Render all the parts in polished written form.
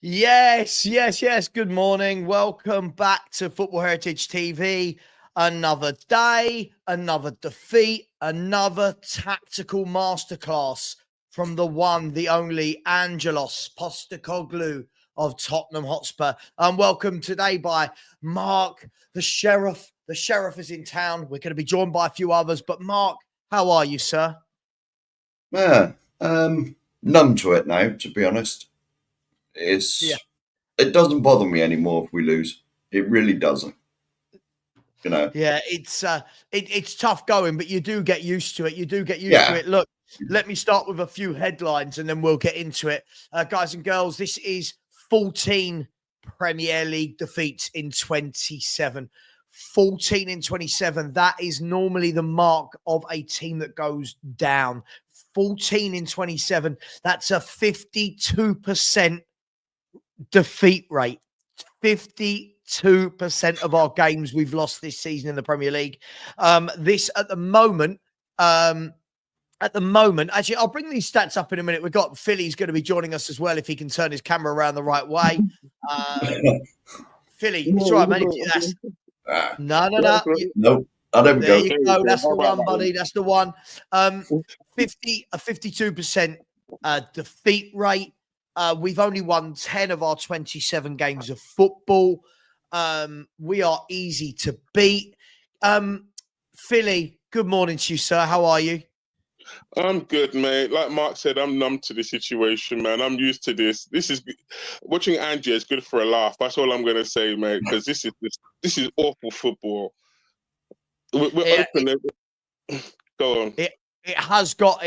Yes. Good morning. Welcome back to Football Heritage TV. Another day, another defeat, another tactical masterclass from the one, the only Postecoglou of Tottenham Hotspur. And welcome today by Mark, the Sheriff. The Sheriff is in town. We're going to be joined by a few others. But Mark, how are you, sir? Man, numb to it now, to be honest. It doesn't bother me anymore if we lose. It really doesn't. Yeah, it's tough going, but you do get used to it. Yeah. Look, let me start with a few headlines and then we'll get into it. Guys and girls, this is 14 Premier League defeats in 27. 14 in 27. That is normally the mark of a team that goes down. 14 in 27. That's a 52% defeat rate. 52% of our games we've lost this season in the Premier League. This at the moment, actually, I'll bring these stats up in a minute. We've got Philly's going to be joining us as well if he can turn his camera around the right way. Philly, it's all right, mate. No. Nope. Oh, there we there go. you go. That's the one, buddy. That's the one. 52% defeat rate. We've only won 10 of our 27 games of football. We are easy to beat. Philly, good morning to you, sir. How are you? I'm good, mate. Like Mark said, I'm numb to the situation, man. I'm used to this. This is watching Ange is good for a laugh. That's all I'm gonna say, mate. Because this is awful football. We're open. Go on. It has got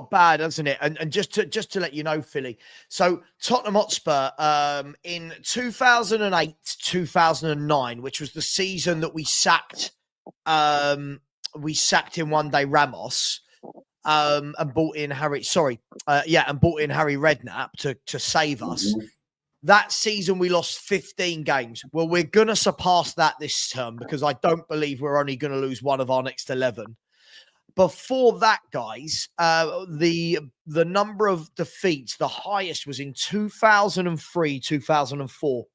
bad, hasn't it? And just to let you know, Philly. So Tottenham Hotspur, in 2008, 2009, which was the season that we sacked in one day Ramos, and brought in Harry. And brought in Harry Redknapp to save us. That season we lost 15 games. Well, we're gonna surpass that this term because I don't believe we're only gonna lose one of our next 11. Before that, guys, the number of defeats, the highest was in 2003, 2004,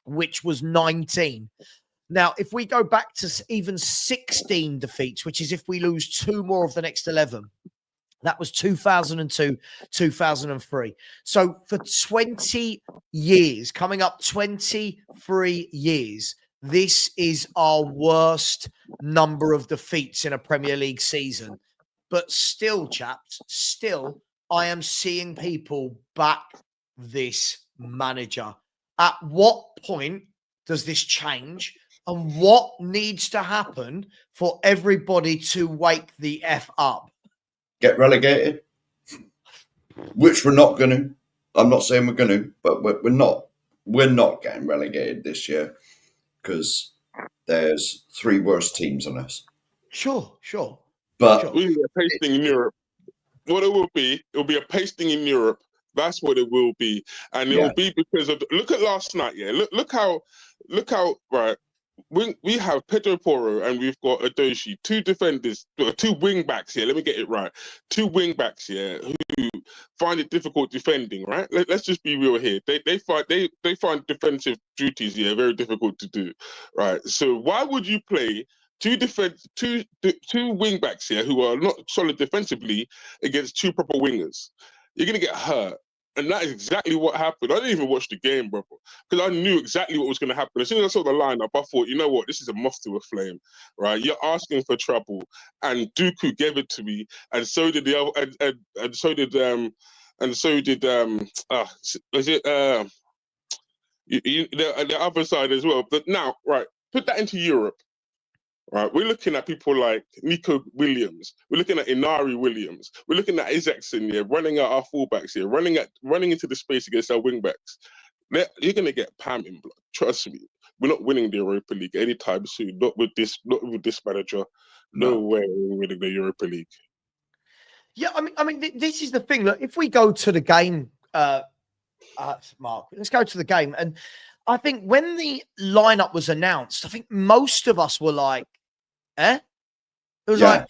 which was 19. Now, if we go back to even 16 defeats, which is if we lose two more of the next 11, that was 2002, 2003. So for 20 years, coming up 23 years, this is our worst number of defeats in a Premier League season. But still, chaps, I am seeing people back this manager. At what point does this change? And what needs to happen for everybody to wake the F up? Get relegated, which we're not going to. I'm not saying we're going to, but we're not. We're not getting relegated this year because there's three worse teams on us. Sure. But we'll be a pasting in Europe. What it will be a pasting in Europe. That's what it will be, and it will be because of. Look at last night. Yeah, look how right. We have Pedro Porro and we've got Adoshi, two defenders, two wing backs here. Let me get it right. Two wing backs here who find it difficult defending. Right? Let's just be real here. They find defensive duties here very difficult to do. Right? So why would you play two wing backs here who are not solid defensively against two proper wingers? You're gonna get hurt. And that is exactly what happened. I didn't even watch the game, bro, because I knew exactly what was going to happen. As soon as I saw the lineup, I thought, you know what, this is a moth to a flame, right? You're asking for trouble, and Dooku gave it to me, and so did the other, and so did the other side as well. But now, right, put that into Europe. Right, we're looking at people like Nico Williams. We're looking at Inari Williams. We're looking at Isaacson here, running at our fullbacks here, running into the space against our wingbacks. You're gonna get Pam in blood. Trust me. We're not winning the Europa League anytime soon. Not with this manager. No way we're winning the Europa League. Yeah, I mean, this is the thing. Look, if we go to the game, Mark, let's go to the game. And I think when the lineup was announced, I think most of us were like, it was like,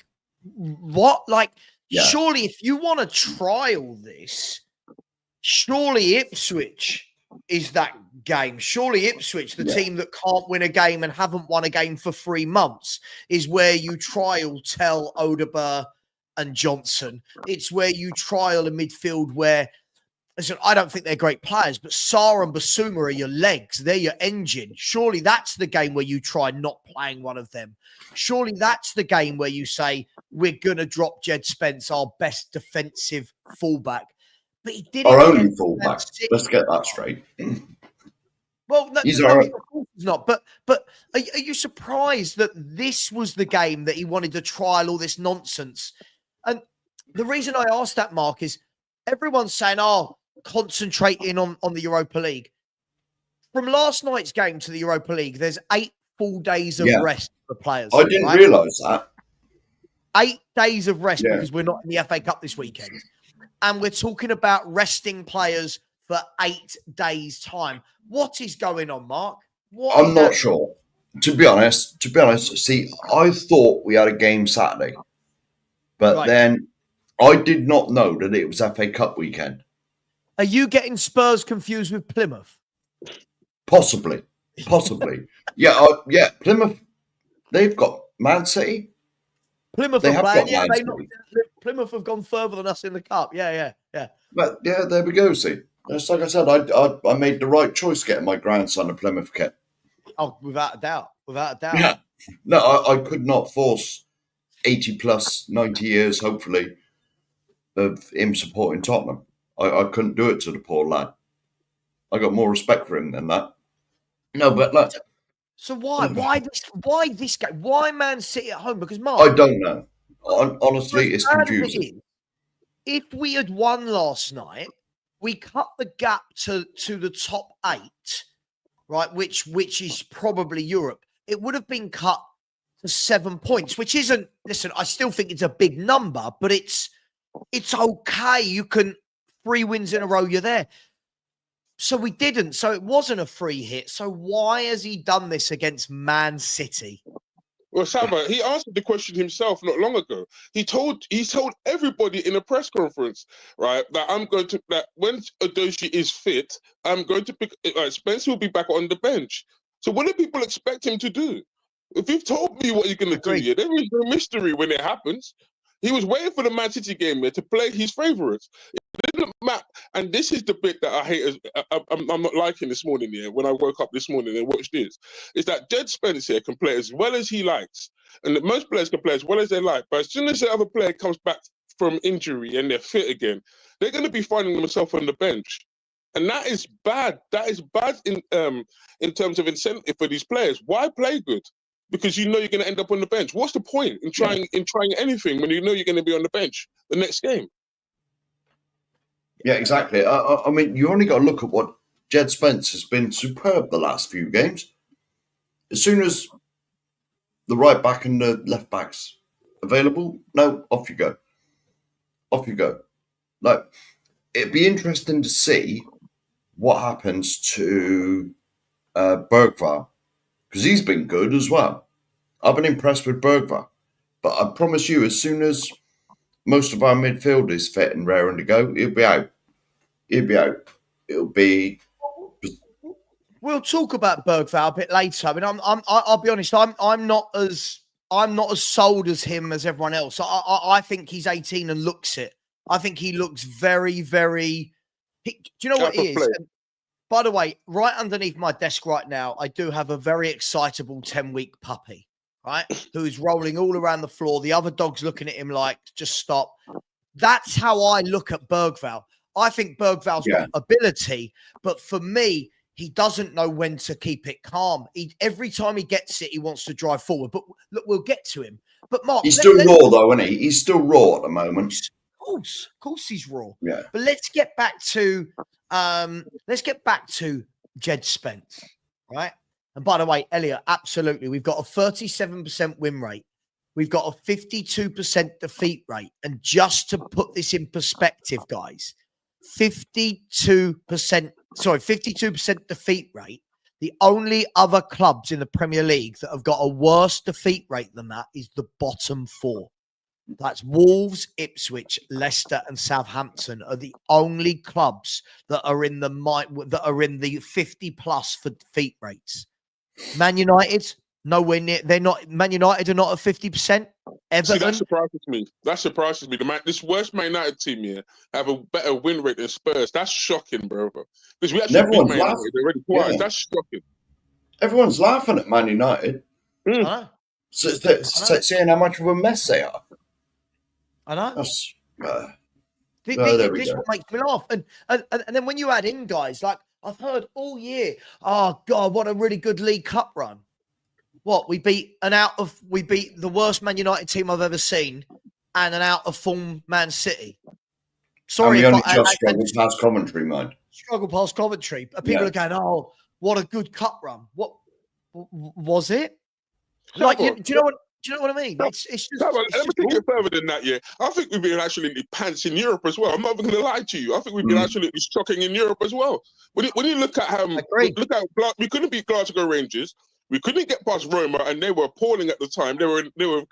what? Like, surely if you want to trial this, surely Ipswich is that game. Surely Ipswich, the team that can't win a game and haven't won a game for 3 months, is where you trial Tell, Odeber and Johnson. It's where you trial a midfield where, listen, I don't think they're great players, but Sarr and Basuma are your legs. They're your engine. Surely that's the game where you try not playing one of them. Surely that's the game where you say, we're going to drop Jed Spence, our best defensive fullback. But he did Our it only against fullback. Let's get that straight. Well, no, He's no, our... of course he's not. But are you surprised that this was the game that he wanted to trial all this nonsense? And the reason I asked that, Mark, is everyone's saying, oh, concentrating on the Europa League. From last night's game to the Europa League, there's 8 full days of rest for players. I didn't realise that. 8 days of rest because we're not in the FA Cup this weekend. And we're talking about resting players for 8 days' time. What is going on, Mark? I'm not sure. To be honest, see, I thought we had a game Saturday. But then I did not know that it was FA Cup weekend. Are you getting Spurs confused with Plymouth? Possibly. Yeah, Plymouth, they've got Man City. Plymouth are playing. Plymouth have gone further than us in the cup. Yeah. But yeah, there we go. See, just like I said, I made the right choice getting my grandson a Plymouth kit. Oh, without a doubt. Yeah, no, I could not force 80 plus 90 years, hopefully, of him supporting Tottenham. I couldn't do it to the poor lad. I got more respect for him than that. No, but look. So why this game? Why Man City at home? Because Mark, I don't know. Honestly, it's confusing. If we had won last night, we cut the gap to the top 8, right? Which is probably Europe. It would have been cut to 7 points, which isn't. Listen, I still think it's a big number, but it's okay. You can 3 wins in a row. You're there. So we didn't. So it wasn't a free hit. So why has he done this against Man City? Well, Savva, he answered the question himself not long ago. He told everybody in a press conference, right, that when Adoshi is fit, I'm going to pick Spencer will be back on the bench. So what do people expect him to do? If you've told me what you're going to do, there is no mystery when it happens. He was waiting for the Man City game there to play his favourites. And this is the bit that I hate. I'm not liking this morning. Yeah, when I woke up this morning and watched this, is that Jed Spence here can play as well as he likes, and that most players can play as well as they like. But as soon as the other player comes back from injury and they're fit again, they're going to be finding themselves on the bench, and that is bad. That is bad in terms of incentive for these players. Why play good? Because you know you're going to end up on the bench. What's the point in trying anything when you know you're going to be on the bench the next game? Yeah, exactly. I mean, you only got to look at what Jed Spence has been superb the last few games. As soon as the right back and the left back's available, no, off you go. Like, it'd be interesting to see what happens to Bergvall, because he's been good as well. I've been impressed with Bergvall, but I promise you, as soon as most of our midfield is fit and raring to go, he'll be out. It'll be. We'll talk about Bergvall a bit later. I mean, I'll be honest. I'm not as sold as him as everyone else. I think he's 18 and looks it. I think he looks very, very. Do you know what he is? And by the way, right underneath my desk right now, I do have a very excitable 10-week puppy, right? Who's rolling all around the floor. The other dog's looking at him like, just stop. That's how I look at Bergvall. I think Bergvall's got ability, but for me, he doesn't know when to keep it calm. Every time he gets it, he wants to drive forward. But look, we'll get to him. But Mark, he's still raw though, isn't he? He's still raw at the moment. Of course, he's raw. Yeah. But let's get back to Jed Spence, right? And by the way, Elliot, absolutely, we've got a 37% win rate. We've got a 52% defeat rate. And just to put this in perspective, guys, 52% defeat rate. The only other clubs in the Premier League that have got a worse defeat rate than that is the bottom 4. That's Wolves, Ipswich, Leicester, and Southampton are the only clubs that are in the 50+ for defeat rates. Man United, nowhere near. They're not. Man United are not at 50%. Everton. See, that surprises me. That surprises me. This worst Man United team here have a better win rate than Spurs. That's shocking, bro. Because we actually beat Man United already twice. Yeah. That's shocking. Everyone's laughing at Man United. I know. Saying how much of a mess they are. I know. That's, this is what makes me laugh. And then when you add in guys, like I've heard all year, oh God, what a really good League Cup run. What, we beat the worst Man United team I've ever seen and an out of form Man City. Sorry, and we only just struggled past Coventry, mind. Struggle past Coventry. People are going, oh, what a good cup run. What was it? Like, do you know what I mean? It's just. Let me take it further than that. Yeah, I think we've been absolutely pants in Europe as well. I'm not even going to lie to you. I think we've been absolutely shocking in Europe as well. When you look at we couldn't beat Glasgow Rangers. We couldn't get past Roma, and they were appalling at the time. They were near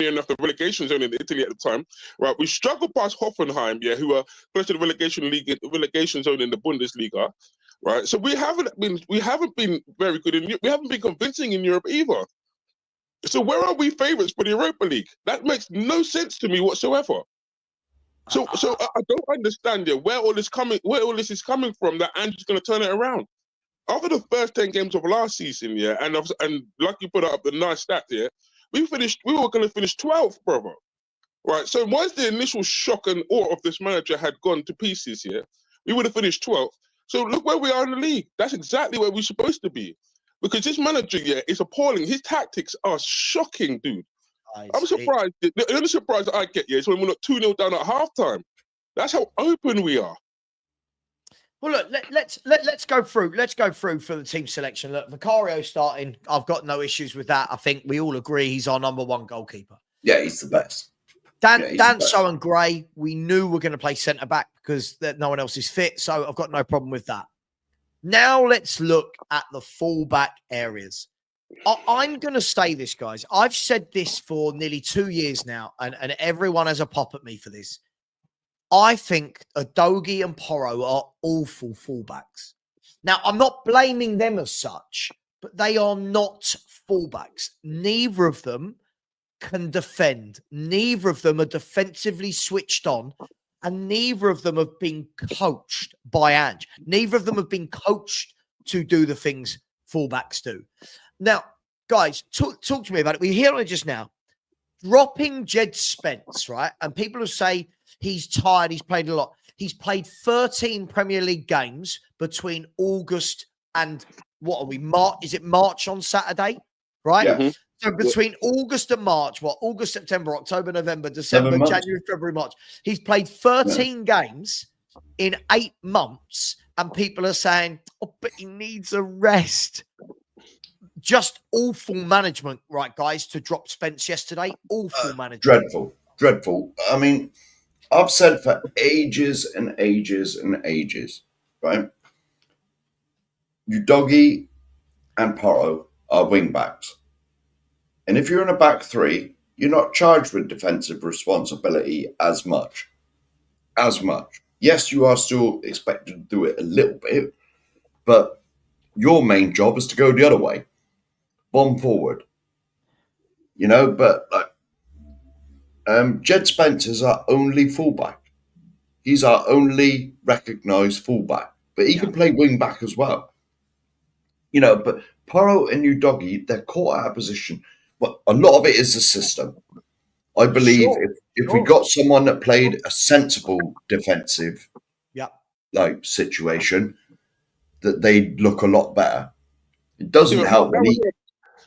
enough the relegation zone in Italy at the time, right? We struggled past Hoffenheim, who are close to the relegation zone in the Bundesliga, right? So we haven't been very good in Europe. We haven't been convincing in Europe either. So where are we favourites for the Europa League? That makes no sense to me whatsoever. So I don't understand where all this is coming from. That Ange's going to turn it around. After the first 10 games of last season, and like you put up the nice stat here, we were going to finish 12th, brother. Right. So once the initial shock and awe of this manager had gone to pieces here, we would have finished 12th. So look where we are in the league. That's exactly where we're supposed to be. Because this manager, is appalling. His tactics are shocking, dude. I'm surprised. The only surprise that I get is when we're not 2-0 down at halftime. That's how open we are. Well, look, let's go through. Let's go through for the team selection. Look, Vicario starting. I've got no issues with that. I think we all agree he's our number one goalkeeper. Yeah, he's the best. Danso and Gray, we knew we're going to play centre back because no one else is fit. So I've got no problem with that. Now let's look at the fullback areas. I'm going to say this, guys. I've said this for nearly 2 years now, and everyone has a pop at me for this. I think Udogie and Porro are awful fullbacks. Now, I'm not blaming them as such, but they are not fullbacks. Neither of them can defend. Neither of them are defensively switched on, and neither of them have been coached by Ange. Neither of them have been coached to do the things fullbacks do. Now, guys, talk to me about it. We hear it just now. Dropping Jed Spence, right? And people will say he's tired, he's played a lot. He's played 13 Premier League games between August and March? Is it March on Saturday? Right? Yeah. So between August and March, August, September, October, November, December, January, February, March. He's played 13 games in 8 months, and people are saying, oh, but he needs a rest. Just awful management, right, guys, to drop Spence yesterday. Awful management. Dreadful. I mean, I've said for ages and ages and ages, right? Udogie and Porro are wing backs. And if you're in a back three, you're not charged with defensive responsibility as much. Yes, you are still expected to do it a little bit, but your main job is to go the other way. Bomb forward. But Jed Spence is our only fullback. He's our only recognised fullback. But he can play wing back as well. But Porro and Udogie, they're caught out of position. But a lot of it is the system. I believe if we got someone that played a sensible defensive situation, that they'd look a lot better. It doesn't help when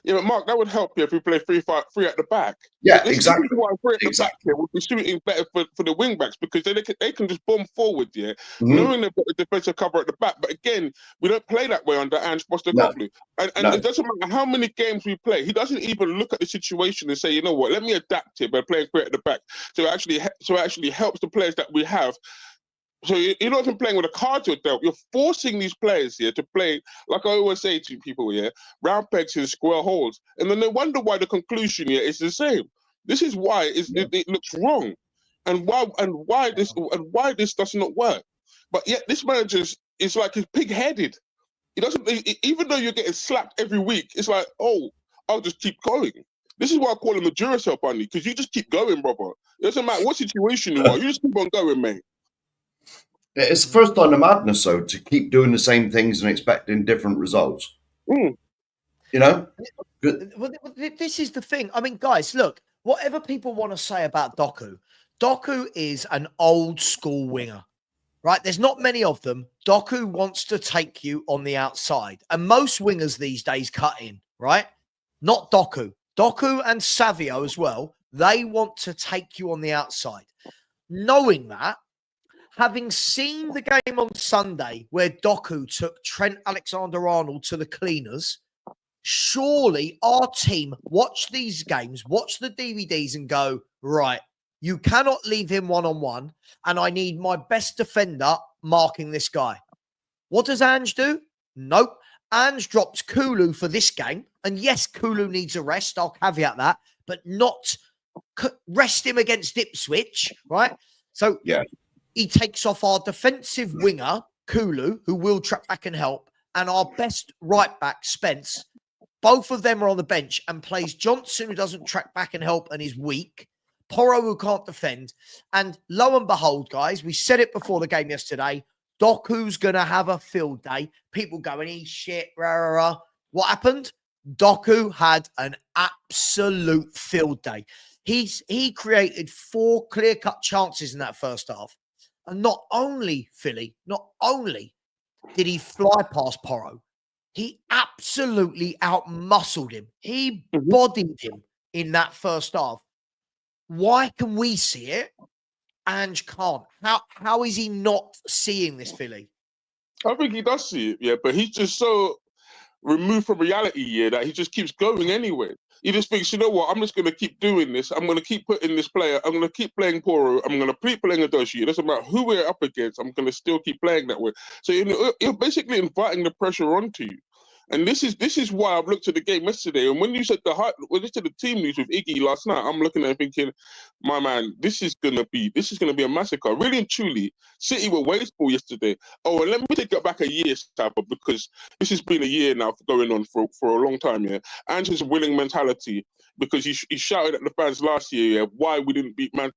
but Mark, that would help you if we play 3-5-3 at the back. Yeah, exactly. Why 3 at the back here would be suiting better for the wing backs, because they can just bomb forward, knowing they've got the defensive cover at the back. But again, we don't play that way under Ange Postecoglou. And it doesn't matter how many games we play. He doesn't even look at the situation and say, you know what, let me adapt it by playing 3 at the back. So it actually helps the players that we have. So you're not even playing with a cards you're dealt. You're forcing these players here to play, like I always say to people here, round pegs in square holes. And then they wonder why the conclusion here is the same. This is why it looks wrong, and why this does not work. But yet this manager is like he's pig-headed. He doesn't, even though you're getting slapped every week, it's like, oh, I'll just keep going. This is why I call him a Duracell bunny, because you just keep going, brother. It doesn't matter what situation you are, you just keep on going, mate. It's the first time the madness, though, to keep doing the same things and expecting different results. Mm. You know? Well, this is the thing. I mean, guys, look, whatever people want to say about Doku is an old school winger, right? There's not many of them. Doku wants to take you on the outside. And most wingers these days cut in, right? Not Doku. Doku and Savio as well, they want to take you on the outside. Knowing that, having seen the game on Sunday where Doku took Trent Alexander-Arnold to the cleaners, surely our team watch these games, watch the DVDs and go, right, you cannot leave him one-on-one, and I need my best defender marking this guy. What does Ange do? Nope. Ange drops Kulu for this game. And yes, Kulu needs a rest. I'll caveat that. But not rest him against Ipswich, right? So he takes off our defensive winger, Kulu, who will track back and help, and our best right back, Spence. Both of them are on the bench and plays Johnson, who doesn't track back and help and is weak. Porro, who can't defend. And lo and behold, guys, we said it before the game yesterday, Doku's going to have a field day. People going, he's shit, rah, rah, rah. What happened? Doku had an absolute field day. He created 4 clear-cut chances in that first half. And not only, Philly, not only did he fly past Porro, he absolutely out-muscled him. He bodied him in that first half. Why can we see it? Ange can't. How is he not seeing this, Philly? I think he does see it, yeah, but he's just so removed from reality, yeah, that he just keeps going anyway. He just thinks, you know what, I'm just going to keep doing this. I'm going to keep putting this player. I'm going to keep playing Poro. I'm going to keep playing Adoshi. It doesn't matter who we're up against. I'm going to still keep playing that way. So you're basically inviting the pressure onto you. And this is why I've looked at the game yesterday. And when you said the team news with Iggy last night, I'm looking at it thinking, my man, this is gonna be a massacre. Really and truly, City were wasteful yesterday. Oh, and let me take it back a year, Savva, because this has been a year now going on for a long time. Yeah, Ange's winning mentality, because he shouted at the fans last year, yeah, why we didn't beat Man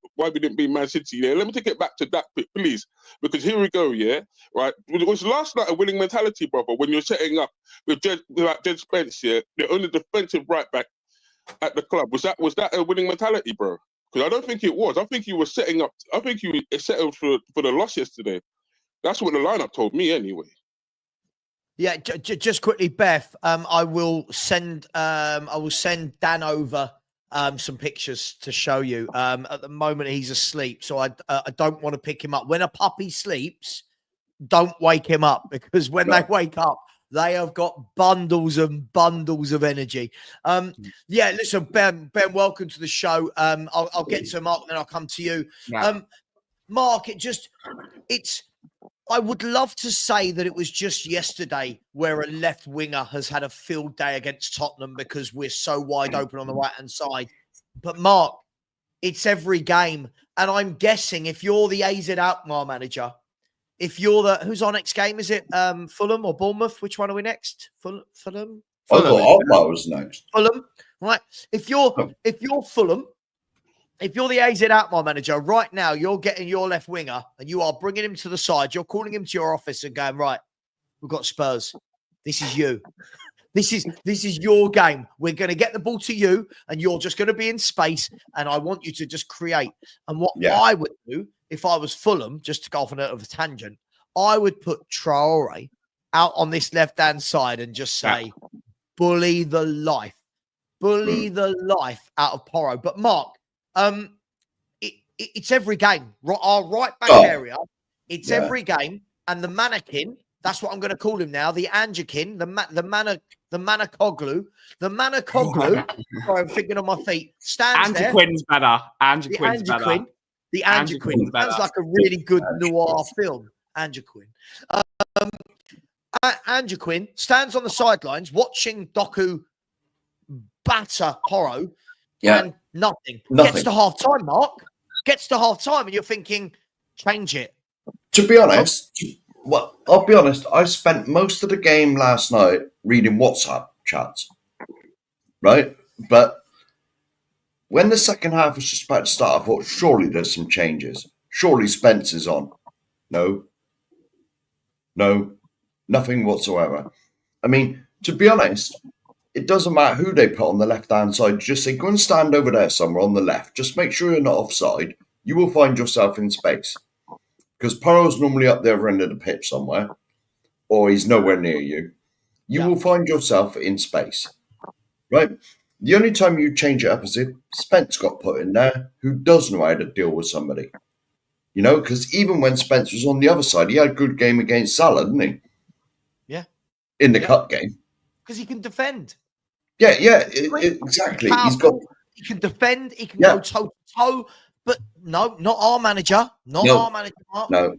City. Yeah, let me take it back to that bit, please, because here we go. Yeah, right. It was last night a winning mentality, brother. When you're setting up with Jed Spence, yeah, the only defensive right back at the club. Was that a winning mentality, bro? Because I don't think it was. I think you were setting up. I think you settled for the loss yesterday. That's what the lineup told me, anyway. Yeah, just quickly, Beth. I will send Dan over some pictures to show you. At the moment, he's asleep, so I don't want to pick him up. When a puppy sleeps, don't wake him up, because when they wake up, they have got bundles and bundles of energy. Yeah, listen, Ben, welcome to the show. I'll get to Mark, then I'll come to you. Yeah. Mark, I would love to say that it was just yesterday where a left winger has had a field day against Tottenham because we're so wide open on the right-hand side. But Mark, it's every game. And I'm guessing if you're the AZ Alkmaar manager, if you're who's our next game? Is it Fulham or Bournemouth? Which one are we next? Fulham? I thought Alkmaar was next. Fulham, right? If you're Fulham, if you're the AZ Alkmaar manager right now, you're getting your left winger and you are bringing him to the side. You're calling him to your office and going, right, we've got Spurs. This is you. This is your game. We're going to get the ball to you, and you're just going to be in space, and I want you to just create. And what I would do if I was Fulham, just to go off on a tangent, I would put Traore out on this left-hand side and just say, bully the life out of Porro. But Mark, it's every game. Our right back area, it's every game, and the mannequin. That's what I'm going to call him now. The Angekin, the Manacoglou. Sorry, I'm thinking on my feet. Stands there. Angequin's better. Angequin's better. The Angequin. Sounds like a really good noir film. Angequin. Angequin stands on the sidelines watching Doku batter Porro. and nothing. Gets to half time, Mark. Gets to half time, and you're thinking, change it. To be honest, well, I'll be honest. I spent most of the game last night reading WhatsApp chats, right? But when the second half was just about to start, I thought, surely there's some changes. Surely Spence is on. No, nothing whatsoever. I mean, to be honest, it doesn't matter who they put on the left-hand side. Just say, go and stand over there somewhere on the left. Just make sure you're not offside. You will find yourself in space. Because Porro's normally up the other end of the pitch somewhere, or he's nowhere near you. You will find yourself in space, right? The only time you change it up is if Spence got put in there, who does know how to deal with somebody. You know, because even when Spence was on the other side, he had a good game against Salah, didn't he? Yeah. In the cup game. Because he can defend. Yeah, exactly. He can defend, he can go toe-to-toe, but no, not our manager. Our manager, Mark. No.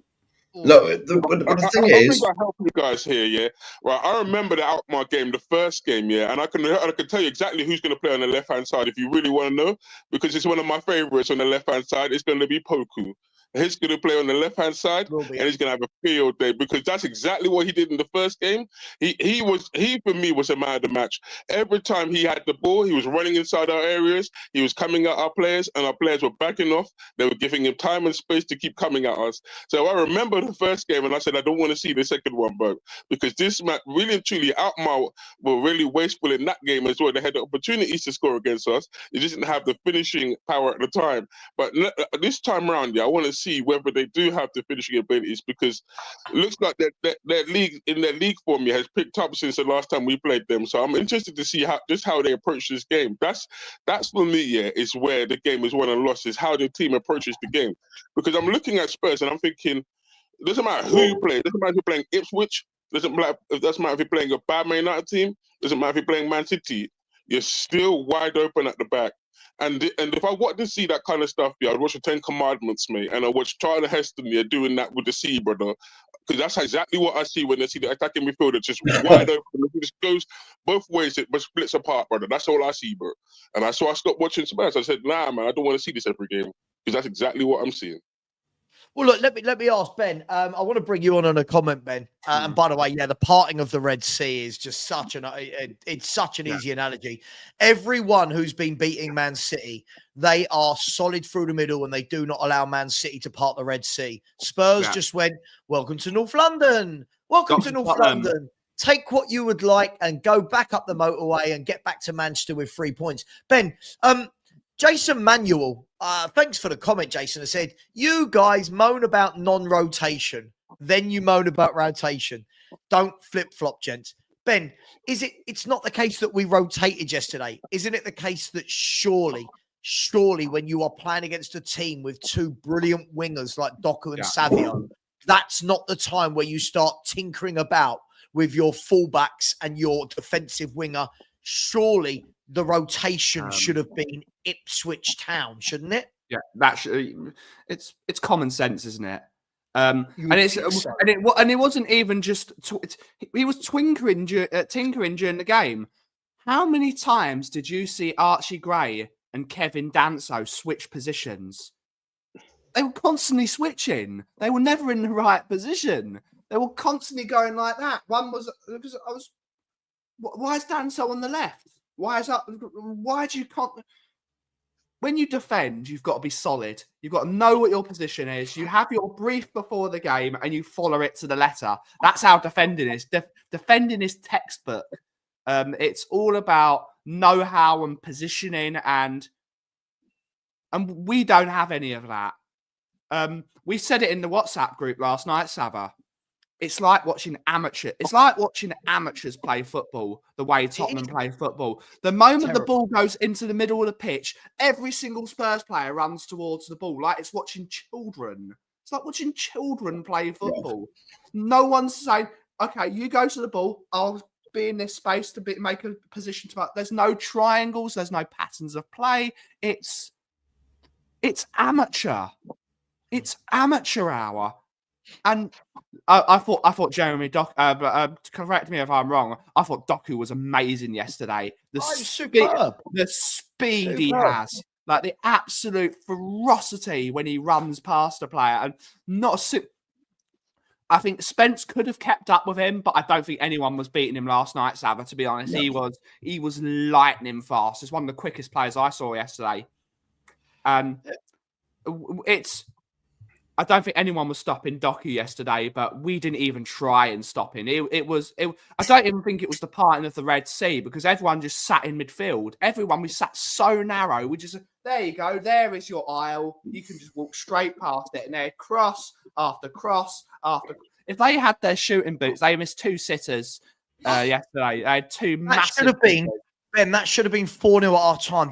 Look, the thing is, I think I help you guys here, yeah. Right, I remember the Alkmaar game, the first game, yeah, and I can tell you exactly who's going to play on the left hand side if you really want to know, because it's one of my favourites on the left hand side. It's going to be Poku. He's going to play on the left hand side, and he's going to have a field day because that's exactly what he did in the first game. He for me was a man of the match. Every time he had the ball, he was running inside our areas. He was coming at our players, and our players were backing off. They were giving him time and space to keep coming at us. So I remember the first game, and I said I don't want to see the second one, bro, because this match really and truly Alkmaar were really wasteful in that game as well. They had the opportunities to score against us. They just didn't have the finishing power at the time. But this time around, yeah, I want to see whether they do have the finishing abilities, because it looks like their league form has picked up since the last time we played them. So I'm interested to see how they approach this game. That's for me, yeah, is where the game is won and lost, is how the team approaches the game. Because I'm looking at Spurs and I'm thinking, it doesn't matter who you play. It doesn't matter if you're playing Ipswich. It doesn't matter if you're playing a bad Man United team. It doesn't matter if you're playing Man City. You're still wide open at the back. And if I want to see that kind of stuff, yeah, I'd watch the 10 Commandments, mate, and I watch Charlie Heston, yeah, doing that with the sea, brother. Because that's exactly what I see when I see the attacking midfielder just wide open. It just goes both ways, it splits apart, brother. That's all I see, bro. And I stopped watching Spurs. I said, nah, man, I don't want to see this every game, because that's exactly what I'm seeing. Well, look, let me ask Ben. I want to bring you on a comment, Ben. And by the way, yeah, the parting of the Red Sea is just such an easy analogy. Everyone who's been beating Man City, they are solid through the middle, and they do not allow Man City to part the Red Sea. Spurs just went, welcome to North London. Welcome to North London. Take what you would like and go back up the motorway and get back to Manchester with 3 points. Ben, Jason Manuel, thanks for the comment, Jason. I said, you guys moan about non-rotation, then you moan about rotation. Don't flip-flop, gents. Ben, it's not the case that we rotated yesterday? Isn't it the case that surely when you are playing against a team with two brilliant wingers like Doku and Savio, that's not the time where you start tinkering about with your fullbacks and your defensive winger? Surely the rotation should have been Ipswich Town, shouldn't it? Yeah, it's common sense, isn't it? And it wasn't even just he was tinkering during the game. How many times did you see Archie Gray and Kevin Danso switch positions? They were constantly switching. They were never in the right position. They were constantly going like that. One was because why is Danso on the left? Why do you can't? When you defend, you've got to be solid. You've got to know what your position is. You have your brief before the game and you follow it to the letter. That's how defending is. Defending is textbook. It's all about know-how and positioning, and we don't have any of that. We said it in the WhatsApp group last night, Savva. It's like watching amateurs play football, the way Tottenham play football. The moment the ball goes into the middle of the pitch, every single Spurs player runs towards the ball like it's watching children. It's like watching children play football. No one's saying, okay, you go to the ball, I'll be in this space to make a position to... There's no triangles, there's no patterns of play. It's amateur. It's amateur hour. And I thought Jeremy correct me if I'm wrong. I thought Doku was amazing yesterday. Superb. The speed he Superb. has, like the absolute ferocity when he runs past a player, and I think Spence could have kept up with him, but I don't think anyone was beating him last night, Savva, to be honest. No. He was lightning fast. It's one of the quickest players I saw yesterday. And I don't think anyone was stopping Doku yesterday, but we didn't even try and stop him. I don't even think it was the parting of the Red Sea, because everyone just sat in midfield. We sat so narrow. We just, there you go. There is your aisle. You can just walk straight past it, and they're cross after cross after. If they had their shooting boots, they missed 2 sitters yesterday. They had 2 massive. Should have been, Ben. That should have been 4-0 at our time.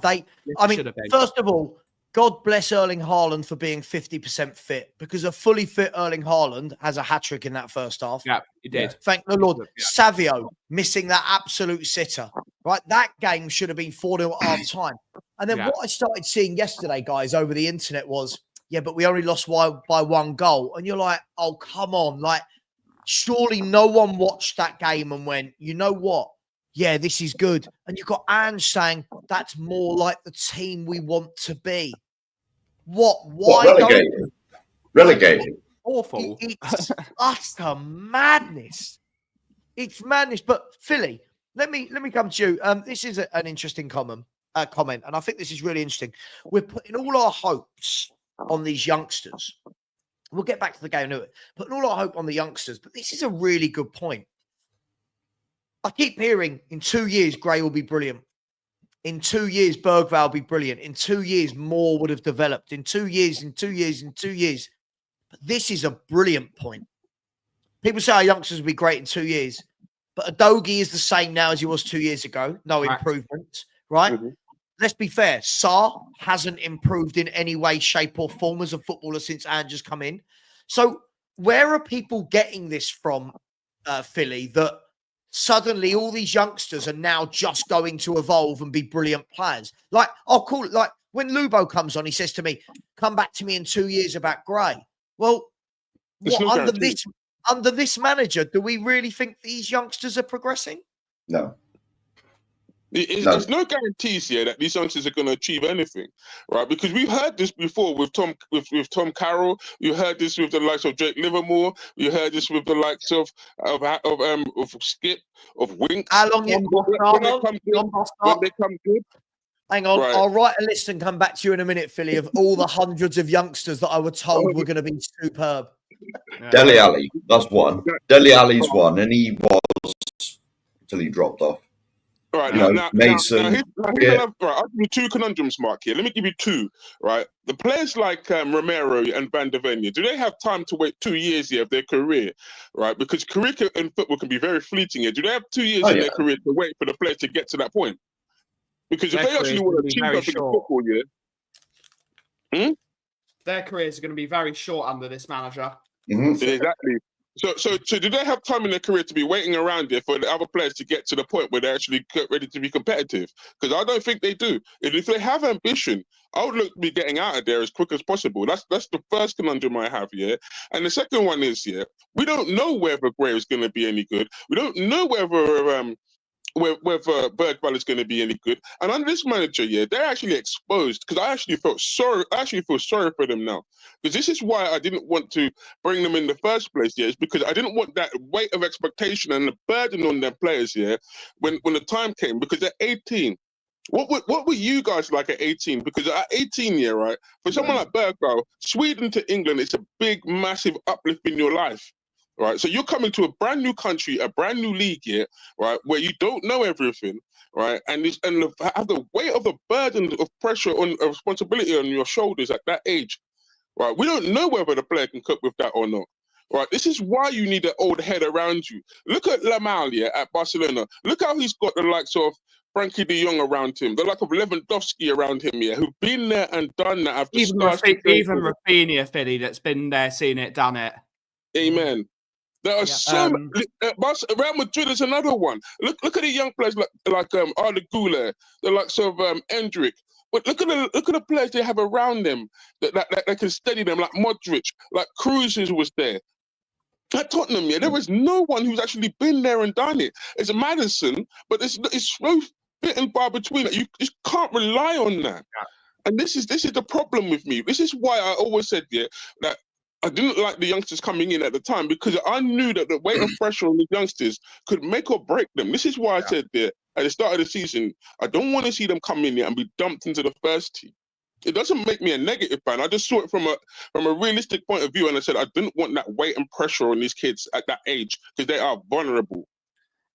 First of all, God bless Erling Haaland for being 50% fit, because a fully fit Erling Haaland has a hat-trick in that first half. Yeah, he did. Thank the Lord. Yeah. Savio missing that absolute sitter. Right? That game should have been 4-0 at half time. And then what I started seeing yesterday, guys, over the internet was, but we only lost by 1 goal. And you're like, oh, come on. Like, surely no one watched that game and went, you know what? Yeah, this is good. And you've got Ange saying that's more like the team we want to be. Why? Relegated. Awful. It's utter madness. It's madness. But Philly, let me come to you. This is an interesting comment, and I think this is really interesting. We're putting all our hopes on these youngsters. We'll get back to the game in a minute. Putting all our hope on the youngsters, but this is a really good point. I keep hearing in 2 years, Gray will be brilliant. In 2 years, Bergvall will be brilliant. In 2 years, Moore would have developed. In 2 years. But this is a brilliant point. People say our youngsters will be great in 2 years. But Adogi is the same now as he was 2 years ago. No improvement, right? Mm-hmm. Let's be fair. Sarr hasn't improved in any way, shape, or form as a footballer since Ange has come in. So where are people getting this from, Philly, that suddenly all these youngsters are now just going to evolve and be brilliant players? Like, I'll call it, like when Lubo comes on, he says to me, come back to me in 2 years about Gray. Well, under this manager, do we really think these youngsters are progressing? No. There's no guarantees here that these youngsters are going to achieve anything, right? Because we've heard this before with Tom Carroll. You heard this with the likes of Jake Livermore. You heard this with the likes of Skip, of Winks. How long when they come good. Hang on, right. I'll write a list and come back to you in a minute, Philly, of all the hundreds of youngsters that I were told were going to be superb. Dele Alli, that's one. Dele Alli's one, and he was until he dropped off. All right, Mason. I'll give you 2 conundrums, Mark, here. Let me give you 2, right? The players like Romero and Van der Ven, do they have time to wait 2 years here of their career, right? Because career in football can be very fleeting here. Do they have 2 years in their career to wait for the players to get to that point? Because if they actually want to achieve something in football, their careers are going to be very short under this manager. Mm-hmm. Exactly. So do they have time in their career to be waiting around there for the other players to get to the point where they're actually ready to be competitive? Because I don't think they do. And if they have ambition, I would look to be getting out of there as quick as possible. That's the first conundrum I have here. And the second one is, we don't know whether Gray is going to be any good. We don't know whether Bergvall is going to be any good. And under this manager, they're actually exposed, because I actually feel sorry for them now. Because this is why I didn't want to bring them in the first place, it's because I didn't want that weight of expectation and the burden on their players, when the time came, because they're 18. What were you guys like at 18? Because at 18, right, for someone like Bergvall, Sweden to England, it's a big, massive uplift in your life. Right, so you're coming to a brand new country, a brand new league here, right, where you don't know everything, right, and have the weight of the burden of pressure of responsibility on your shoulders at that age, right. We don't know whether the player can cope with that or not, right. This is why you need an old head around you. Look at Lamel at Barcelona. Look how he's got the likes of Frankie de Jong around him, the like of Lewandowski around him, who've been there and done that. Even Rafinha, Philly, that's been there, seen it, done it. Amen. There are some. Real Madrid is another one. Look at the young players like Arda Güler, the likes of Endrick. But look at the players they have around them that can steady them, like Modric, like Cruz was there. At Tottenham, yeah, there was no one who's actually been there and done it. It's a Madison, but it's so bit and far between that you just can't rely on that. Yeah. And this is the problem with me. This is why I always said, yeah, that I didn't like the youngsters coming in at the time, because I knew that the weight of pressure on the youngsters could make or break them. This is why I said there at the start of the season, I don't want to see them come in here and be dumped into the first team. It doesn't make me a negative fan. I just saw it from a realistic point of view, and I said I didn't want that weight and pressure on these kids at that age because they are vulnerable.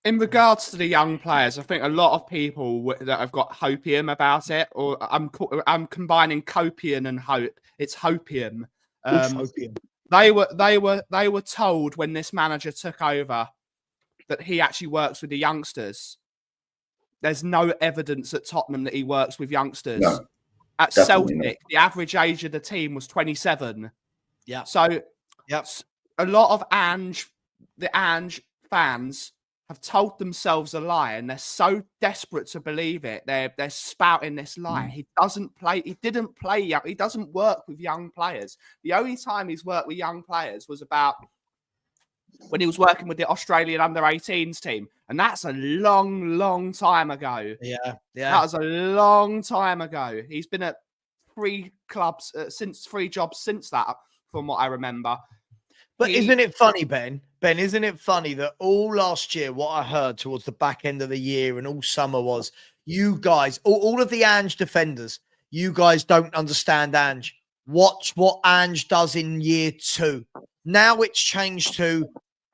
In regards to the young players, I think a lot of people that have got hopium about it, or I'm combining copium and hope. It's hopium. Hopium. They were told when this manager took over that he actually works with the youngsters. There's no evidence at Tottenham that he works with youngsters. No, at Celtic, the average age of the team was 27. Yeah. So a lot of the Ange fans have told themselves a lie, and they're so desperate to believe it. They're spouting this lie. He doesn't play. He didn't play young. He doesn't work with young players. The only time he's worked with young players was about when he was working with the Australian under-18s team, and that's a long, long time ago. Yeah. That was a long time ago. He's been at 3 clubs since 3 jobs since that, from what I remember. But isn't it funny, Ben? Ben, isn't it funny that all last year, what I heard towards the back end of the year and all summer was, you guys, all of the Ange defenders, you guys don't understand Ange. Watch what Ange does in year 2. Now it's changed to,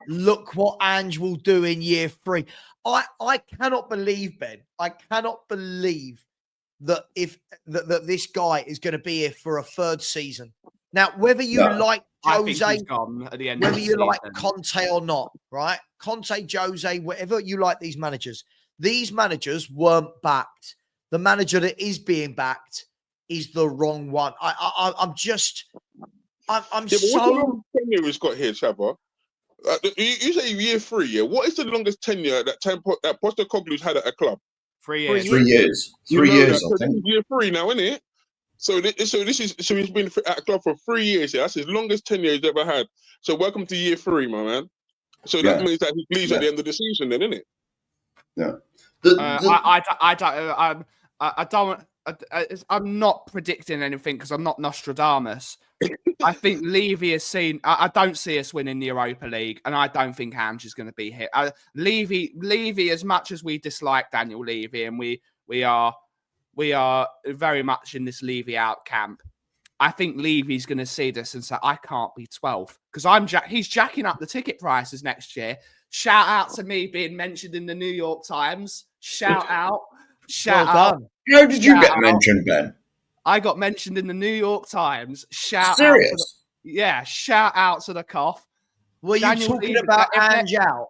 look what Ange will do in year 3. I cannot believe, Ben, I cannot believe that that this guy is going to be here for a 3rd season. Now, whether you like Jose, gone at the end whether of the you season. like Conte or not, right? Conte, Jose, whatever you like these managers weren't backed. The manager that is being backed is the wrong one. I'm so. What's the longest tenure he's got here, Savva? You say year 3, yeah? What is the longest tenure that Postecoglou's had at a club? 3 years. 3 years. 3 years, I think. Year 3 now, isn't it? So he's been at a club for 3 years. Yeah, that's his longest tenure he's ever had. So welcome to year 3, my man. So that means that he leaves at the end of the season, then, isn't it? Yeah. I'm not predicting anything because I'm not Nostradamus. I think Levy has seen. I don't see us winning the Europa League, and I don't think Ange is going to be here. Levy, as much as we dislike Daniel Levy, and we are very much in this Levy out camp, I think Levy's going to see this and say, I can't be 12th because he's jacking up the ticket prices next year. Shout out to me being mentioned in the New York Times. Shout out. How did you get mentioned, Ben? I got mentioned in the New York Times. Shout out to the cough. Were you talking about Ange out?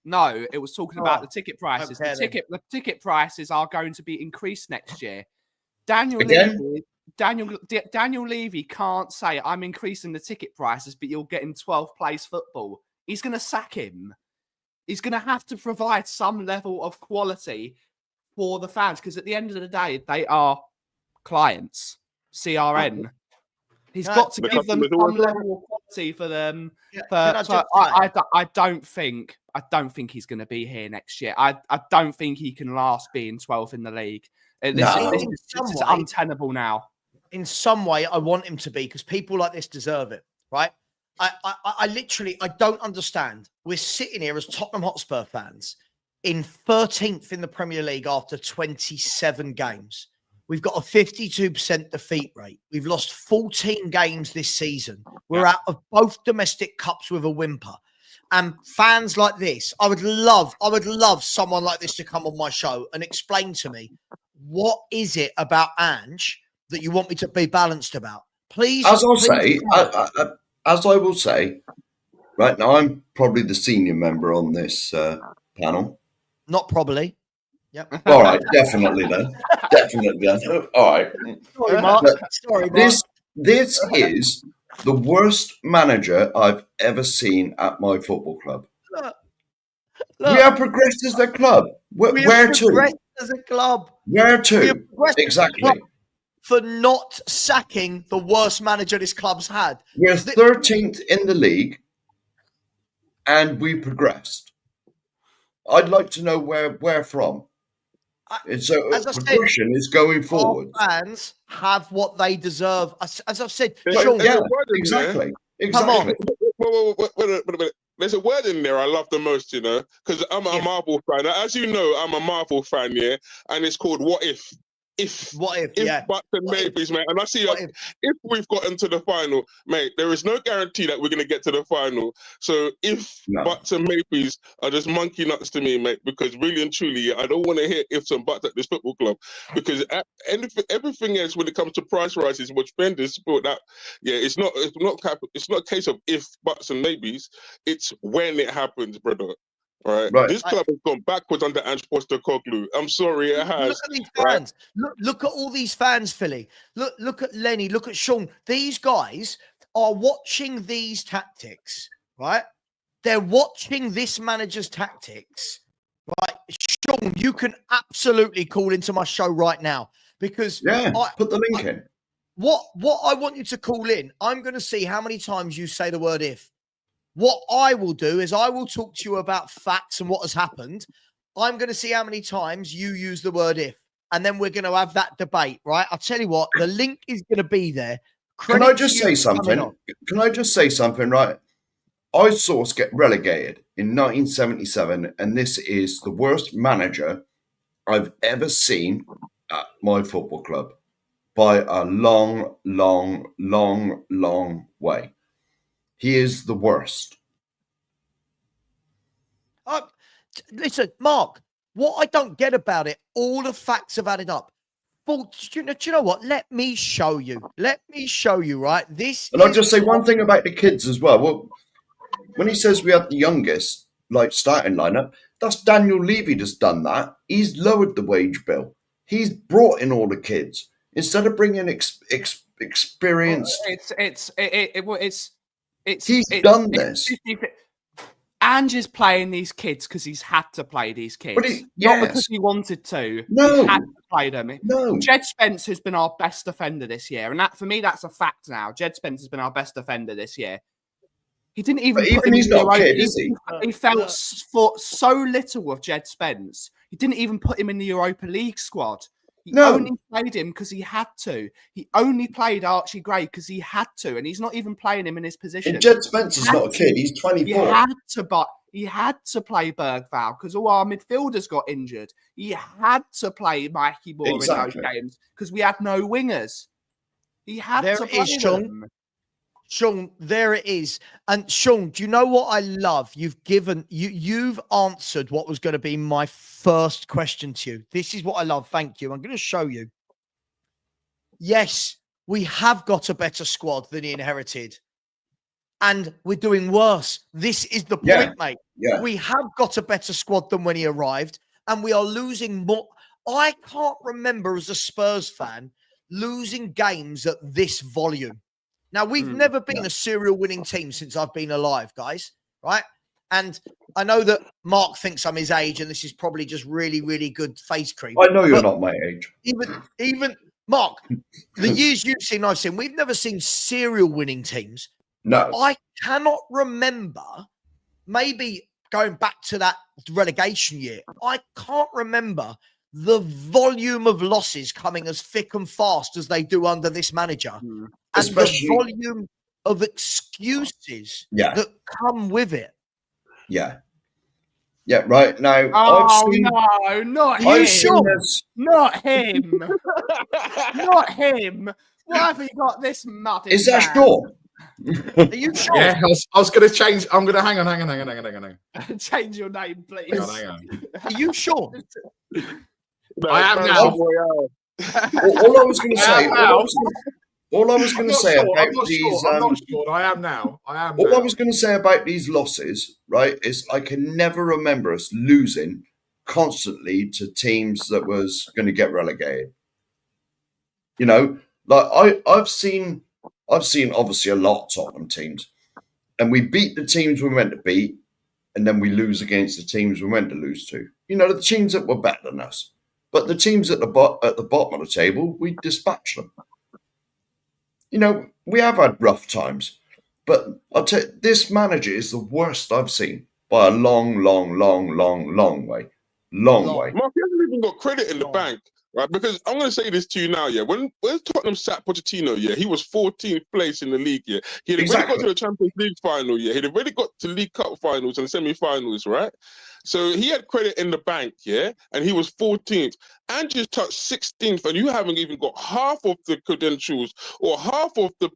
No, it was talking about the ticket prices. The ticket prices are going to be increased next year. Daniel Levy can't say, I'm increasing the ticket prices, but you're getting 12th place football. He's going to sack him. He's going to have to provide some level of quality for the fans, because at the end of the day, they are clients. CRN. He's got to give them some level of quality for them. I don't think he's going to be here next year. I don't think he can last being 12th in the league. This is untenable now. In some way, I want him to be, because people like this deserve it, right? I literally don't understand. We're sitting here as Tottenham Hotspur fans in 13th in the Premier League after 27 games. We've got a 52% defeat rate. We've lost 14 games this season. We're out of both domestic cups with a whimper. And fans like this, I would love someone like this to come on my show and explain to me, what is it about Ange that you want me to be balanced about? Please. As I will say, right now, I'm probably the senior member on this panel. Not probably. Yep. All right, definitely then. All right. Sorry, Mark. Sorry, Mark. This is the worst manager I've ever seen at my football club. Look. We have progressed as a club. Where to? As a club. Where to? Exactly. For not sacking the worst manager this club's had. We're 13th in the league. and we progressed. I'd like to know where from. It's progression is going forward. Fans have what they deserve. As I've said, Sean, exactly. Come on. Wait. There's a word in there I love the most, because I'm a Marvel fan. As you know, I'm a Marvel fan, yeah, and it's called What If. What if, buts and maybes, mate. And I see if we've gotten to the final, mate, there is no guarantee that we're going to get to the final. So buts and maybes are just monkey nuts to me, mate, because really and truly, I don't want to hear ifs and buts at this football club, because everything else when it comes to price rises, which vendors support that, it's not a case of if, buts and maybes. It's when it happens, brother. Right. This club has gone backwards under Ange Postecoglou. I'm sorry, it has. Look at these fans. Look at all these fans, Philly. Look at Lenny. Look at Sean. These guys are watching these tactics, right? They're watching this manager's tactics, right? Sean, you can absolutely call into my show right now because put the link in. What I want you to call in, I'm going to see how many times you say the word if. What I will do is I will talk to you about facts and what has happened. I'm going to see how many times you use the word if, and then we're going to have that debate, right? I'll tell you what, the link is going to be there. Can I just say something? Right? I saw us get relegated in 1977, and this is the worst manager I've ever seen at my football club by a long, long, long, long way. He is the worst. Listen, Mark, what I don't get about it, all the facts have added up. Well, do you know what? Let me show you. Right? And I'll just say one thing about the kids as well. Well, when he says we have the youngest starting lineup, that's Daniel Levy that's done that. He's lowered the wage bill. He's brought in all the kids instead of bringing experienced. He's done this. Ange is playing these kids because he's had to play these kids. Not because he wanted to. No. He had to play them. No. Jed Spence has been our best defender this year. And that, for me, that's a fact now. Jed Spence has been our best defender this year. He didn't even put him he's in the not a Europa. kid, is he? He felt for so little of Jed Spence. He didn't even put him in the Europa League squad. He only played him because he had to. He only played Archie Gray because he had to, and he's not even playing him in his position. And Jed Spence is not a kid; he's 24. He had to play Bergvall because all our midfielders got injured. He had to play Mikey Moore in those games because we had no wingers. He had to play them. Sean, there it is. And Sean, do you know what I love? You've answered what was going to be my first question to you. This is what I love. Thank you. I'm going to show you. Yes, we have got a better squad than he inherited. And we're doing worse. This is the point, mate. Yeah. We have got a better squad than when he arrived, and we are losing more. I can't remember as a Spurs fan losing games at this volume. Now, we've never been a serial winning team since I've been alive, guys, right? And I know that Mark thinks I'm his age, and this is probably just really, really good face cream. I know you're not my age. Even Mark, the years you've seen, I've seen, we've never seen serial winning teams. No. I cannot remember, maybe going back to that relegation year, I can't remember the volume of losses coming as thick and fast as they do under this manager. And the volume of excuses that come with it. Yeah. Yeah, right. Now, no, not him. Not him. Not him. Why have you got this mud? Is that Sean? Are you sure? Yeah, I was going to change. I'm going to hang on. Change your name, please. Hang on. Are you sure? I am now. All I was going to say. All I was going to say about these. I'm not sure. I am now. I was going to say about these losses, right, is I can never remember us losing constantly to teams that was going to get relegated. You know, like I've seen obviously a lot of Tottenham teams, and we beat the teams we meant to beat, and then we lose against the teams we meant to lose to. You know, the teams that were better than us, but the teams at the bottom of the table, we dispatched them. You know, we have had rough times, But I'll tell you, this manager is the worst I've seen by a long way. Long way. Mark, he hasn't even got credit in the bank, right? Because I'm going to say this to you now, yeah. When Tottenham sat Pochettino, yeah, he was 14th place in the league, yeah. He had already got to the Champions League final, yeah. He'd already got to League Cup finals and semi-finals, right? So he had credit in the bank, yeah, and he was 14th. Ange's touched 16th, and you haven't even got half of the credentials or half of the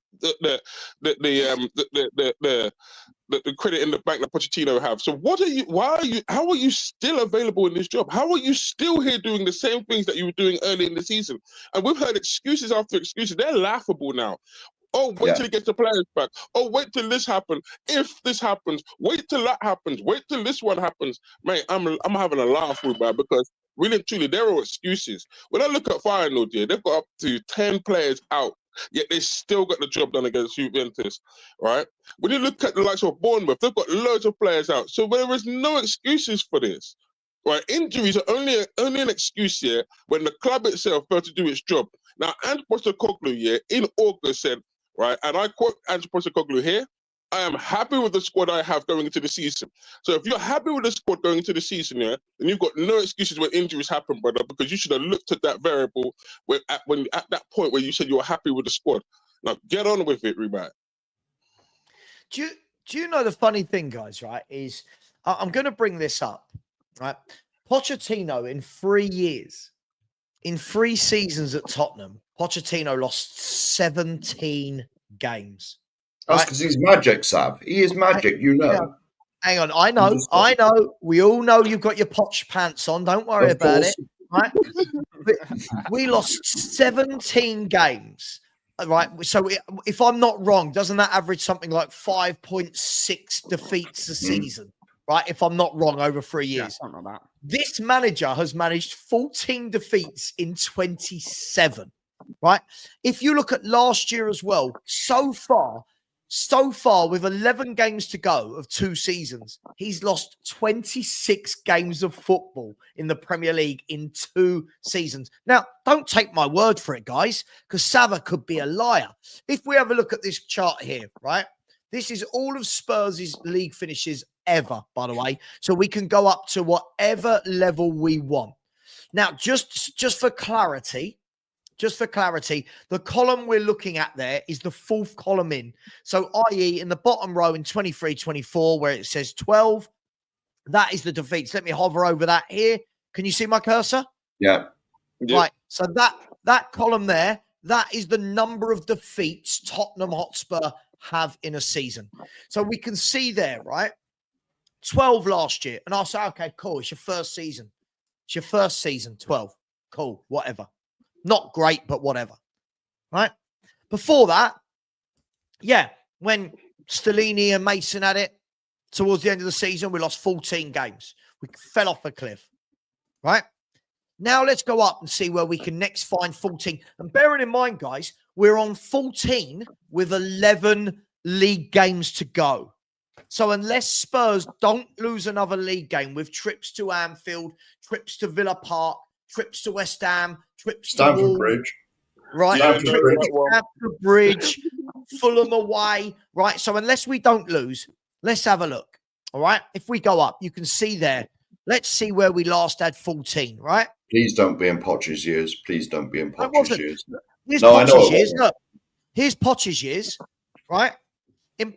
credit in the bank that Pochettino have. So how are you still available in this job? How are you still here doing the same things that you were doing early in the season? And we've heard excuses after excuses. They're laughable now. Oh, wait till he gets the players back. Oh, wait till this happens. If this happens, wait till that happens. Wait till this one happens. Mate, I'm having a laugh with that because really and truly, they're all excuses. When I look at Feyenoord, yeah, they've got up to 10 players out, yet they still got the job done against Juventus, right? When you look at the likes of Bournemouth, they've got loads of players out. So there is no excuses for this. Right, injuries are only an excuse here when the club itself failed to do its job. Now, Ange Postecoglou, in August said, right, and I quote Ange Postecoglou here, I am happy with the squad I have going into the season. So if you're happy with the squad going into the season, then you've got no excuses when injuries happen, brother, because you should have looked at that variable at that point where you said you were happy with the squad. Now, get on with it, Rebat. Do you know the funny thing, guys, right, is I'm going to bring this up, right? Pochettino in 3 years, in 3 seasons at Tottenham, Pochettino lost 17 games. That's because he's magic, Sav. He is magic, you know. Hang on. I know. We all know you've got your Poch pants on. Don't worry about it. Right? We lost 17 games. Right. So if I'm not wrong, doesn't that average something like 5.6 defeats a season? Right. If I'm not wrong, over 3 years. Yeah, something like that. This manager has managed 14 defeats in 27. Right. If you look at last year as well, so far, with 11 games to go of 2 seasons, he's lost 26 games of football in the Premier League in 2 seasons. Now, don't take my word for it, guys, because Savva could be a liar. If we have a look at this chart here, right? This is all of Spurs' league finishes ever, by the way. So we can go up to whatever level we want. Now, just for clarity, the column we're looking at there is the 4th column in. So, i.e., in the bottom row in 23-24, where it says 12, that is the defeats. Let me hover over that here. Can you see my cursor? Yeah. Right. So that column there, that is the number of defeats Tottenham Hotspur have in a season. So we can see there, right? 12 last year. And I'll say, okay, cool. It's your first season. 12. Cool. Whatever. Not great, but whatever. Right? Before that, yeah, when Stellini and Mason had it, towards the end of the season, we lost 14 games. We fell off a cliff. Right? Now let's go up and see where we can next find 14. And bearing in mind, guys, we're on 14 with 11 league games to go. So unless Spurs don't lose another league game with trips to Anfield, trips to Villa Park, trips to West Ham, trips Stamford to Wolves, Bridge. right? Stamford Bridge, Fulham away, right? So unless we don't lose, let's have a look. All right. If we go up, you can see there. Let's see where we last had 14, right? Please don't be in Poch's years. Please don't be in Poch's years. Here's Poch's years. Look, here's Poch's years, right? In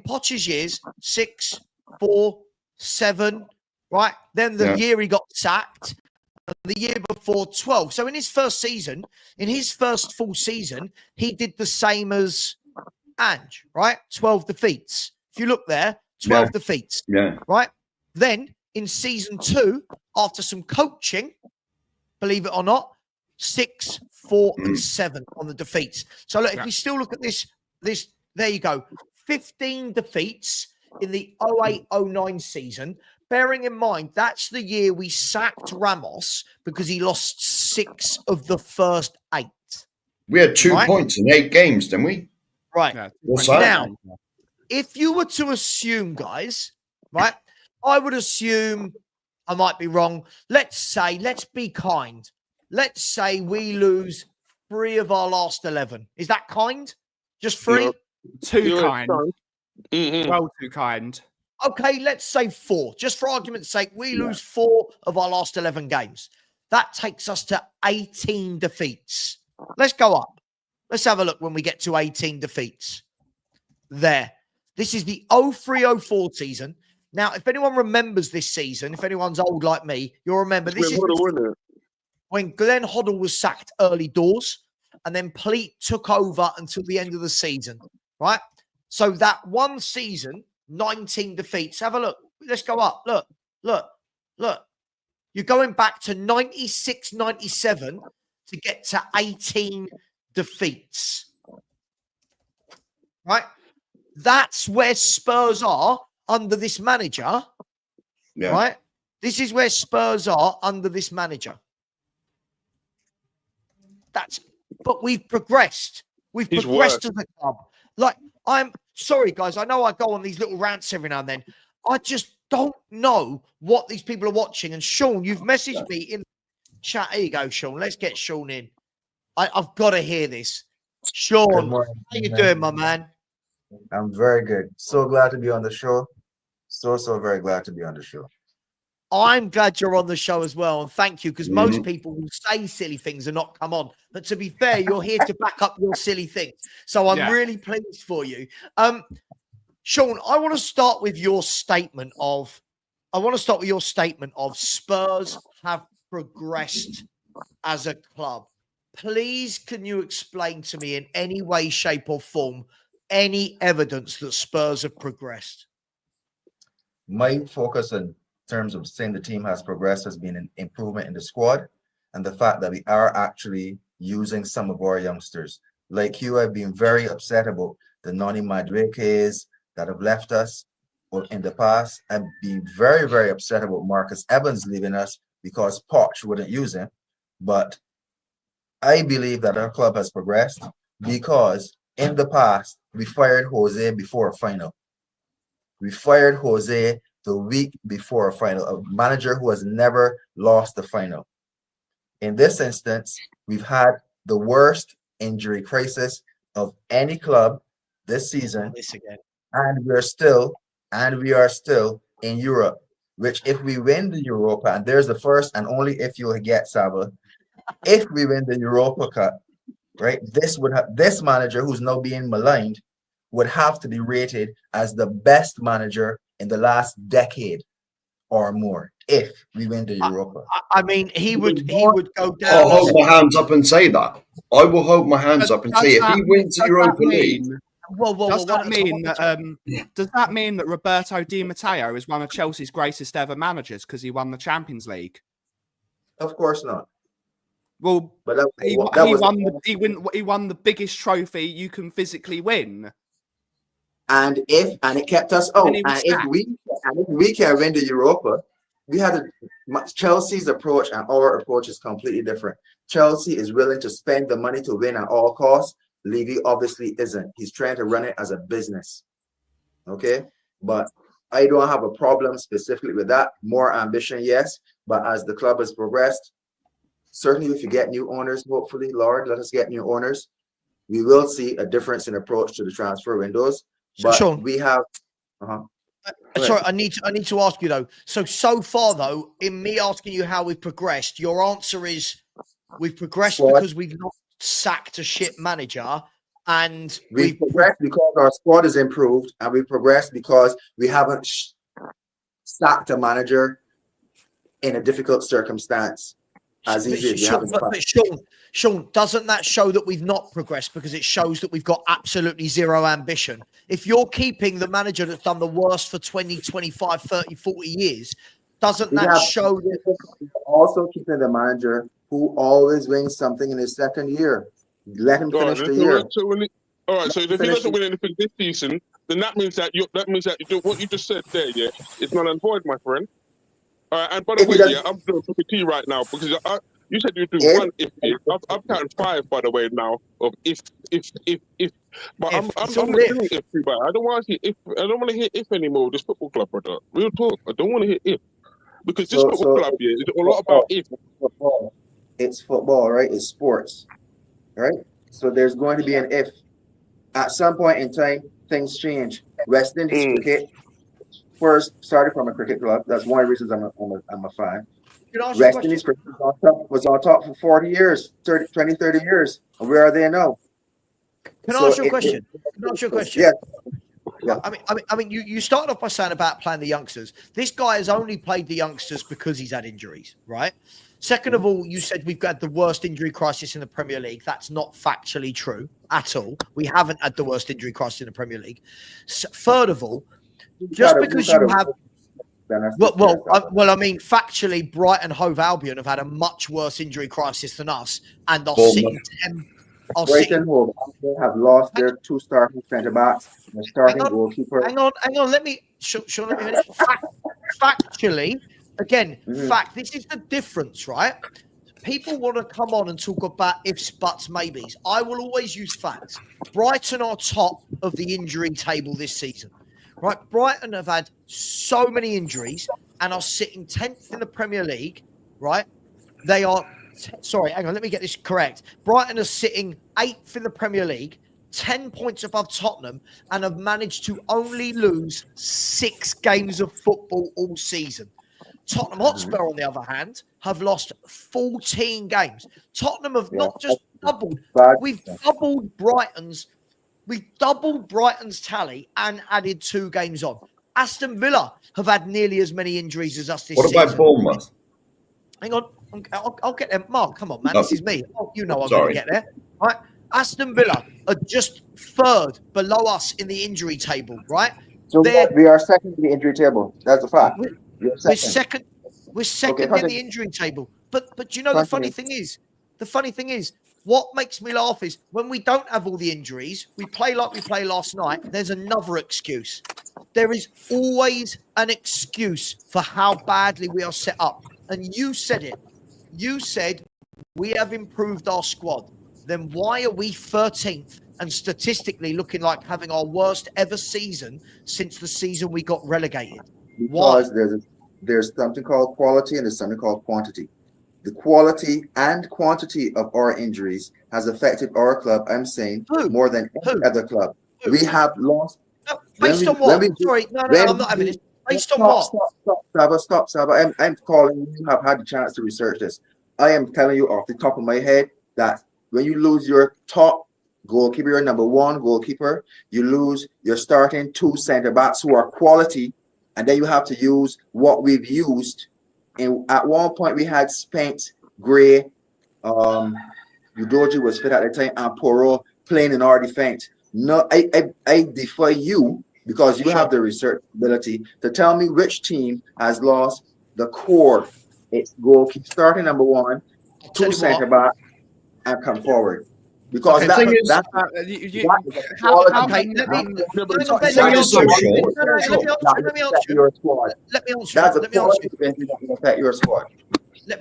Poch's years, 6, 4, 7, right? Then the year he got sacked, and the year before 12. So in his first season, in his first full season, he did the same as Ange, right? 12 defeats. If you look there, 12 defeats, right? Then in season 2, after some coaching, believe it or not, 6, 4, and 7 on the defeats. So look, if we still look at this, there you go. 15 defeats in the 08-09 season. Bearing in mind, that's the year we sacked Ramos because he lost 6 of the first 8. We had 2 points in 8 games, didn't we? Right. What's that? Now, if you were to assume, guys, right, I would assume, I might be wrong. Let's be kind. Let's say we lose 3 of our last 11. Is that kind? Just 3? Too kind. Well, too kind. Okay, let's say 4. Just for argument's sake, we lose 4 of our last 11 games. That takes us to 18 defeats. Let's go up. Let's have a look when we get to 18 defeats. There. This is the 03-04 season. Now, if anyone remembers this season, if anyone's old like me, you'll remember this is when Glenn Hoddle was sacked early doors, and then Pleat took over until the end of the season, right? So that one season, 19 defeats. Have a look. Let's go up. Look. You're going back to 96, 97 to get to 18 defeats, right? That's where Spurs are under this manager, right? This is where Spurs are under this manager. But we've progressed. We've progressed as a club. Like, I'm sorry, guys. I know I go on these little rants every now and then. I just don't know what these people are watching. And Sean, you've messaged me in chat. Here you go, Sean. Let's get Sean in. I've got to hear this. Sean, how you doing, my man? I'm very good. So glad to be on the show. So very glad to be on the show. I'm glad you're on the show as well. And thank you, because most people will say silly things and not come on. But to be fair, you're here to back up your silly things. So I'm really pleased for you. Sean, I want to start with your statement of Spurs have progressed as a club. Please, can you explain to me in any way, shape, or form any evidence that Spurs have progressed? My focus in terms of saying the team has progressed has been an improvement in the squad and the fact that we are actually using some of our youngsters. Like you, I've been very upset about the Noni Maduekes that have left us in the past. I've been very, very upset about Marcus Evans leaving us because Poch wouldn't use him. But I believe that our club has progressed because in the past, we fired Jose before a final. We fired Jose the week before a final, a manager who has never lost the final. In this instance, we've had the worst injury crisis of any club this season, and we are still in Europe. Which, if we win the Europa, and there's the first and only if you'll get Savva, if we win the Europa Cup, right? This manager who's now being maligned would have to be rated as the best manager in the last decade or more if we win the Europa. I mean, he would go down. I'll hold my hands up and say that. I will hold my hands up and say if he wins the Europa League. Does that mean that Roberto Di Matteo is one of Chelsea's greatest ever managers because he won the Champions League? Of course not. Well, but he won the biggest trophy you can physically win. And it kept us out. And if we can win the Europa, we had Chelsea's approach and our approach is completely different. Chelsea is willing to spend the money to win at all costs. Levy obviously isn't. He's trying to run it as a business. Okay? But I don't have a problem specifically with that. More ambition, yes. But as the club has progressed, certainly if you get new owners, hopefully, Lord, let us get new owners. We will see a difference in approach to the transfer windows. But Sean, we have... Sorry, I need to ask you though. So far though, in me asking you how we've progressed, your answer is we've progressed because we've not sacked a shit manager, and we've progressed because our squad is improved, and we've progressed because we haven't sacked a manager in a difficult circumstance. As easy as you have. But Sean, doesn't that show that we've not progressed because it shows that we've got absolutely zero ambition? If you're keeping the manager that's done the worst for 20, 25, 30, 40 years, doesn't that show that... Also keeping the manager who always wins something in his second year. Let him finish the year. All right, so if he doesn't win anything this season, then that means that what you just said there, it's null and void, my friend. And by the way, I'm doing a tea right now because you said you do one if. I'm counting 5, by the way, now of if. But I'm not doing if. But I don't want to hear if. I don't want to hear if anymore. This football club, brother. Real talk. I don't want to hear if because this football club here is a lot about if. It's football, right? It's sports, right? So there's going to be an if. At some point in time, things change. West Indies cricket. First started from a cricket club. That's one of the reasons I'm a fan. West Indies cricket was on top for 40 years, 30 years. And where are they now? Can I ask you a question? Can I ask you a question? Yeah. Yeah. I mean, you started off by saying about playing the youngsters. This guy has only played the youngsters because he's had injuries, right? Second of all, you said we've got the worst injury crisis in the Premier League. That's not factually true at all. We haven't had the worst injury crisis in the Premier League. Third of all, just because you have, well, I mean, factually, Brighton Hove Albion have had a much worse injury crisis than us, and are sitting 10. Brighton Hove Albion have lost their 2 starting centre backs, their starting goalkeeper. Hang on. Let me finish. Factually, again, fact. This is the difference, right? People want to come on and talk about ifs, buts, maybes. I will always use facts. Brighton are top of the injury table this season. Right, Brighton have had so many injuries and are sitting 10th in the Premier League, right? They are, hang on, let me get this correct. Brighton are sitting 8th in the Premier League, 10 points above Tottenham, and have managed to only lose 6 games of football all season. Tottenham Hotspur, on the other hand, have lost 14 games. Tottenham have not just doubled, we've doubled Brighton's tally and added 2 games on. Aston Villa have had nearly as many injuries as us this season. What about Bournemouth? Hang on. I'll get them. Mark, come on, man. This is me. Oh, you know I'm going to get there. Right? Aston Villa are just 3rd below us in the injury table, right? So we are second in the injury table. That's a fact. We're second in the injury table. But you know the funny thing is, what makes me laugh is when we don't have all the injuries, we play like we played last night. There's another excuse. There is always an excuse for how badly we are set up. And you said it. You said we have improved our squad. Then why are we 13th and statistically looking like having our worst ever season since the season we got relegated? Because there's something called quality and there's something called quantity. The quality and quantity of our injuries has affected our club, I'm saying, more than any other club. We have lost. Based on what? Sorry, no, I'm not having this. Based on what? Stop, Savva. I'm calling you. Have had the chance to research this. I am telling you off the top of my head that when you lose your top goalkeeper, your number 1 goalkeeper, you lose your starting 2 centre backs who are quality, and then you have to use what we've used. And at one point, we had Spence, Gray, Udoji was fit at the time, and Poro playing in our defense. No, I defy you, because you have the research ability, to tell me which team has lost the core. It's goalkeeper, starting number 1, 2 centre back, and come forward. Because let me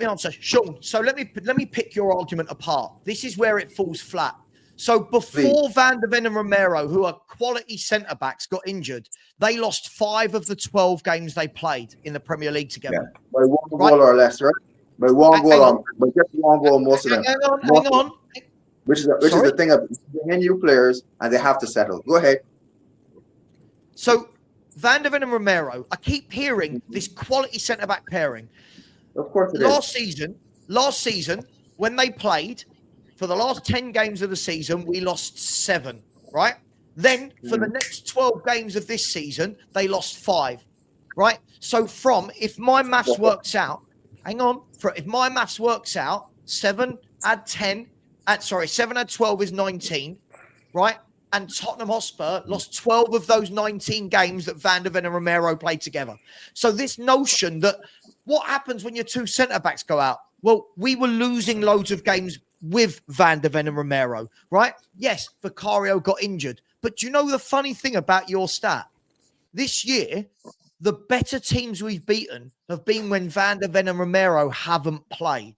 answer, Sean. So let me pick your argument apart. This is where it falls flat. So before Van der Ven and Romero, who are quality centre backs, got injured, they lost 5 of the 12 games they played in the Premier League together. Yeah. By 1 goal or less, right? By 1 goal, by just 1 goal, most of them. Hang on. Which is the thing of bringing new players and they have to settle. Go ahead. So Van der Ven and Romero, I keep hearing this quality centre back pairing. Of course, last season, when they played for the last 10 games of the season, we lost 7. Right? Then for the next 12 games of this season, they lost 5. Right? So if my maths works out, if my maths works out, 7 add 10. 7 add 12 is 19, right? And Tottenham Hotspur lost 12 of those 19 games that Van der Ven and Romero played together. So this notion that what happens when your 2 centre-backs go out? Well, we were losing loads of games with Van der Ven and Romero, right? Yes, Vicario got injured. But you know the funny thing about your stat? This year, the better teams we've beaten have been when Van der Ven and Romero haven't played.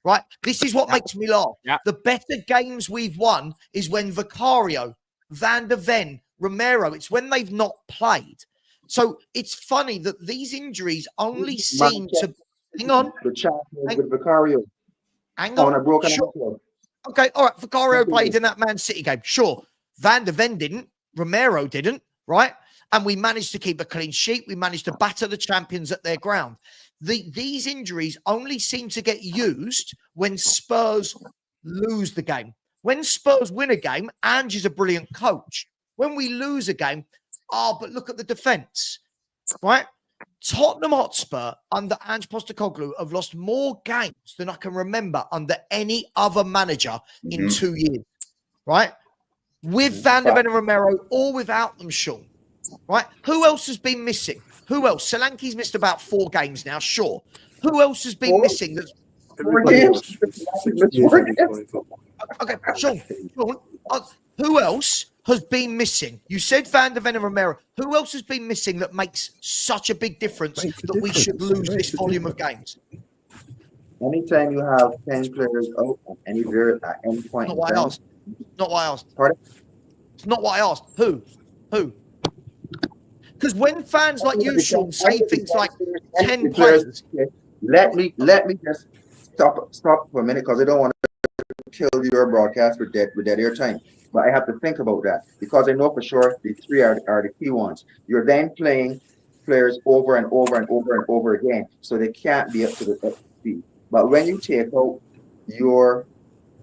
Right? This is what makes me laugh. Yeah. The better games we've won is when Vicario, Van der Ven, Romero, it's when they've not played. So it's funny that these injuries only seem to... Hang on. The champion with Vicario. Hang on. Sure. Okay, all right. Vicario played in that Man City game. Sure. Van der Ven didn't. Romero didn't, right? and we managed to keep a clean sheet. We managed to batter the champions at their ground. These injuries only seem to get used when Spurs lose the game. When Spurs win a game, Ange is a brilliant coach. When we lose a game, but look at the defense, right? Tottenham Hotspur under Ange Postecoglou have lost more games than I can remember under any other manager in 2 years, right? With Van der Ven and Romero or without them, Sean, right? Who else has been missing? Who else? Solanke's missed about 4 games now, sure. Who else has been missing? That's 4 games. Okay, Sean, who else has been missing? You said Van der Ven and Romero. Who else has been missing that makes such a big difference that we should lose this volume of games? Anytime you have 10 players out at any point. Not what I asked. Not what I asked. Pardon? It's not what I asked. Who? Because when fans like you, Sean, say things like 10 players. Let me just stop for a minute because I don't want to kill your broadcast with dead airtime. But I have to think about that because I know for sure the 3 are the key ones. You're then playing players over and over and over and over again, so they can't be up to the speed. But when you take out your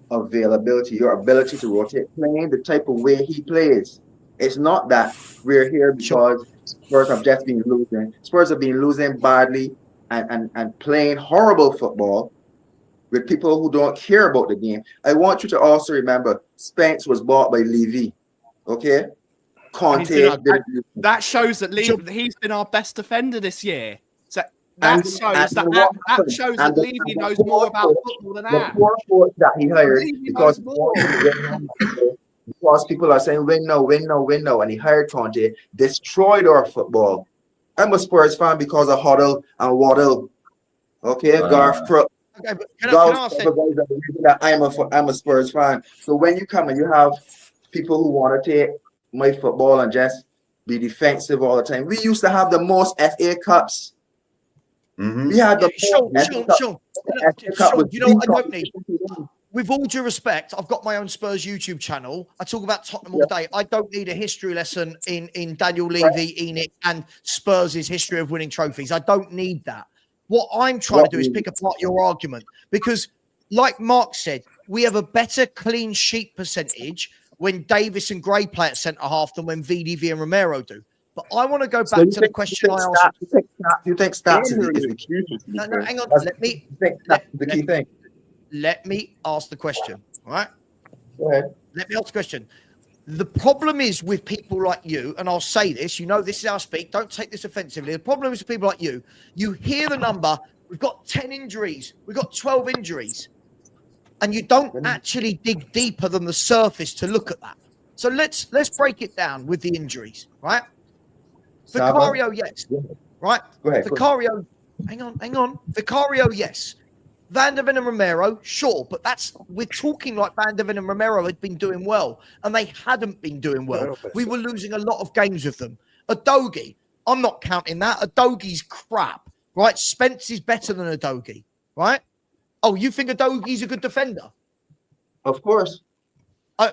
availability, your ability to rotate, playing the type of way he plays, it's not that we're here because Spurs have just been losing. Spurs have been losing badly and playing horrible football with people who don't care about the game. I want you to also remember Spence was bought by Levy. Okay? Conte. That shows that he's been our best defender this year. So that shows that Levy knows more about football than I. The poor coach that he hired because people are saying win now, and he hired Conte, destroyed our football. I'm a Spurs fan because of Huddle and Waddle. Okay, Garth Crook. Okay, but can I ask that I'm a Spurs fan. So when you come and you have people who want to take my football and just be defensive all the time, we used to have the most FA Cups. We had the Sean, you know what I don't need? With all due respect, I've got my own Spurs YouTube channel. I talk about Tottenham all day. I don't need a history lesson in Daniel Levy, Enoch, and Spurs' history of winning trophies. I don't need that. What I'm trying to do is pick apart your argument because, like Mark said, we have a better clean sheet percentage when Davis and Gray play at centre-half than when VDV and Romero do. But I want to go back to the question I asked. You think stats is the key? No, hang on. The key thing. Let me ask the question, all right? Go ahead. Let me ask the question. The problem is with people like you, and I'll say this, you know, this is how I speak. Don't take this offensively. The problem is with people like you. You hear the number, we've got 10 injuries, we've got 12 injuries, and you don't actually dig deeper than the surface to look at that. So let's break it down with the injuries, right? Vicario, yes. Right? Go ahead. Vicario, hang on. Vicario, yes. Van der Ven and Romero, sure, but we're talking like Van der Ven and Romero had been doing well, and they hadn't been doing well. We were losing a lot of games with them. Udogie, I'm not counting that. Udogie's crap, right? Spence is better than Udogie, right? Oh, you think Udogie's a good defender? Of course.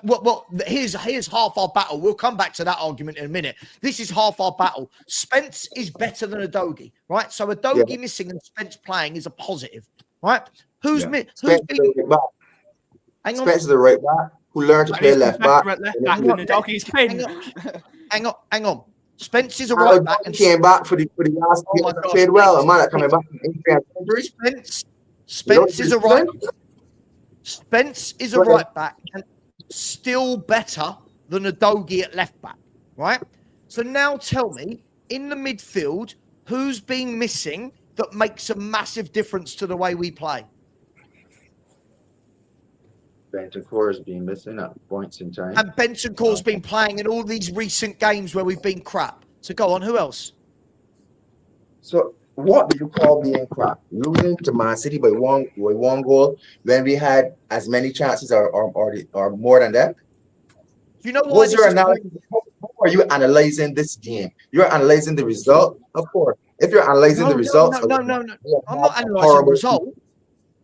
Well, here's half our battle. We'll come back to that argument in a minute. This is half our battle. Spence is better than Udogie, right? So Udogie missing and Spence playing is a positive. Right? Who's been? Spence is the right back who learned to play left back. Hang on. Spence is a right back and came back for the last game. Played well. A man coming back from Spence is a right. Spence is a right back and still better than Udogie at left back. Right? So now tell me, in the midfield, who's been missing that makes a massive difference to the way we play? Bentancur's been missing at points in time. And Bentancur's been playing in all these recent games where we've been crap. So go on, who else? So what do you call being crap? Losing to Man City by one goal when we had as many chances or more than that? You know what's your analysis? How are you analyzing this game? You're analyzing the result, of course. If you're analyzing the results, no. I'm not analyzing the result.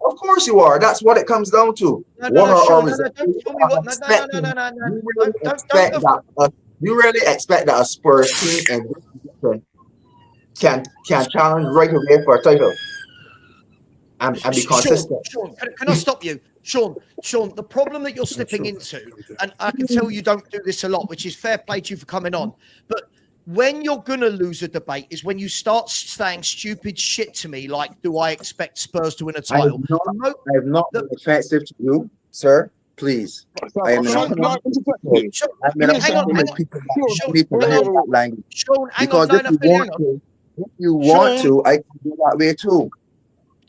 Of course you are. That's what it comes down to. Don't tell me what. You really expect that a Spurs team in this position can challenge right away for a title and be consistent? Sean, can I stop you? Sean, the problem that you're slipping into, and I can tell you don't do this a lot, which is fair play to you for coming on, but when you're going to lose a debate is when you start saying stupid shit to me like, do I expect Spurs to win a title? I have not been offensive to you, sir. Please. I am Sean, not. Sean, I'm not hang on, with people Sean, that need to behave that language. Sean, hang Because on, if you want to, I can do that way too.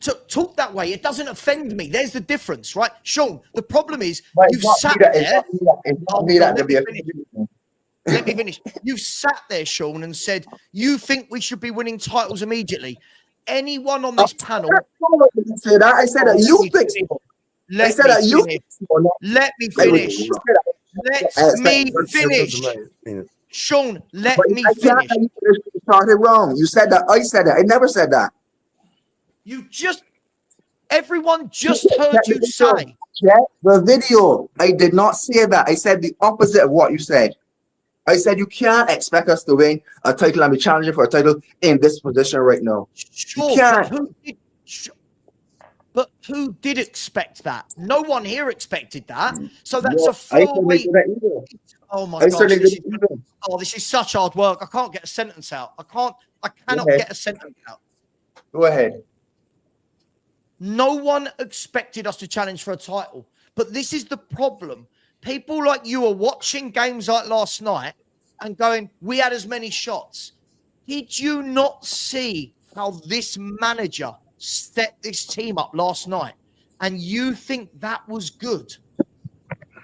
to talk that way, it doesn't offend me. There's the difference, right? Sean, the problem is But you've sat there. It's not me that to be offended. Let me finish. You've sat there, Sean, and said you think we should be winning titles immediately. Anyone on this panel? I didn't say that. I said that you think so. I said that you think so. Let me finish. Let me finish. Sean, let me finish. You started wrong. You said that. I said that. I never said that. Everyone just heard you say. Check the video. I did not say that. I said the opposite of what you said. I said you can't expect us to win a title and be challenging for a title in this position right now. Sure, you can't. But who did expect that? No one here expected that. So that's a throwaway. Oh my gosh! This is such hard work. I can't get a sentence out. I cannot get a sentence out. Go ahead. No one expected us to challenge for a title. But this is the problem. People like you are watching games like last night and going, we had as many shots. Did you not see how this manager set this team up last night? And you think that was good?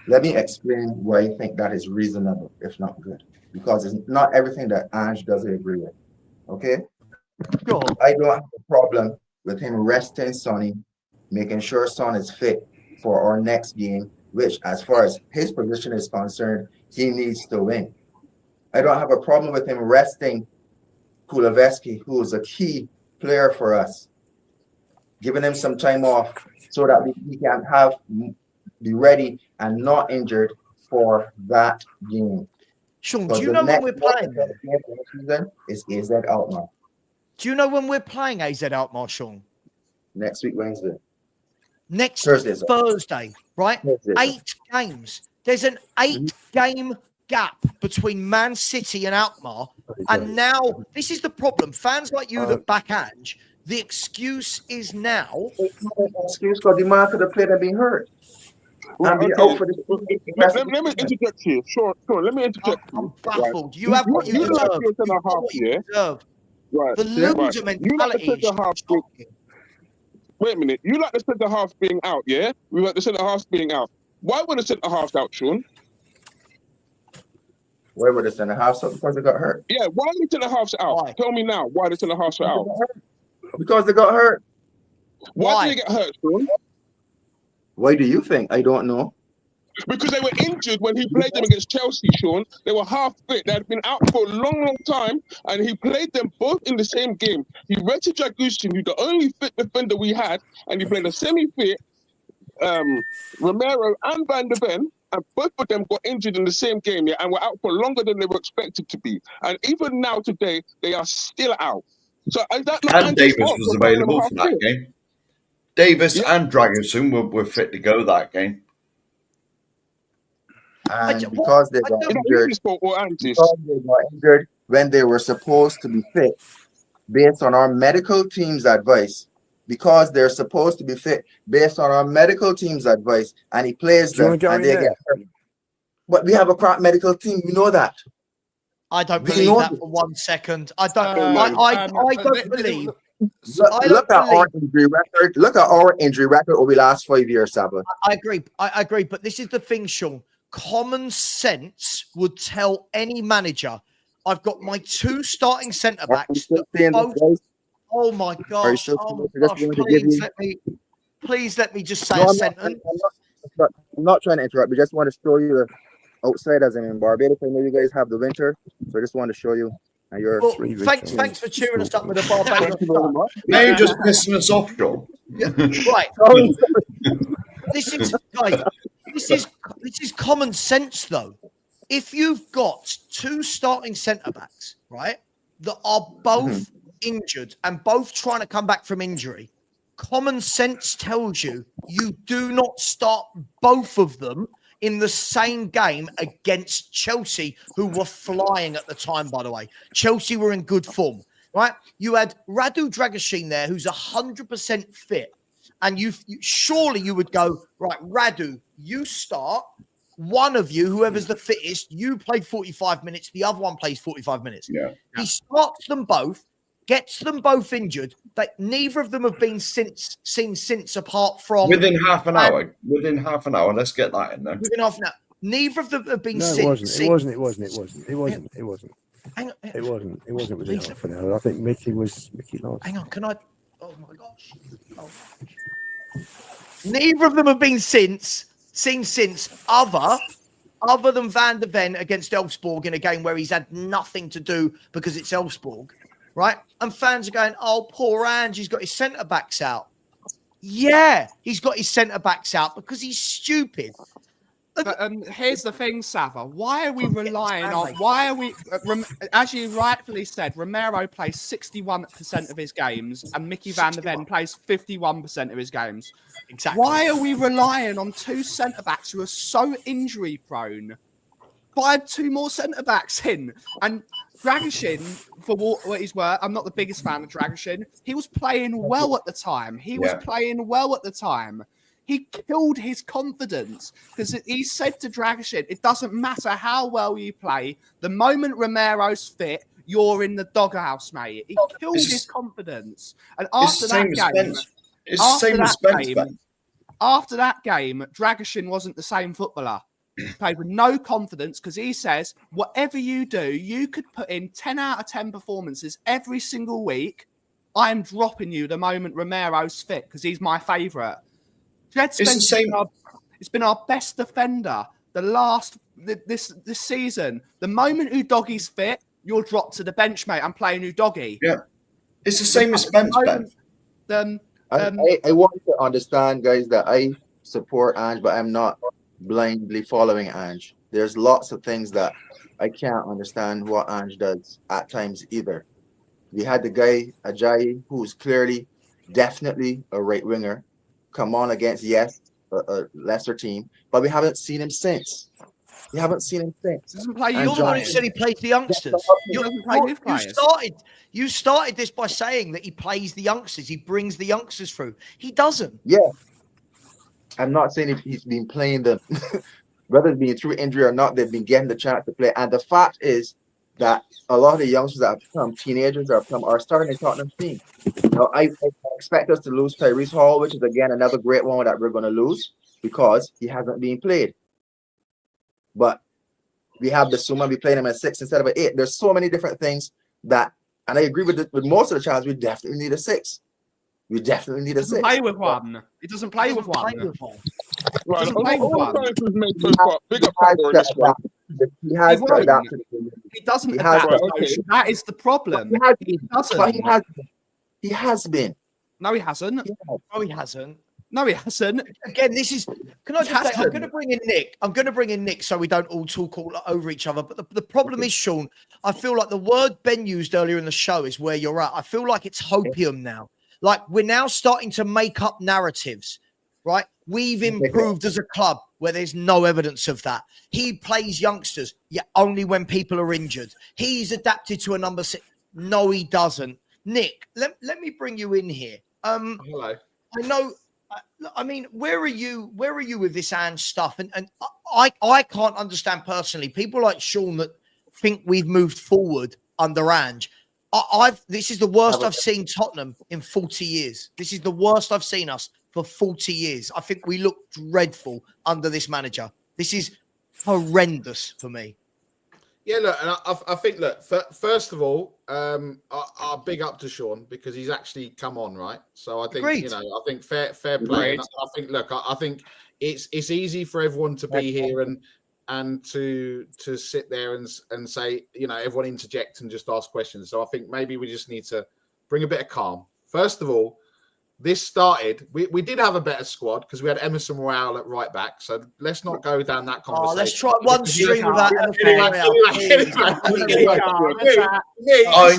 Let me explain why I think that is reasonable, if not good. Because it's not everything that Ange doesn't agree with. Okay? Sure. I don't have a problem with him resting Sonny, making sure Son is fit for our next game, which, as far as his position is concerned, he needs to win. I don't have a problem with him resting Kuleveski, who is a key player for us, giving him some time off so that he can be ready and not injured for that game. Sean, do you know when we're playing? Is AZ Alkmaar. Do you know when we're playing AZ Alkmaar, Sean? Next week, Wednesday. Next Thursday, right? Thursday. 8 games. There's an 8-game gap between Man City and Alkmaar. And now, this is the problem. Fans like you that back Ange, the excuse is now. It's not an excuse because the man could have played and been hurt. Right, and be out for let me interject here. Sure. Let me interject. I'm baffled. Right. You have what you deserve. You have what you deserve. Right. The loser mentality. You like wait a minute. You like the centre half being out, yeah? We like the centre half being out. Why were the centre halves out, Sean? Why were the centre halves out? Because they got hurt. Yeah, why are the centre halves out? Why? Tell me now why the centre halves are out. Because they got hurt. Why did they get hurt, Sean? Why do you think? I don't know. Because they were injured when he played them against Chelsea, Sean. They were half fit. They had been out for a long, long time, and he played them both in the same game. He rested Dragusin, who's the only fit defender we had, and he played a semi-fit Romero and Van de Ven, and both of them got injured in the same game, and were out for longer than they were expected to be. And even now, today, they are still out. So is that not and Davis was available for that game. Davis and Dragusin were fit to go that game. And because they got injured when they were supposed to be fit, based on our medical team's advice, because they're supposed to be fit based on our medical team's advice, and he plays them and they get hurt. But we have a crap medical team. We know that. I don't believe that for 1 second. I don't believe. Look at our injury record. Look at our injury record over the last 5 years, Savva. I agree. I agree. But this is the thing, Sean. Common sense would tell any manager, I've got my 2 starting centre backs. Oh my God! Oh my gosh! Please let me just say a sentence. I'm not trying to interrupt. We just want to show you outside as in Barbados. I know you guys have the winter, so I just want to show you. And you're thanks for cheering us up with a Barbados. Maybe you just pissing us off, Joel. Yeah, right. This is common sense, though. if you've got two starting centre backs, right, that are both injured and both trying to come back from injury, common sense tells you do not start both of them in the same game against Chelsea, who were flying at the time, by the way. Chelsea were in good form, right? You had Radu Dragusin there, who's 100% fit. And surely you would go, right, Radu, you start. One of you, whoever's the fittest, you play 45 minutes. The other one plays 45 minutes. Yeah. He starts them both, gets them both injured. That neither of them have been seen since, apart from within half an hour. Within half an hour, let's get that in there. within half an hour. Neither of them have been No, seen. it wasn't. Hang on, It wasn't within half an hour. I think Mickey last. hang on. Can I? Oh my gosh! Oh. Neither of them have been seen since, other than Van de Ven against Elfsborg in a game where he's had nothing to do because it's Elfsborg, right? And fans are going, "Oh, poor Ange, he's got his centre backs out." Yeah, he's got his centre backs out because he's stupid. But here's the thing, Savva. Why are we relying on? Why are we? As you rightfully said, Romero plays 61% of his games, and Mickey Van de Ven plays 51% of his games. Exactly. Why are we relying on two centre backs who are so injury prone? Buy two more centre backs in. And Dragusin, for what he's worth, I'm not the biggest fan of Dragusin. He was playing well at the time. He killed his confidence because he said to Dragusin, it doesn't matter how well you play. The moment Romero's fit, you're in the doghouse, mate. He killed his confidence. And after that game, Dragusin wasn't the same footballer. He played with no confidence because he says, whatever you do, you could put in 10 out of 10 performances every single week. I am dropping you the moment Romero's fit because he's my favourite. It's been our best defender this season. The moment Udoggy's fit, you're dropped to the bench, mate. I'm playing Udoggy. Yeah, it's the same as Spence, Ben. I want to understand, guys, that I support Ange, but I'm not blindly following Ange. There's lots of things that I can't understand what Ange does at times either. We had the guy Ajayi, who's clearly, definitely a right winger, come on against a lesser team, but we haven't seen him since. Doesn't play. You're the one who said he plays the youngsters. You started this by saying that he plays the youngsters. He brings the youngsters through. He doesn't. Yeah, I'm not saying he's been playing them, whether it's been through injury or not. They've been getting the chance to play, and the fact is that a lot of the youngsters that have become teenagers are starting in Tottenham's team. Now, I expect us to lose Tyrese Hall, which is again another great one that we're going to lose because he hasn't been played. But we have the Suma, we playing him at 6 instead of at 8. There's so many different things that, and I agree with most of the chance, we definitely need a 6. We definitely need a 6. Play with one. He doesn't play with one. Right, He has to adapt to the game. He doesn't adapt. That is the problem. He doesn't. He has been. No, he hasn't. No, he hasn't. No, he hasn't. Again, this is. Can I just say? I'm going to bring in Nick. So we don't all talk all over each other. But the problem is, Sean. I feel like the word Ben used earlier in the show is where you're at. I feel like it's hopium now. Like we're now starting to make up narratives, right? We've improved as a club where there's no evidence of that. He plays youngsters, yet only when people are injured. He's adapted to a number 6. No, he doesn't. Nick, let me bring you in here. Hello. I know. I mean, where are you with this Ange stuff? And I can't understand personally people like Sean that think we've moved forward under Ange. This is the worst I've seen Tottenham in 40 years. This is the worst I've seen us for 40 years. I think we look dreadful under this manager. This is horrendous for me. Yeah, look, and I think, look, first of all, I'll big up to Sean because he's actually come on, right? So I think, Agreed. I think fair play. And I think, look, I think it's easy for everyone to be here and to sit there and say, everyone interject and just ask questions. So I think maybe we just need to bring a bit of calm. First of all, this started. We did have a better squad because we had Emerson Royale at right back. So let's not go down that conversation. Let's try one stream without Emerson I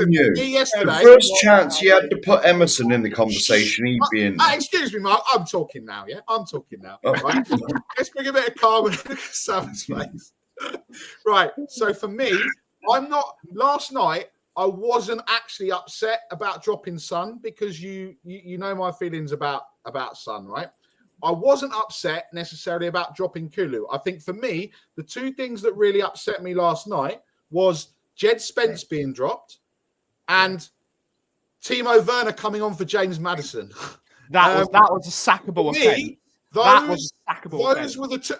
knew the first chance he had to put Emerson in the conversation, he'd be in there. Excuse me, Mark. I'm talking now. Yeah, I'm talking now. Right? Let's bring a bit of calm and Savva's face. Right. So for me, I'm not. Last night, I wasn't actually upset about dropping Son because you know my feelings about Son, right? I wasn't upset necessarily about dropping Kulu. I think for me, the two things that really upset me last night was Jed Spence being dropped and Timo Werner coming on for James Maddison. That was a sackable offence. Those were the two.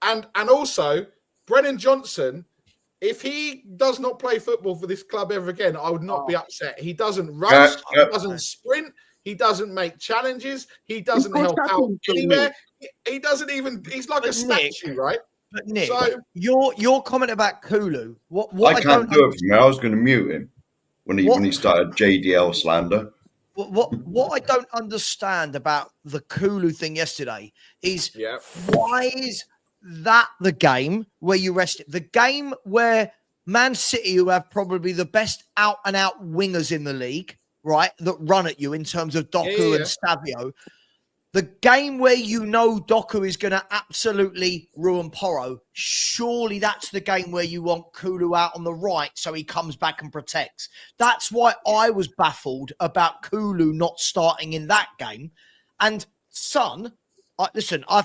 And also, Brennan Johnson, if he does not play football for this club ever again, I would not be upset. He doesn't run, he doesn't sprint, he doesn't make challenges, he doesn't help out anywhere. He doesn't even. He's like a statue, right? But Nick, so, your comment about Kulu, what I can't do it from here. I was going to mute him when he started JDL slander. What I don't understand about the Kulu thing yesterday is why is that the game where you rest it? The game where Man City, who have probably the best out-and-out wingers in the league, right, that run at you in terms of Doku and Stavio, the game where you know Doku is going to absolutely ruin Porro, surely that's the game where you want Kulu out on the right so he comes back and protects. That's why I was baffled about Kulu not starting in that game. And Son...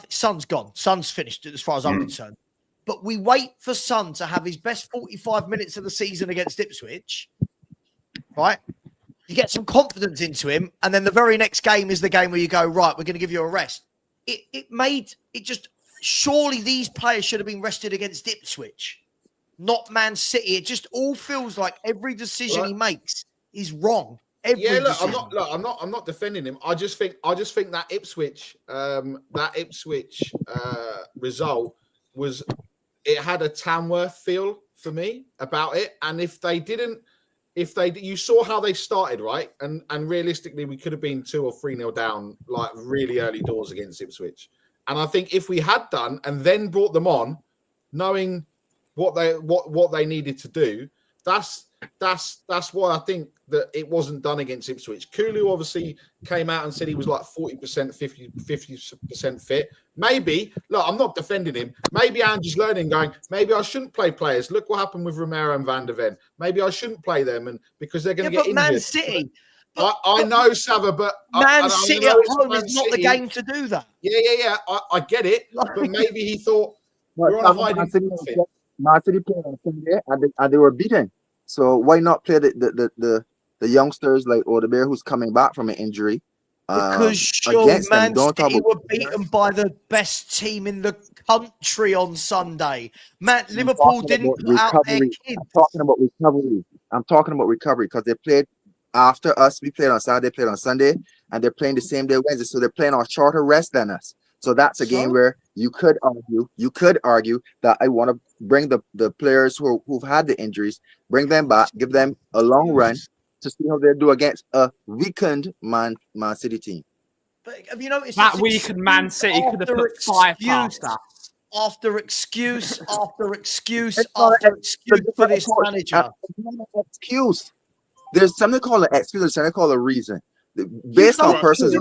Son's gone. Son's finished as far as I'm concerned. But we wait for Son to have his best 45 minutes of the season against Ipswich, right? You get some confidence into him, and then the very next game is the game where you go, right, we're going to give you a rest. Surely these players should have been rested against Ipswich, not Man City. It just all feels like every decision he makes is wrong. I'm not defending him. I just think that Ipswich result had a Tamworth feel for me about it. And you saw how they started, right? And realistically, we could have been 2 or 3-0 down, like really early doors against Ipswich. And I think if we had done and then brought them on, knowing what they needed to do, that's why I think that it wasn't done against Ipswich. Kulu obviously came out and said he was like 40%, 50% fit. Maybe, look, I'm not defending him. Maybe Ange is learning, going, maybe I shouldn't play players. Look what happened with Romero and Van der Ven. Maybe I shouldn't play them, and because they're going to get injured. Man City. I know, Savva, but Man City at home is not the game to do that. Yeah. I get it, but maybe he thought we're on a hiding fit. Man City played on Sunday and they were beaten. So why not play the youngsters like Odebear, who's coming back from an injury? Because Man City were beaten by the best team in the country on Sunday. Liverpool didn't put out their kids. I'm talking about recovery because they played after us. We played on Saturday, they played on Sunday, and they're playing the same day Wednesday. So they're playing on shorter rest than us. So that's a game where you could argue that I want to bring the players who've had the injuries, bring them back, give them a long run to see how they do against a weakened Man City team. But have you noticed that weakened Man City could have put 5 past us? After excuse after excuse after excuse for this manager. It's not an excuse. There's something called an excuse. There's something called a reason. Based on persons.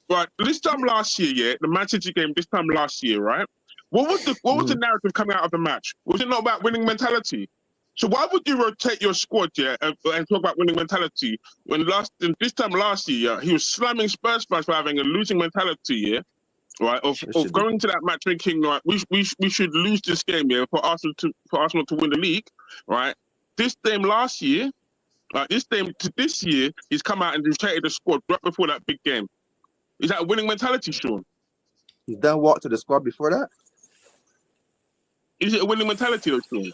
Right, this time last year, the Man City game this time last year, right? What was the narrative coming out of the match? Was it not about winning mentality? So why would you rotate your squad, and talk about winning mentality when this time last year, he was slamming Spurs fans for having a losing mentality, right? Of going to that match thinking, right, we should lose this game, for Arsenal to win the league, right? This time last year. This year, he's come out and rotated the squad right before that big game. Is that a winning mentality, Sean? He's done what to the squad before that? Is it a winning mentality, though, Sean?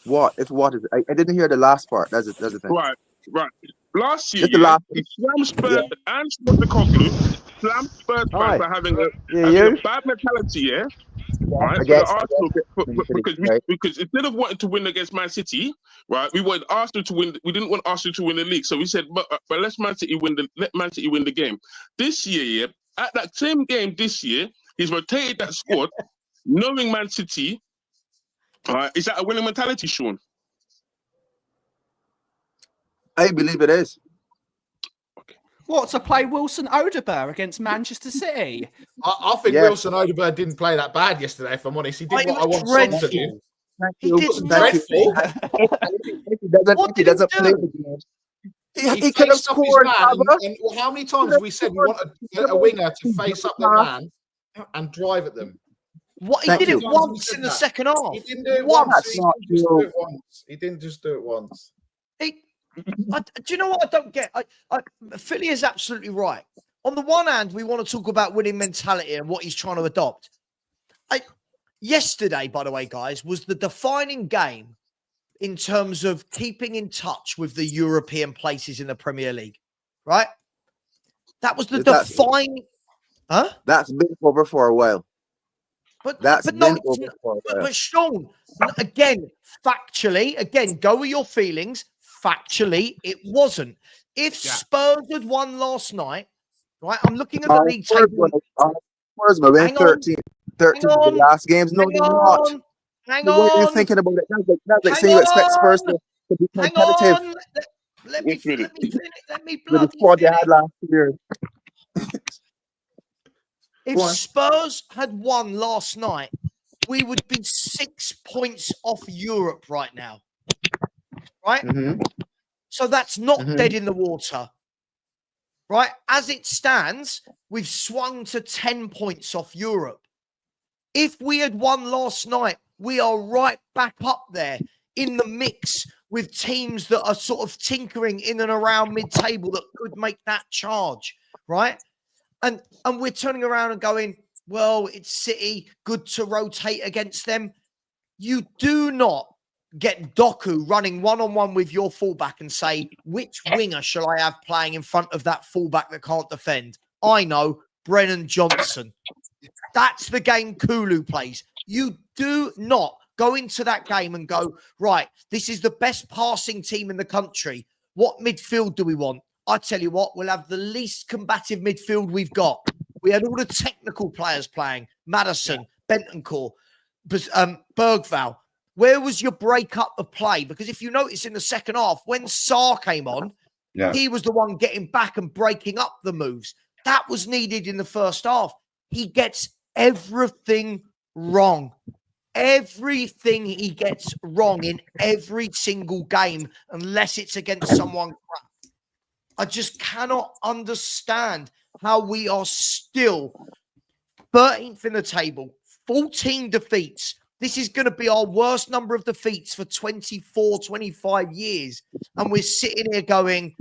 What is it? I didn't hear the last part. That's the thing. Right. Last year, he swam Spurs and Postecoglou slam Spurs fans Hi. for having a You? bad mentality, yeah? Right, for the Against Arsenal, right. because instead of wanting to win against Man City, right, we wanted Arsenal to win. We didn't want Arsenal to win the league, so we said, but let Man City win the game. This year, yeah, at that same game this year, he's rotated that squad, knowing Man City. Is that a winning mentality, Sean? I believe it is. What, to play Wilson Odegaard against Manchester City? I think Yeah. Wilson Odegaard didn't play that bad yesterday, if I'm honest. He did what I want Son to do. He did Dreadful. What He did he doesn't play do? the game. He He could have faced up his scored. man, Savva. and how many times have we said we want a winger to face up the man and drive at them? What he Thank did you. it once in the second half. He didn't do it Once. once. That's He not didn't just true. do it once. He didn't just do it once. Do you know what I don't get? Philly is absolutely right. On the one hand, we want to talk about winning mentality and what he's trying to adopt. Yesterday, by the way, guys, was the defining game in terms of keeping in touch with the European places in the Premier League, right? That was the defining. Huh? That's been over for a while. But That's no, been over for a while. but Sean, again, factually, go with your feelings. Factually, it wasn't. If Spurs had won last night, right? I'm looking at the league table. Spurs will win 13 the last games. No, they're not. What are you thinking about it? That's like saying you expect Spurs to be competitive. Let me bloody with the squad they had last year. If Spurs had won last night, we would be 6 points off Europe right now. Right? Mm-hmm. So that's not dead in the water. Right? As it stands, we've swung to 10 points off Europe. If we had won last night, we are right back up there in the mix with teams that are sort of tinkering in and around mid-table that could make that charge. Right? And we're turning around and going, well, it's City, good to rotate against them. You do not get Doku running one-on-one with your fullback and say, which winger shall I have playing in front of that fullback that can't defend? I know, Brennan Johnson. That's the game Kulu plays. You do not go into that game and go, right, this is the best passing team in the country. What midfield do we want? I tell you what, we'll have the least combative midfield we've got. We had all the technical players playing. Madison, Bentancur, Bergvall. Where was your break up of play? Because if you notice in the second half, when Sarr came on, he was the one getting back and breaking up the moves. That was needed in the first half. He gets everything wrong. Everything he gets wrong in every single game, unless it's against someone crap. I just cannot understand how we are still 13th in the table, 14 defeats. This is going to be our worst number of defeats for 24, 25 years. And we're sitting here going,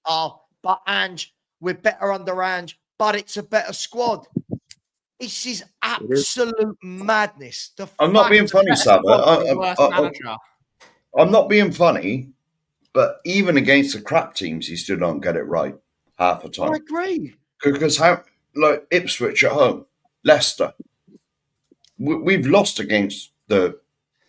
but Ange, we're better under Ange, but it's a better squad. This is absolute madness. I'm not being funny, Savva. I'm not being funny. But even against the crap teams, you still don't get it right half the time. I agree. Because like Ipswich at home, Leicester, we've lost against the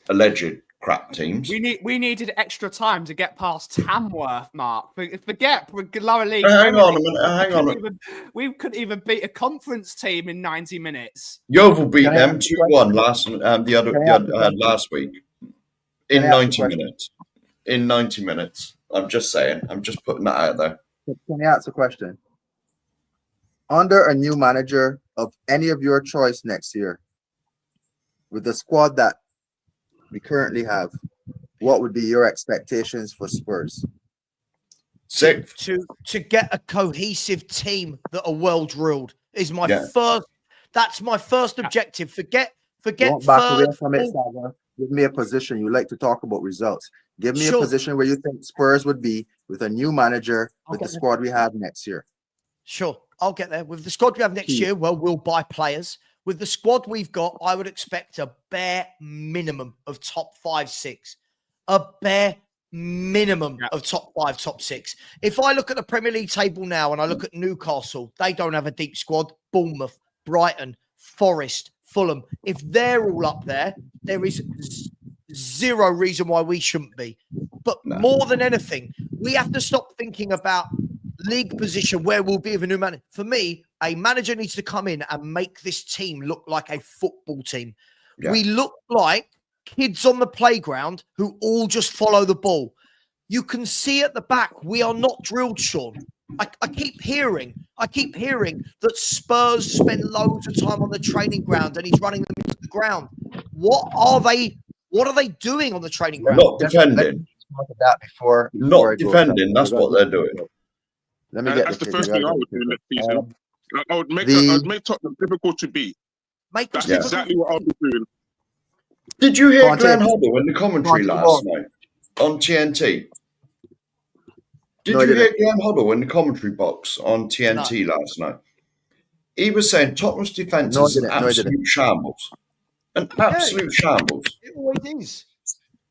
alleged crap teams. We needed extra time to get past Tamworth, Mark. Forget lower league. Hang on a minute. We couldn't even beat a conference team in 90 minutes. Yeovil beat them 2-1 last week in 90 minutes. In 90 minutes. I'm just saying. I'm just putting that out there. Can I ask a question? Under a new manager of any of your choice next year, with the squad that we currently have, what would be your expectations for Spurs? Sixth. To get a cohesive team that are well drilled is my first. That's my first objective. Forget. Back away from it, Savva. Give me a position. You like to talk about results. Give me a position where you think Spurs would be with a new manager with the squad we have next year. Sure, I'll get there. With the squad we have next year, well, we'll buy players. With the squad we've got, I would expect a bare minimum of top 5, 6. A bare minimum of top 5, top 6. If I look at the Premier League table now and I look at Newcastle, they don't have a deep squad. Bournemouth, Brighton, Forest, Fulham. If they're all up there, there is zero reason why we shouldn't be. But more than anything, we have to stop thinking about league position, where we'll be with a new manager. For me, a manager needs to come in and make this team look like a football team. Yeah. We look like kids on the playground who all just follow the ball. You can see at the back, we are not drilled, Sean. I keep hearing that Spurs spend loads of time on the training ground and he's running them into the ground. What are they doing on the training ground? Not defending. Not defending. That's what they're doing. Let me get that's the first thing I would do next season. I would make Tottenham difficult to beat. That's exactly what I'll be doing. Did you hear Glenn Hoddle in the commentary last night on TNT? Did you hear Glenn Hoddle in the commentary box on TNT last night? He was saying Tottenham's defence is an absolute shambles. An absolute shambles. It always is.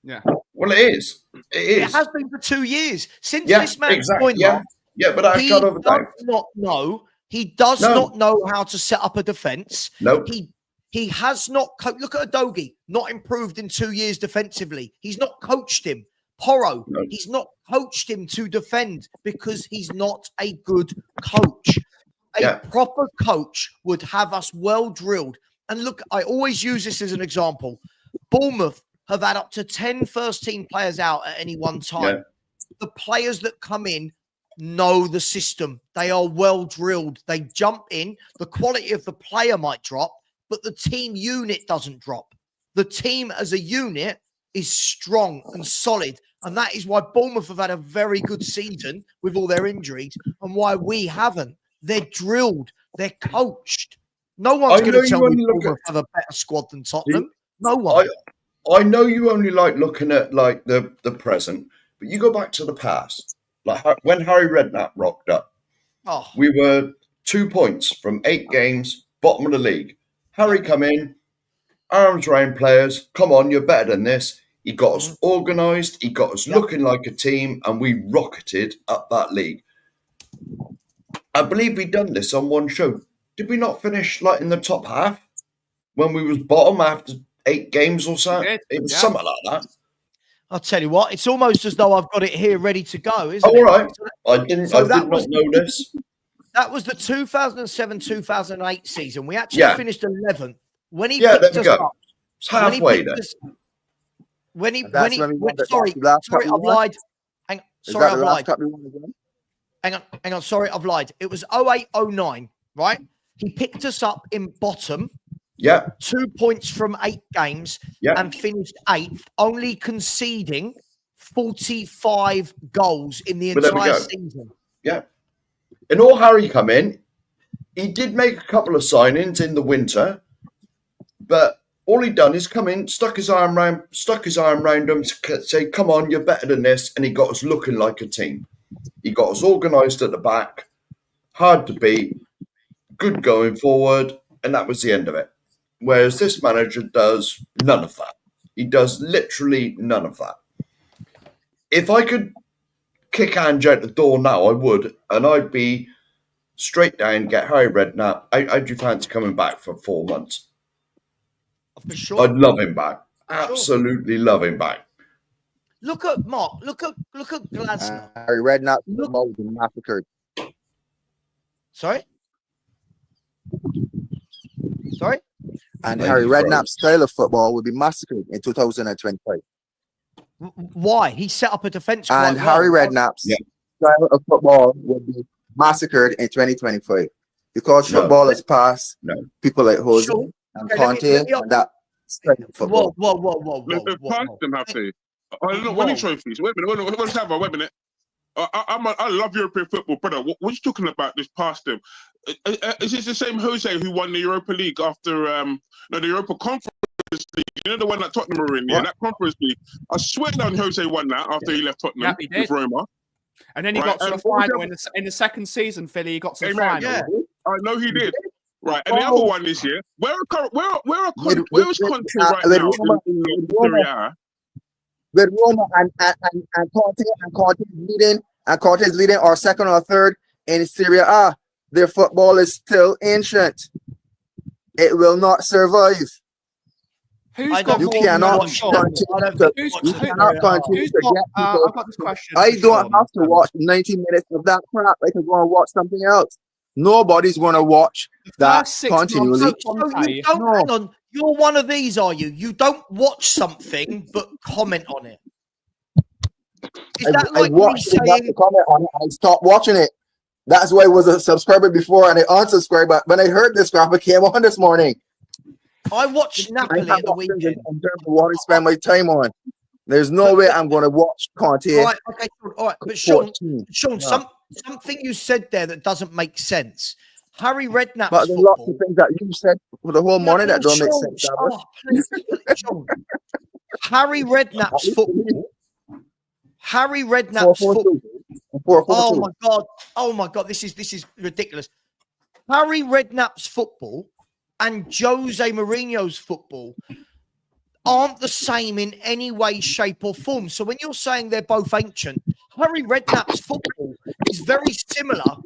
Yeah. Well, it is. It has been for 2 years. Since this man joined us, but I've got over that. He does not know how to set up a defence. No. He has not. Look at Udogie, not improved in 2 years defensively. He's not coached him. Porro, he's not coached him to defend because he's not a good coach. A proper coach would have us well drilled. And look, I always use this as an example. Bournemouth have had up to 10 first-team players out at any one time. Yeah. The players that come in know the system. They are well drilled. They jump in. The quality of the player might drop, but the team unit doesn't drop. The team as a unit is strong and solid. And that is why Bournemouth have had a very good season with all their injuries and why we haven't. They're drilled. They're coached. No one's going to tell me Bournemouth have a better squad than Tottenham. No one. I know you only like looking at like the present, but you go back to the past. Like when Harry Redknapp rocked up, we were 2 points from 8 games, bottom of the league. Harry come in, arms round players. Come on, you're better than this. He got us organised. He got us looking like a team, and we rocketed up that league. I believe we done this on one show. Did we not finish like in the top half when we was bottom after 8 games or so? It was something like that. I'll tell you what, it's almost as though I've got it here ready to go, isn't it? All right. I did not know this. That was the 2007-2008 season. We actually finished 11th. When he picked us up. It's halfway there. Sorry, I've lied. Hang on. Sorry, I've lied. It was 08-09, right? He picked us up in bottom. Yeah. 2 points from 8 games and finished 8th, only conceding 45 goals in the entire season. Yeah. And all Harry come in, he did make a couple of signings in the winter, but all he done is come in, stuck his arm round them to say, come on, you're better than this. And he got us looking like a team. He got us organised at the back, hard to beat, good going forward, and that was the end of it. Whereas this manager does none of that. He does literally none of that. If I could kick Ange out the door now, I would, and I'd be straight down, get Harry Redknapp. How'd you fancy coming back for 4 months? For sure. I'd love him back. Absolutely love him back. Look at Mark. Look at Glasner. Harry Redknapp was massacred. Sorry? And Harry Redknapp's style of football will be massacred in 2025. Why? He set up a defense. And Harry Redknapp's style of football will be massacred in 2025 because football has passed people like Jose and Conte and that style of football. Whoa. They've passed them, have they? I don't winning trophies. Wait a minute. Savva, wait a minute. I love European football, brother. What are you talking about? This past them? Is this the same Jose who won the Europa League after the Europa Conference League? You know the one that Tottenham were in, that Conference League. I swear down Jose won that after he left Tottenham with Roma. And then he got to the final in the second season. Philly, he got to the final. Yeah. I know he did. Right, and the other one this year. Where is Conte right now? with Roma and Conte is leading or second or third in Serie A. Their football is still ancient. It will not survive. Who's got You more cannot than Sean? continue to get people. I've got this question. I for don't Sean. have to watch 90 minutes of that crap. I can go and watch something else. Nobody's going to watch that first 6 months continually. of Conte- you don't, hang on. You're one of these, are you? You don't watch something but comment on it. Is that I like me watched it, got to saying, comment on it, and I stopped watching it. That's why I was a subscriber before and I unsubscribed. But when I heard this crap, I came on this morning. I watched Napoli at the weekend? In terms of what I spend my time on. There's no way I'm going to watch Conte. All right, okay, all right. But Sean, 14. something you said there that doesn't make sense. Harry Redknapp's But there's lots of things that you said for the whole morning that don't make sense. Sean. Harry Redknapp's football. Harry Redknapp's football. Oh my god, this is ridiculous. Harry Redknapp's football and Jose Mourinho's football aren't the same in any way, shape, or form. So when you're saying they're both ancient, Harry Redknapp's football is very similar.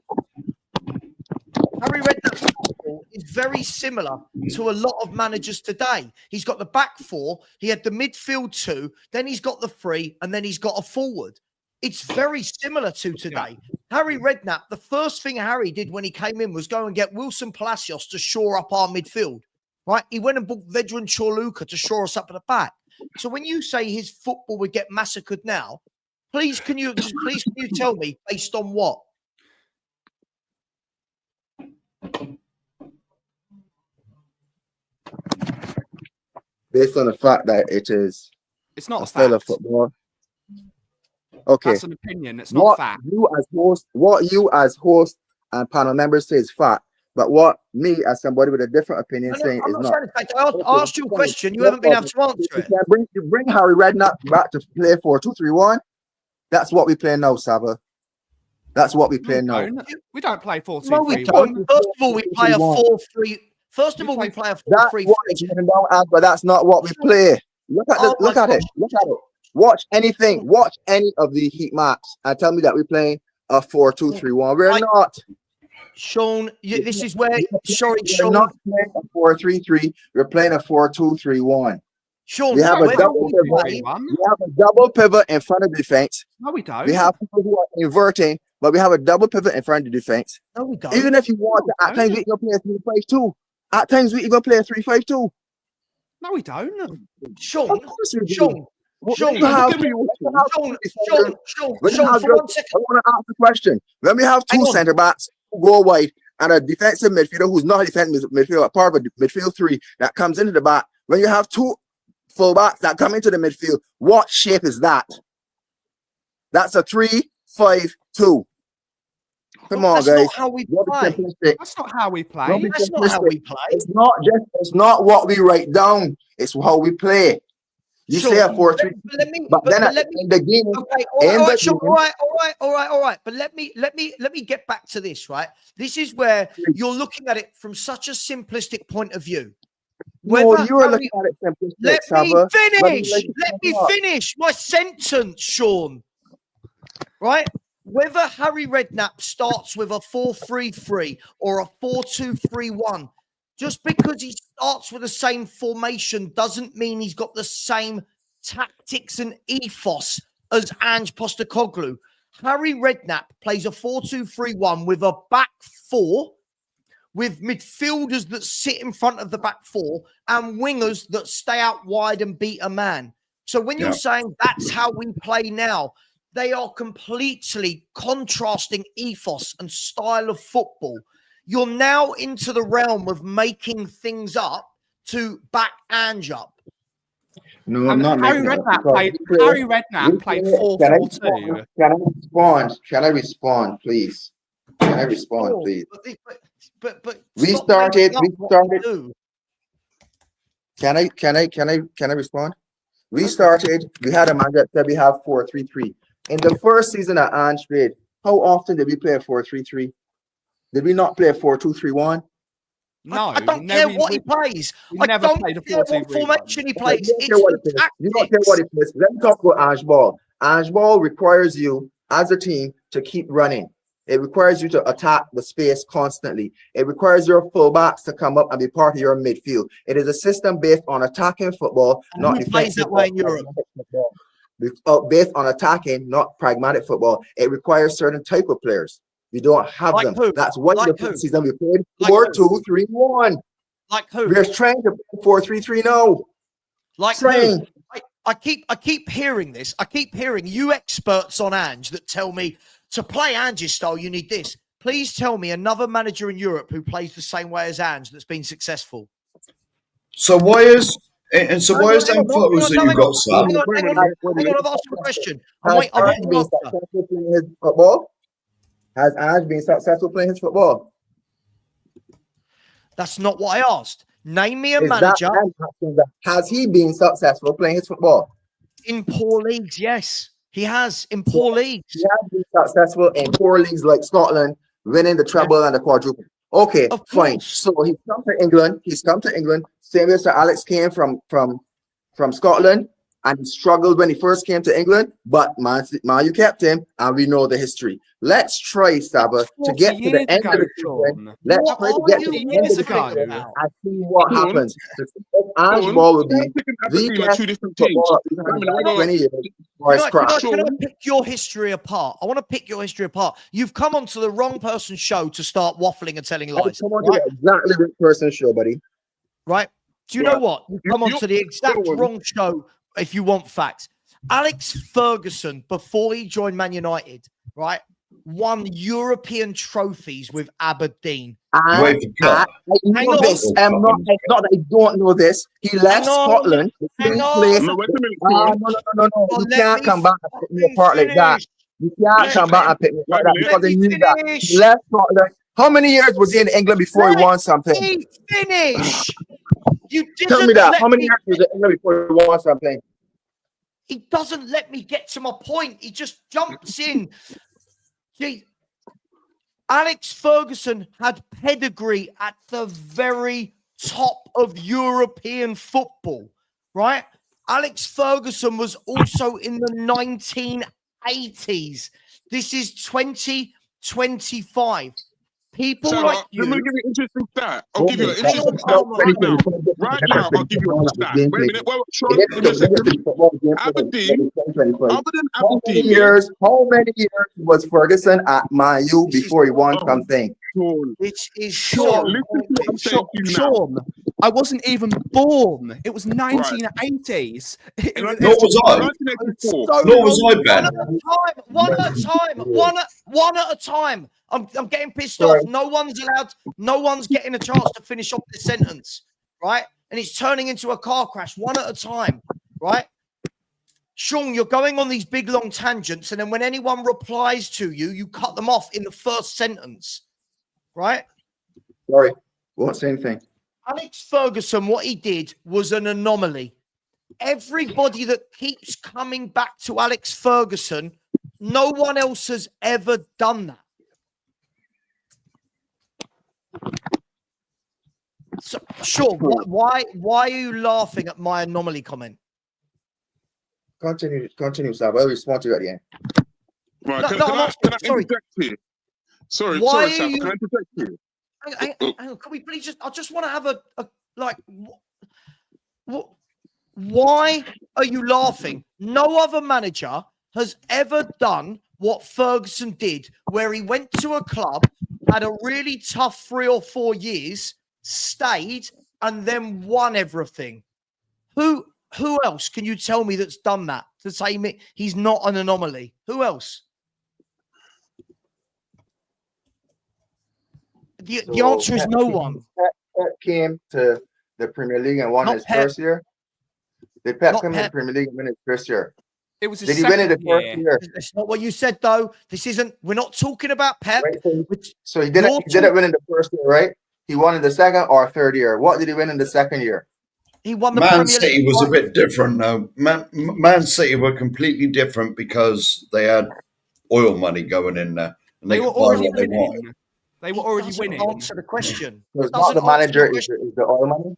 Harry Redknapp's football is very similar to a lot of managers today. He's got the back four, he had the midfield two, then he's got the three, and then he's got a forward. It's very similar to today. Harry Redknapp, the first thing Harry did when he came in was go and get Wilson Palacios to shore up our midfield, right? He went and bought Vedran Chorluka to shore us up at the back. So when you say his football would get massacred now, please can you tell me based on what? Based on the fact that it's not a style of football. Okay. That's an opinion. It's not fact. What you as host and panel members say is fact, but what me as somebody with a different opinion saying is not. I asked you a question. You haven't been able to answer it. You bring Harry Redknapp back to play 4-2-3-1. That's what we play now, Savva. That's what we play now. We don't play 4-2-3-1. No, we don't. First of all, we play a 4-3. First of all, we play a 4-3-3. But that's not what we play. Look at it. Watch anything. Watch any of the heat maps and tell me that we're playing a 4-2-3-1. We're not. Sean, this is where. Sorry, We're Sean. not playing a 4-3-3. We're playing a 4-2-3-1. Sean, we have a double pivot. We have a double pivot in front of the defense. No, we don't. We have people who are inverting, but we have a double pivot in front of the defense. No, we don't. Even if you want to, at times we even play a 3-5-2. At times we even play a 3-5-2. No, we don't. Sean, of course we do. Sean, for 1 second. I want to ask the question. When we have two centre backs who go wide and a defensive midfielder who's not a defensive midfielder, part of a midfield three that comes into the back, when you have two full backs that come into the midfield, what shape is that? That's a 3-5-2. Come on, guys. That's not how we play. That's not how we play. That's not how we play. It's not what we write down. It's how we play. You say a 4-3, but then in the game, all right. But let me get back to this. Right, this is where you're looking at it from such a simplistic point of view. No, you are looking at it simplistic. Let me finish my sentence, Sean. Right. Whether Harry Redknapp starts with a 4-3-3 or a 4-2-3-1, just because he starts with the same formation doesn't mean he's got the same tactics and ethos as Ange Postecoglou. Harry Redknapp plays a 4-2-3-1 with a back four, with midfielders that sit in front of the back four and wingers that stay out wide and beat a man. So when you're saying that's how we play now, they are completely contrasting ethos and style of football. You're now into the realm of making things up to back Ange up. No, I'm not. Harry Redknapp played 4-4-2. Can I respond, please? Can I respond, please? But we started. Can I respond? We started. We had a man that said we have 4-3-3. In the first season at Ange played, how often did we play a 4-3-3? Did we not play a 4-2-3-1? No, I don't care what he plays. We I never don't played a care 4-2-3-1. what formation he You plays. don't It's care what the it is. You don't care what tactics. it is. Let me talk about Ange ball. Ange ball requires you as a team to keep running. It requires you to attack the space constantly. It requires your fullbacks to come up and be part of your midfield. It is a system based on attacking football, And not who plays defensive that way in or Europe? pragmatic football. Based on attacking, not pragmatic football. It requires certain type of players. We don't have Like them. who? That's why Like the who? first season we played Like 4-2-3-1. Like who? We're trying to play 4-3-3 now. Like Train. who? I keep hearing this. I keep hearing you experts on Ange that tell me to play Ange's style, you need this. Please tell me another manager in Europe who plays the same way as Ange that's been successful. So why is them Hang photos that you got, Sam? Hang on, I've asked you a question. I'm Has waiting Ange for been an answer. successful playing his football? Has Ange been successful playing his football? That's not what I asked. Name me a Is that manager Ange asking that? Has he been successful playing his football? in poor leagues. Yes, he has in poor leagues. He has been successful in poor leagues like Scotland, winning the treble and the quadruple. Okay, Of fine. course. So he's come to England. Same as Sir Alex came from Scotland, and he struggled when he first came to England. But man, you kept him, and we know the history. Let's try, Savva, to get to the end of the season. Let's What try to are get you to the end years of the ago? season and see what Sean, happens. Ange ball will be the Aberdeen are best two different teams. football we've had in the last 20 years. Or it's crap. Can I pick your history apart? I want to pick your history apart. You've come onto the wrong person's show to start waffling and telling lies. Come on to the exactly right person's show, buddy. Right? Do you know what? You've come You're- onto the exact wrong show if you want facts. Alex Ferguson, before he joined Man United, right, won European trophies with Aberdeen. Wait for Cup. I know this. It's not that I don't know this. He left Scotland. Hang No, on. wait a minute, Sean. No. Oh, You let can't me come back and pick me apart like that. You can't come back and pick me apart like that because I knew that. He left Scotland. How many years was he in England before he won something? Let me finish. You didn't Tell me that. let How many me years was he in England before he won something? He doesn't let me get to my point. He just jumps in. See, Alex Ferguson had pedigree at the very top of European football, right? Alex Ferguson was also in the 1980s. This is 2025. People Sarah, like you. let me give you an interesting stat. I'll give you an interesting stat on, right now. Right now, I'll give you a stat. Wait a minute. Well, Sean, give me a second. Aberdeen, other than Aberdeen, How many years was Ferguson at Man U before he won something? Sean, This is Sean, listen to what I'm saying to you now. Sean, I wasn't even born. It was 1980s. Nor was I. 1984. Nor was I, Ben. One at a time. I'm getting pissed off. No one's getting a chance to finish off this sentence, right? And it's turning into a car crash, one at a time, right? Sean, you're going on these big long tangents, and then when anyone replies to you, you cut them off in the first sentence, right? Sorry, won't say anything. Alex Ferguson, what he did was an anomaly. Everybody that keeps coming back to Alex Ferguson, no one else has ever done that. So, sure. Why are you laughing at my anomaly comment? Continue, Savva. I'll respond to you at the end. Right, No, can I'm I asking, sorry. interject here? Sorry, Why Sam, are you- can I interject here? Hang on, can we please I just want to have why are you laughing? No other manager has ever done what Ferguson did, where he went to a club, had a really tough 3 or 4 years, stayed, and then won everything. Who else can you tell me that's done that to say he's not an anomaly? Who else? The answer is no one. Pep came to the Premier League and won his first year. Did Pep come to the Premier League and win his first year? It was Did he win it the first year? That's not what you said, though. This isn't. We're not talking about Pep. Right, so he didn't win in the first year, right? He won in the second or third year. What did he win in the second year? He won the Man Premier City League. was a bit different, though. Man City were completely different because they had oil money going in there, and they could buy what they wanted. They were already doesn't winning. answer the question. So it's not Doesn't the answer manager, the is the oil money.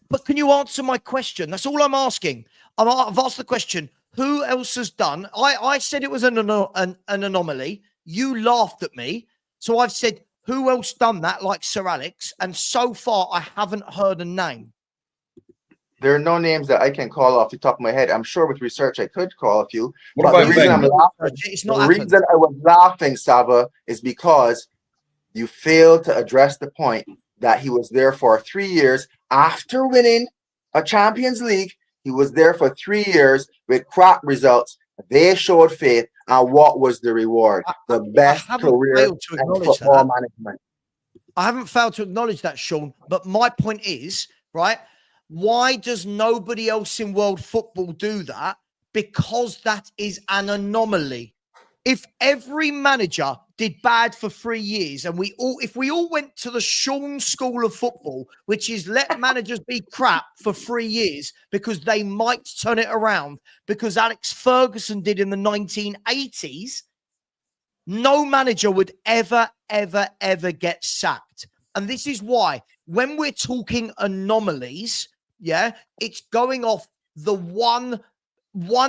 But can you answer my question? That's all I'm asking. I've asked the question. Who else has done? I said it was an anomaly. You laughed at me. So I've said, who else done that like Sir Alex? And so far, I haven't heard a name. There are no names that I can call off the top of my head. I'm sure with research I could call a few. What But the about reason I'm Wenger? laughing, It's not the happened. reason I was laughing, Savva, is because you failed to address the point that he was there for 3 years after winning a Champions League. He was there for 3 years with crap results. They showed faith, and what was the reward? The best career in football management. I haven't failed to acknowledge that, Sean. But my point is, right, why does nobody else in world football do that? Because that is an anomaly. If every manager did bad for 3 years and if we all went to the Sean School of Football, which is let managers be crap for 3 years because they might turn it around, because Alex Ferguson did in the 1980s, no manager would ever get sacked. And this is why when we're talking anomalies, it's going off the one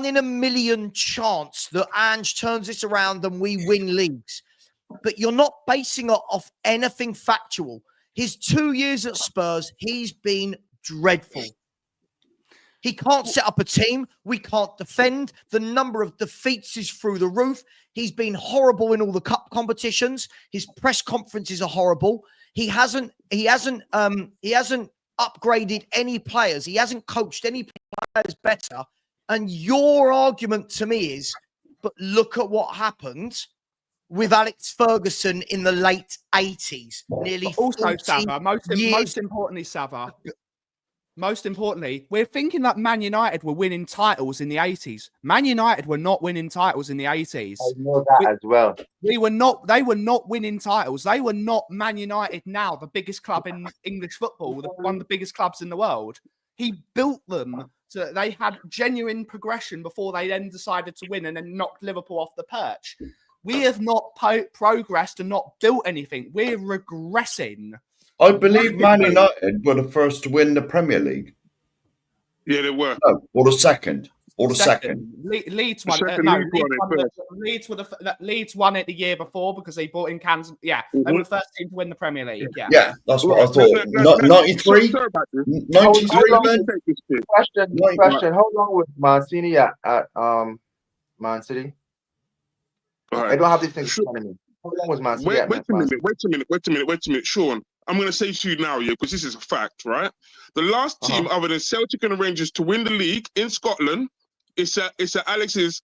in a million chance that Ange turns this around and we win leagues. But you're not basing it off anything factual. His 2 years at Spurs, he's been dreadful. He can't set up a team. We can't defend. The number of defeats is through the roof. He's been horrible in all the cup competitions. His press conferences are horrible. He hasn't upgraded any players. He hasn't coached any players better. And your argument to me is, but look at what happened with Alex Ferguson in the late 80s. Nearly also, Savva, most importantly, we're thinking that Man United were winning titles in the 80s. Man United were not winning titles in the 80s. I know that as well. They were not winning titles. They were not Man United now, the biggest club in English football, one of the biggest clubs in the world. He built them so that they had genuine progression before they then decided to win and then knocked Liverpool off the perch. We have not progressed and not built anything. We're regressing. I believe Man United were the first to win the Premier League. Yeah, they were. No, or the second. Or the second. Leeds won. Leeds won it the year before because they bought in Kansas. Yeah, they were the first team to win the Premier League. Yeah, that's what I thought. 93? 93, man? Question. How long was Mancini at Man City? Right. I don't have these things in front of me. How long was Mancini Wait at a minute, Sean. I'm going to say to you now, because this is a fact, right? The last team other than Celtic and Rangers to win the league in Scotland is Alex's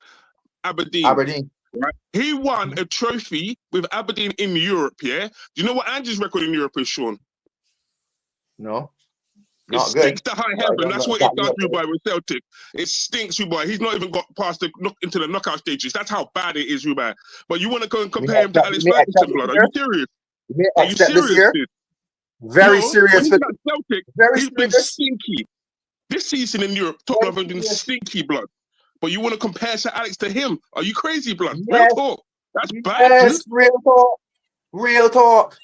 Aberdeen. Right? He won a trophy with Aberdeen in Europe, yeah? Do you know what Ange's record in Europe is, Sean? No. It stinks to high heaven. That's what it does, Rubai, with Celtic. It stinks, Rubai. He's not even got past into the knockout stages. That's how bad it is, Rubai. But you want to go and compare him to Alex Ferguson, blood? Are you serious? Are you serious? Very serious. Celtic, he's been stinky. This season in Europe, Tottenham have been stinky, blood. But you want to compare Sir Alex to him? Are you crazy, blood? Real talk. That's bad. Yes, real talk.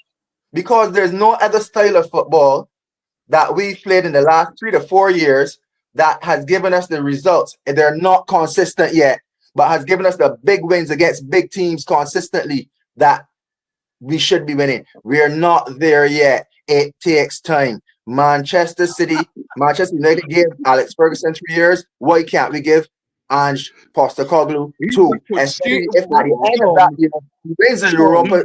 Because there's no other style of football that we've played in the last 3 to 4 years that has given us the results. And they're not consistent yet, but has given us the big wins against big teams consistently that we should be winning. We're not there yet. It takes time. Manchester United gave Alex Ferguson 3 years. Why can't we give Ange Postecoglou 2? Especially if at the end of that year, he wins the Europa.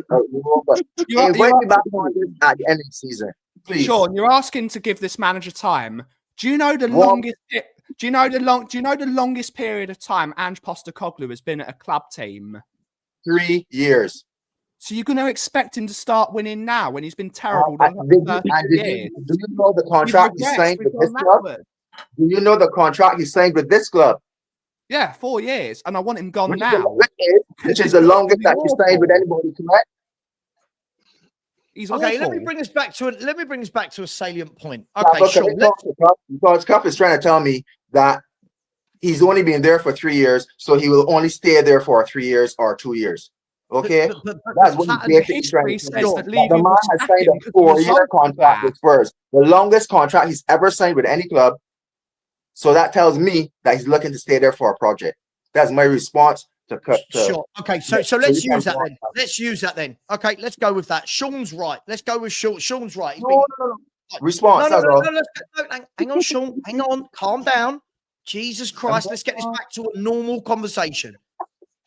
He won't be back on this at the end of the season. Please. Sean, you're asking to give this manager time. Do you know the longest? Do you know the longest period of time Ange Postecoglou has been at a club team? 3 years. So you're going to expect him to start winning now when he's been terrible? Do you know the contract he signed with this club? Do you know the contract he signed with this club? Yeah, 4 years, and I want him gone now. Which is the longest that he signed with anybody, correct? He's okay. awful. Let me bring us back to a salient point. Okay, sure. Because Cup is trying to tell me that he's only been there for 3 years, so he will only stay there for 3 years or 2 years. Okay, but that's the what pattern he's of basically trying History to say. says that But the Levy man will has sack signed him a because of the 4-year result of contract that. with Spurs, the longest contract he's ever signed with any club. So that tells me that he's looking to stay there for a project. That's my response to cut. Sure. Okay. So let's use that then. Let's use that then. Okay. Let's go with that. Sean's right. Let's go with Sean. Sean's right. He's No. Response. No, That's all. hang on, Sean. Hang on. Calm down. Jesus Christ. Let's get this back to a normal conversation.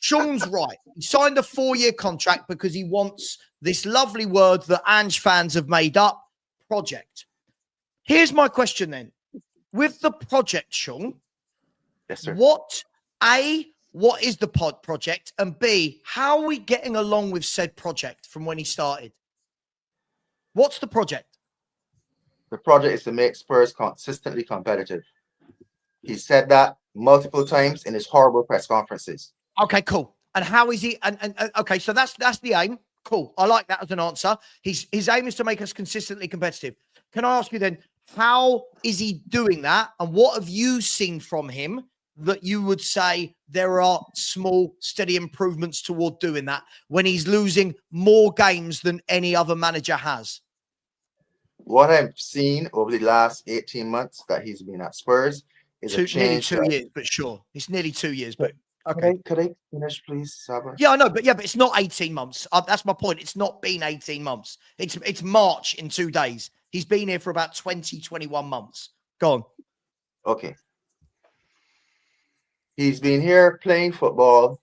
Sean's right. He signed a 4-year contract because he wants this lovely word that Ange fans have made up, project. Here's my question then. With the project, Sean, Yes, sir. what is the project? And B, how are we getting along with said project from when he started? What's the project? The project is to make Spurs consistently competitive. He said that multiple times in his horrible press conferences. Okay, cool. And how is he? And okay, so that's the aim. Cool. I like that as an answer. His aim is to make us consistently competitive. Can I ask you then, how is he doing that? And what have you seen from him that you would say there are small, steady improvements toward doing that when he's losing more games than any other manager has? What I've seen over the last 18 months that he's been at Spurs is a Nearly change. 2 years, but sure. It's nearly 2 years, but okay. Could I finish, please, Savva? Yeah, I know, but it's not 18 months. That's my point. It's not been 18 months. It's March in 2 days. He's been here for about 20, 21 months. Go on. Okay. He's been here playing football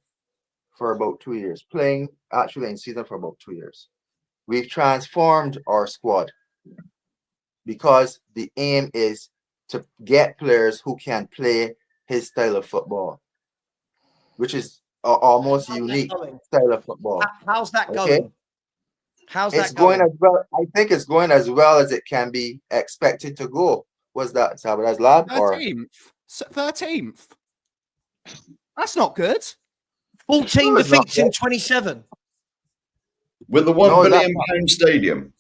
for about 2 years, playing actually in season for about 2 years. We've transformed our squad because the aim is to get players who can play his style of football, which is almost unique style of football. How's that Okay? going? How's It's that going as well. I think it's going as well as it can be expected to go. Was that Sabada's lab or 13th? That's not good. 14 No, it's not defeats in good. 27. With the £1 billion stadium.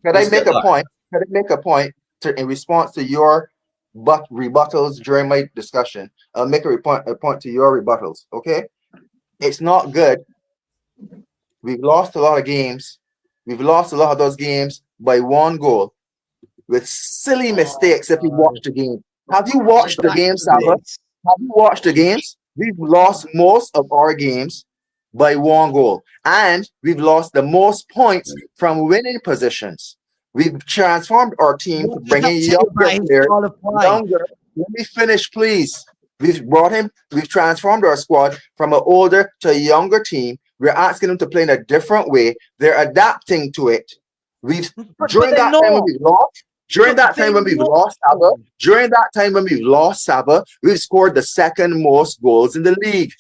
Could I make a point? Could I make a point in response to your rebuttals during my discussion? I'll make a point to your rebuttals. Okay, it's not good. We've lost a lot of games. We've lost a lot of those games by 1 goal with silly mistakes. If you watch the game, have you watched the game, Savva? Have you watched the games? We've lost most of our games by 1 goal, and we've lost the most points from winning positions. We've transformed our team to bring in younger players. Let me finish, please. We've transformed our squad from an older to a younger team. We're asking them to play in a different way. They're adapting to it. During that time when we've lost Savva, we've scored the 2nd most goals in the league.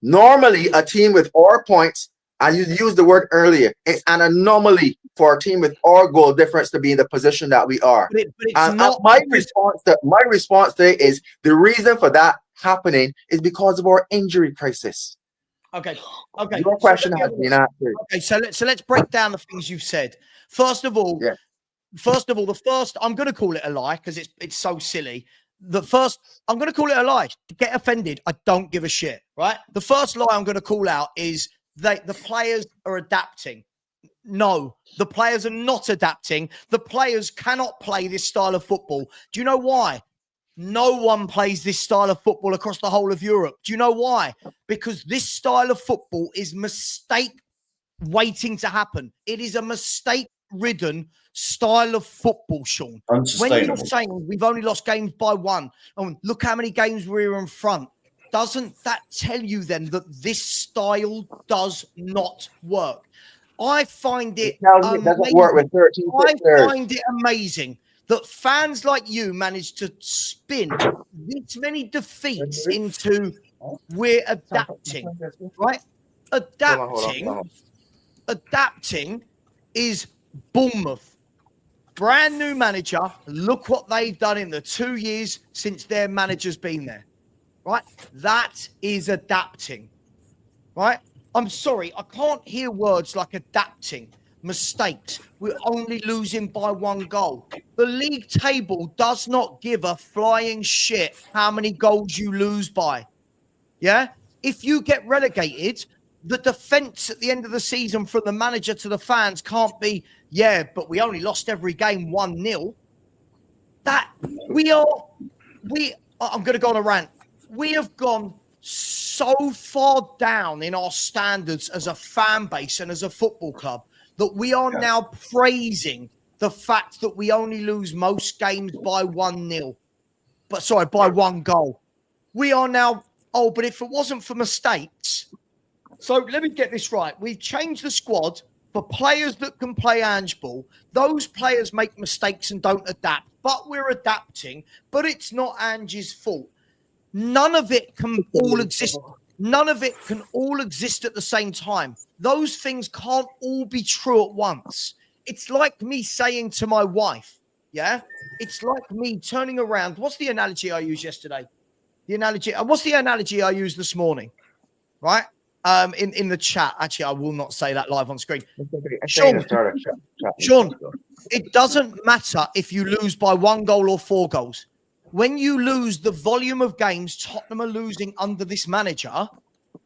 Normally, a team with our points, and you used the word earlier, it's an anomaly for a team with our goal difference to be in the position that we are. But it's not. My response to it is the reason for that happening is because of our injury crisis. Okay. Your question has been answered. Okay, so let's break down the things you've said. First of all, the first, I'm going to call it a lie because it's so silly. I'm going to call it a lie. Get offended. I don't give a shit, right? The first lie I'm going to call out is that the players are adapting. No, the players are not adapting. The players cannot play this style of football. Do you know why? No one plays this style of football across the whole of Europe. Do you know why? Because this style of football is mistake waiting to happen. It is a mistake-ridden style of football, Sean. When you're saying we've only lost games by 1, and look how many games we're in front, doesn't that tell you then that this style does not work? I find it amazing. I find it amazing that fans like you manage to spin this many defeats into we're adapting, right? Adapting is Bournemouth. Brand new manager. Look what they've done in the 2 years since their manager's been there, right? That is adapting, right? I'm sorry, I can't hear words like adapting, mistakes. We're only losing by 1 goal. The league table does not give a flying shit how many goals you lose by. Yeah? If you get relegated, the defense at the end of the season from the manager to the fans can't be, yeah, but we only lost every game 1-0. That I'm going to go on a rant. We have gone so far down in our standards as a fan base and as a football club that we are now praising the fact that we only lose most games by 1-0. By 1 goal. We are now, but if it wasn't for mistakes. So let me get this right. We've changed the squad for players that can play Ange ball. Those players make mistakes and don't adapt, but we're adapting. But it's not Ange's fault. None of it can all exist. None of it can all exist at the same time. Those things can't all be true at once. It's like me saying to my wife, yeah? It's like me turning around. What's the analogy I used yesterday? What's the analogy I used this morning? Right? In the chat. Actually, I will not say that live on screen. Sean, it doesn't matter if you lose by 1 goal or 4 goals. When you lose the volume of games Tottenham are losing under this manager,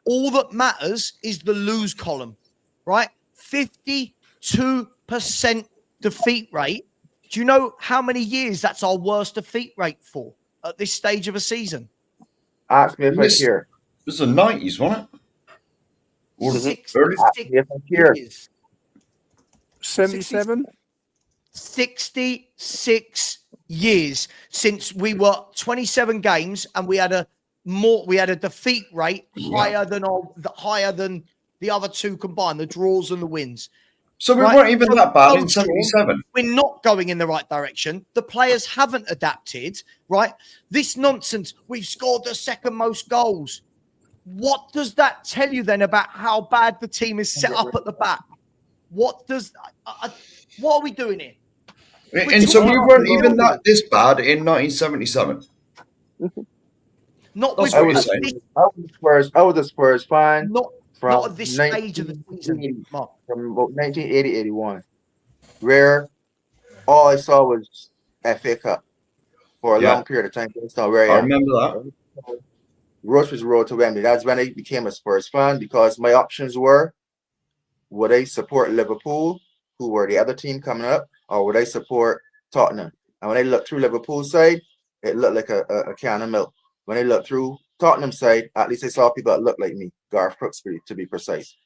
all that matters is the lose column, right? 52% defeat rate. Do you know how many years that's our worst defeat rate for at this stage of a season? Ask me if I care. It was the 90s, wasn't it? Or 66 years. 77? 66 years since we were 27 games and we had a defeat rate higher than the other two combined, the draws and the wins. So we weren't even that bad in 77. We're not going in the right direction. The players haven't adapted, right? This nonsense, we've scored the second most goals. What does that tell you then about how bad the team is set up at the back? What are we doing here? And so we weren't even this bad in 1977. Not That's with what you're saying. I was a Spurs fan. Not at this stage of the season, Mark. From about 1980-81, where all I saw was FA Cup for a long period of time. That's not where I remember that. Rush was road to Wembley. That's when I became a Spurs fan because my options were, would I support Liverpool, who were the other team coming up, or would I support Tottenham? And when I looked through Liverpool's side, it looked like a can of milk. When I looked through Tottenham's side, at least I saw people that looked like me, Gareth Crooksbury, to be precise.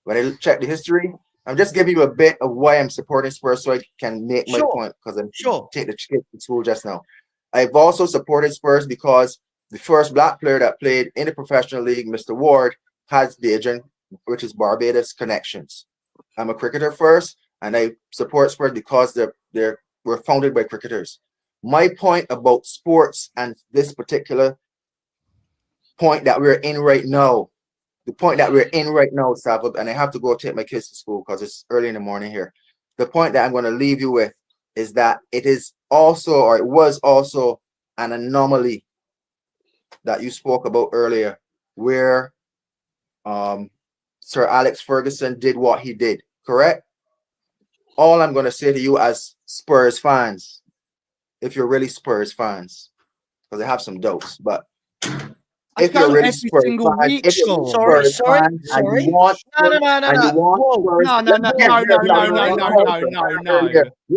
When I check the history, I'm just giving you a bit of why I'm supporting Spurs so I can make my point because I'm take the kids to school just now. I've also supported Spurs because the first black player that played in the professional league, Mr. Ward, has Bajan, which is Barbados connections. I'm a cricketer first, and I support Spurs because they were founded by cricketers. My point about sports and this particular point that we're in right now, Savva, and I have to go take my kids to school because it's early in the morning here. The point that I'm going to leave you with is that it was also an anomaly that you spoke about earlier, where Sir Alex Ferguson did what he did, correct? All I'm going to say to you as Spurs fans, if you're really Spurs fans, because I have some doubts, but if you're really Spurs fans, you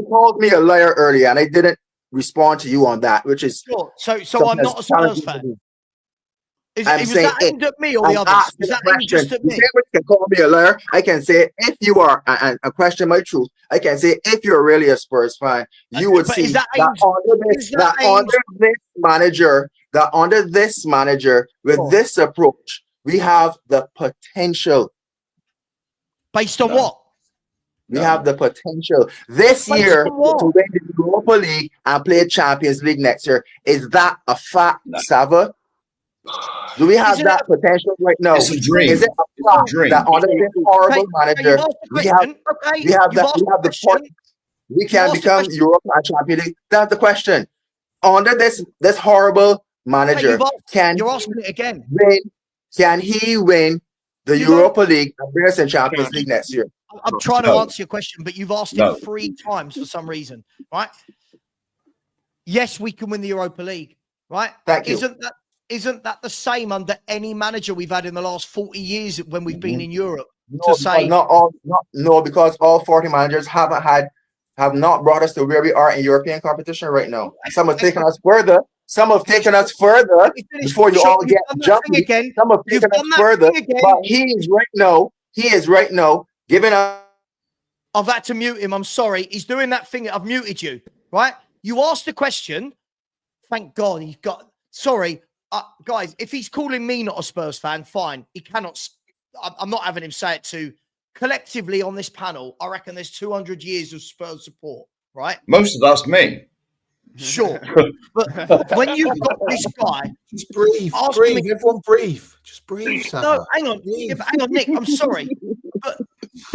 called me a liar earlier, and I didn't respond to you on that, which is so I'm not a Spurs fan. Was that aimed at me or the others? Is that aimed just at me? You can call me a liar. I can say if you are, and question my truth, I can say if you're really a Spurs fan, you would see that under this manager, with this approach, we have the potential. Based on what? We have the potential this year to win the Europa League and play Champions League next year. Is that a fact, Savva? Do we have that potential right now? It's a dream. Is it a fact that under this horrible manager, we have the point? We can become Europa and Champions League. That's the question. Under this horrible manager, can he win the Europa League and bring us in Champions League next year? I'm trying to answer your question, but you've asked it 3 times for some reason, right? Yes, we can win the Europa League, right? Thank you. isn't that the same under any manager we've had in the last 40 years when we've been in Europe? No, because all 40 managers have not brought us to where we are in European competition right now. Some have taken us further. Some have taken us further before you all get jumpy. Some have taken us further. But he is right now giving us. I've had to mute him. I'm sorry. He's doing that thing. I've muted you, right? You asked a question. Thank God he's got. Sorry, guys, if he's calling me not a Spurs fan, fine. He cannot. I'm not having him say it to. Collectively on this panel, I reckon there's 200 years of Spurs support, right? Most of that's me. Sure. But when you've got this guy... Just breathe. Everyone breathe. Just breathe, Savva. No, hang on. Yeah, hang on, Nick. I'm sorry. But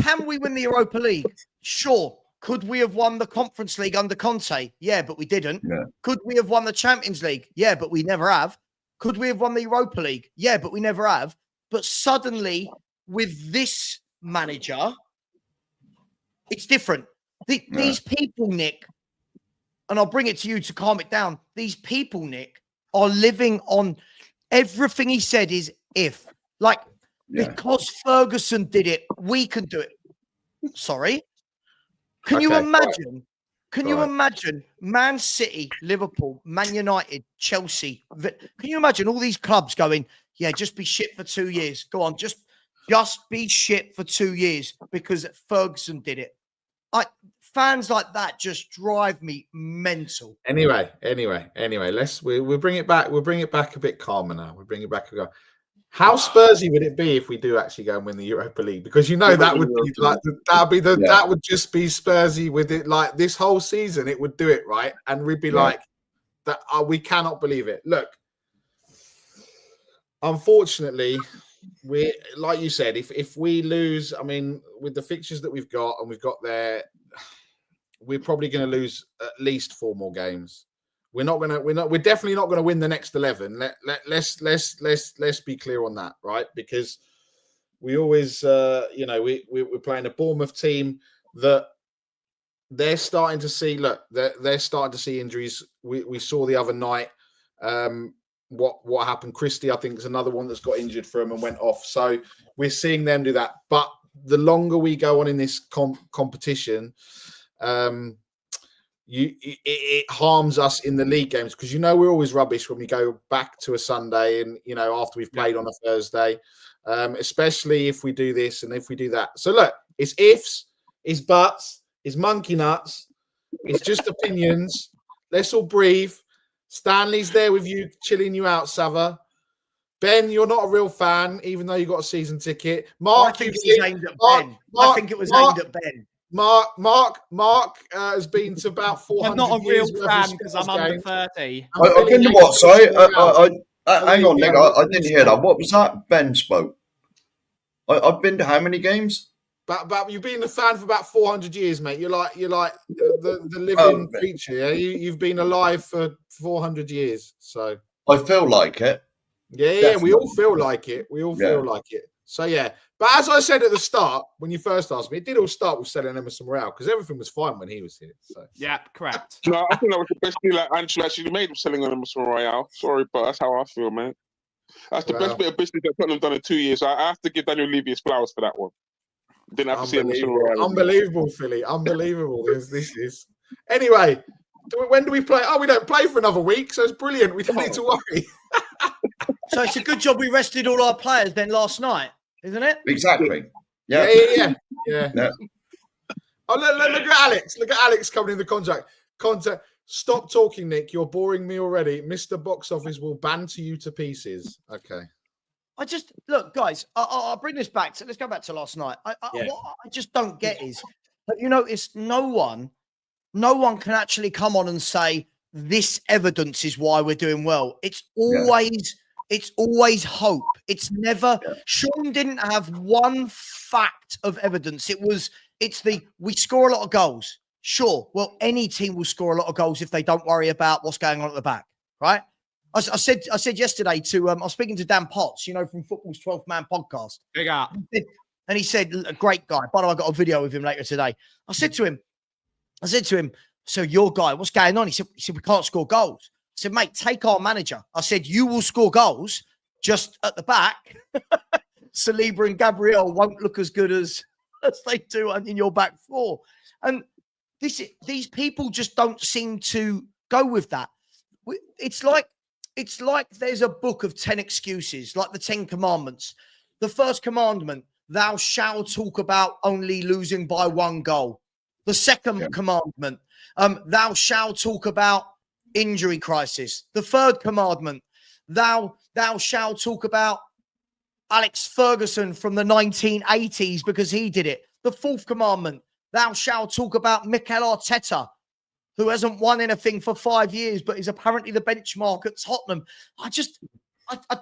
can we win the Europa League? Sure. Could we have won the Conference League under Conte? Yeah, but we didn't. Yeah. Could we have won the Champions League? Yeah, but we never have. Could we have won the Europa League? Yeah, but we never have. But suddenly, with this manager, it's different. These people, Nick, and I'll bring it to you to calm it down. These people, Nick, are living on everything he said is if. Like, because Ferguson did it, we can do it. Sorry. Can you imagine? Can you imagine Man City, Liverpool, Man United, Chelsea? Can you imagine all these clubs going, yeah, just be shit for 2 years. Go on, just be shit for 2 years because Ferguson did it. Fans like that just drive me mental. Anyway, we'll bring it back. We'll bring it back a bit calmer now. We'll bring it back and go. How Spursy would it be if we do actually go and win the Europa League? Because that would be like that would just be Spursy with it. Like this whole season, it would do it right, and we'd be like that. We cannot believe it. Look, unfortunately, we like you said, if we lose, I mean, with the fixtures that we've got and we've got there, we're probably going to lose at least 4 more games. We're definitely not going to win the next 11. Let's be clear on that, right? Because we always, we're playing a Bournemouth team that they're starting to see. Look, they're starting to see injuries. We saw the other night what happened. Christie, I think, is another one that's got injured for him and went off. So we're seeing them do that. But the longer we go on in this competition, it harms us in the league games because we're always rubbish when we go back to a Sunday and after we've played on a Thursday, especially if we do this and if we do that. So look, it's ifs, it's buts, it's monkey nuts, it's just opinions. Let's all breathe. Stanley's there with you, chilling you out, Savva. Ben, you're not a real fan, even though you got a season ticket. Mark, I think it was aimed at Ben. I think it was aimed at Ben. Mark has been to about 400. I'm not a real fan because I'm under 30. I'll tell you what, sorry. Hang on, Nick. I didn't hear that. What was that? Ben spoke. I've been to how many games? But you've been a fan for about 400 years, mate. You're like the living creature. Yeah, you've been alive for 400 years. So I feel like it. Yeah, we all feel like it. Feel like it. So yeah. But as I said at the start, when you first asked me, it did all start with selling Emerson Royale because everything was fine when he was here. So yeah, correct. No, I think that was the best deal that Ange actually made of selling Emerson Royale. Sorry, but that's how I feel, man. That's the best bit of business that Tottenham done in 2 years. I have to give Daniel Levy his flowers for that one. Didn't have to see Emerson Royale. Unbelievable, Philly. Unbelievable. this is. Anyway, when do we play? Oh, we don't play for another week, so it's brilliant. We don't need to worry. So it's a good job we rested all our players then last night, isn't it? Exactly. Yeah. Oh, look at Alex. Look at Alex coming in the contract. Stop talking, Nick. You're boring me already. Mr. Box Office will banter you to pieces. Okay. Look, guys, I'll bring this back. Let's go back to last night. What I just don't get is, have you noticed no one can actually come on and say this evidence is why we're doing well. It's always hope. It's never. Sean didn't have one fact of evidence. We score a lot of goals. Sure. Well, any team will score a lot of goals if they don't worry about what's going on at the back, right? I said yesterday to I was speaking to Dan Potts, from Football's 12th Man podcast. Big up. And he said, a great guy. By the way, I got a video with him later today. I said to him, so your guy, what's going on? He said, we can't score goals. said, mate, take our manager. I said, you will score goals just at the back. Saliba and Gabriel won't look as good as they do in your back four. And these people just don't seem to go with that. It's like there's a book of 10 excuses, like the 10 commandments. The first commandment, thou shalt talk about only losing by 1 goal. The second commandment, thou shalt talk about injury crisis. The third commandment, thou shalt talk about Alex Ferguson from the 1980s because he did it. The fourth commandment, thou shalt talk about Mikel Arteta, who hasn't won anything for 5 years, but is apparently the benchmark at Tottenham. I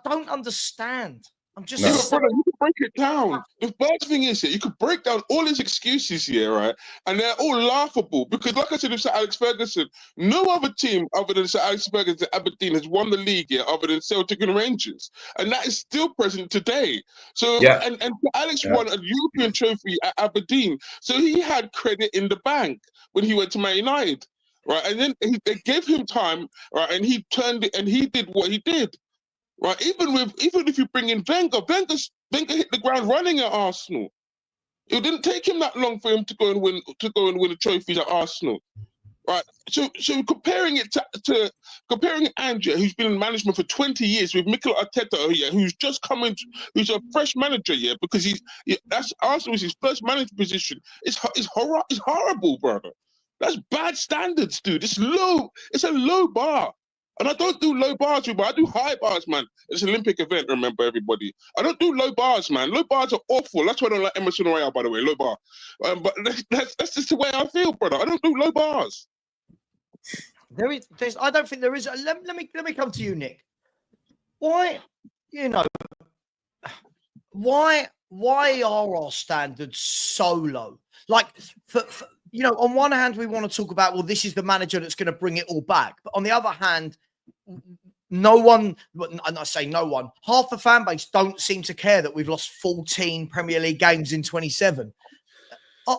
don't understand. I'm just... Brother, you can break it down. The first thing is, you could break down all his excuses here, right? And they're all laughable because, like I said, with Sir Alex Ferguson, no other team other than Sir Alex Ferguson at Aberdeen has won the league here other than Celtic and Rangers. And that is still present today. So, and Alex won a European trophy at Aberdeen. So he had credit in the bank when he went to Man United, right? And then they gave him time, right? And he turned it and he did what he did. Right, even if you bring in Wenger hit the ground running at Arsenal. It didn't take him that long for him to go and win a trophy at Arsenal. Right. So comparing it to comparing Ange, who's been in management for 20 years, with Mikel Arteta here, who's just come in, who's a fresh manager here, because that's Arsenal is his first manager position. It's horrible, brother. That's bad standards, dude. It's a low bar. And I don't do low bars, but I do high bars, man. It's an Olympic event, remember, everybody. I don't do low bars, man. Low bars are awful. That's why I don't like Emerson Royale, by the way, low bar. But that's just the way I feel, brother. I don't do low bars. I don't think there is. Let me come to you, Nick. Why are our standards so low? Like, on one hand, we want to talk about, well, this is the manager that's going to bring it all back. But on the other hand, no one, and I say no one, half the fan base don't seem to care that we've lost 14 Premier League games in 27. I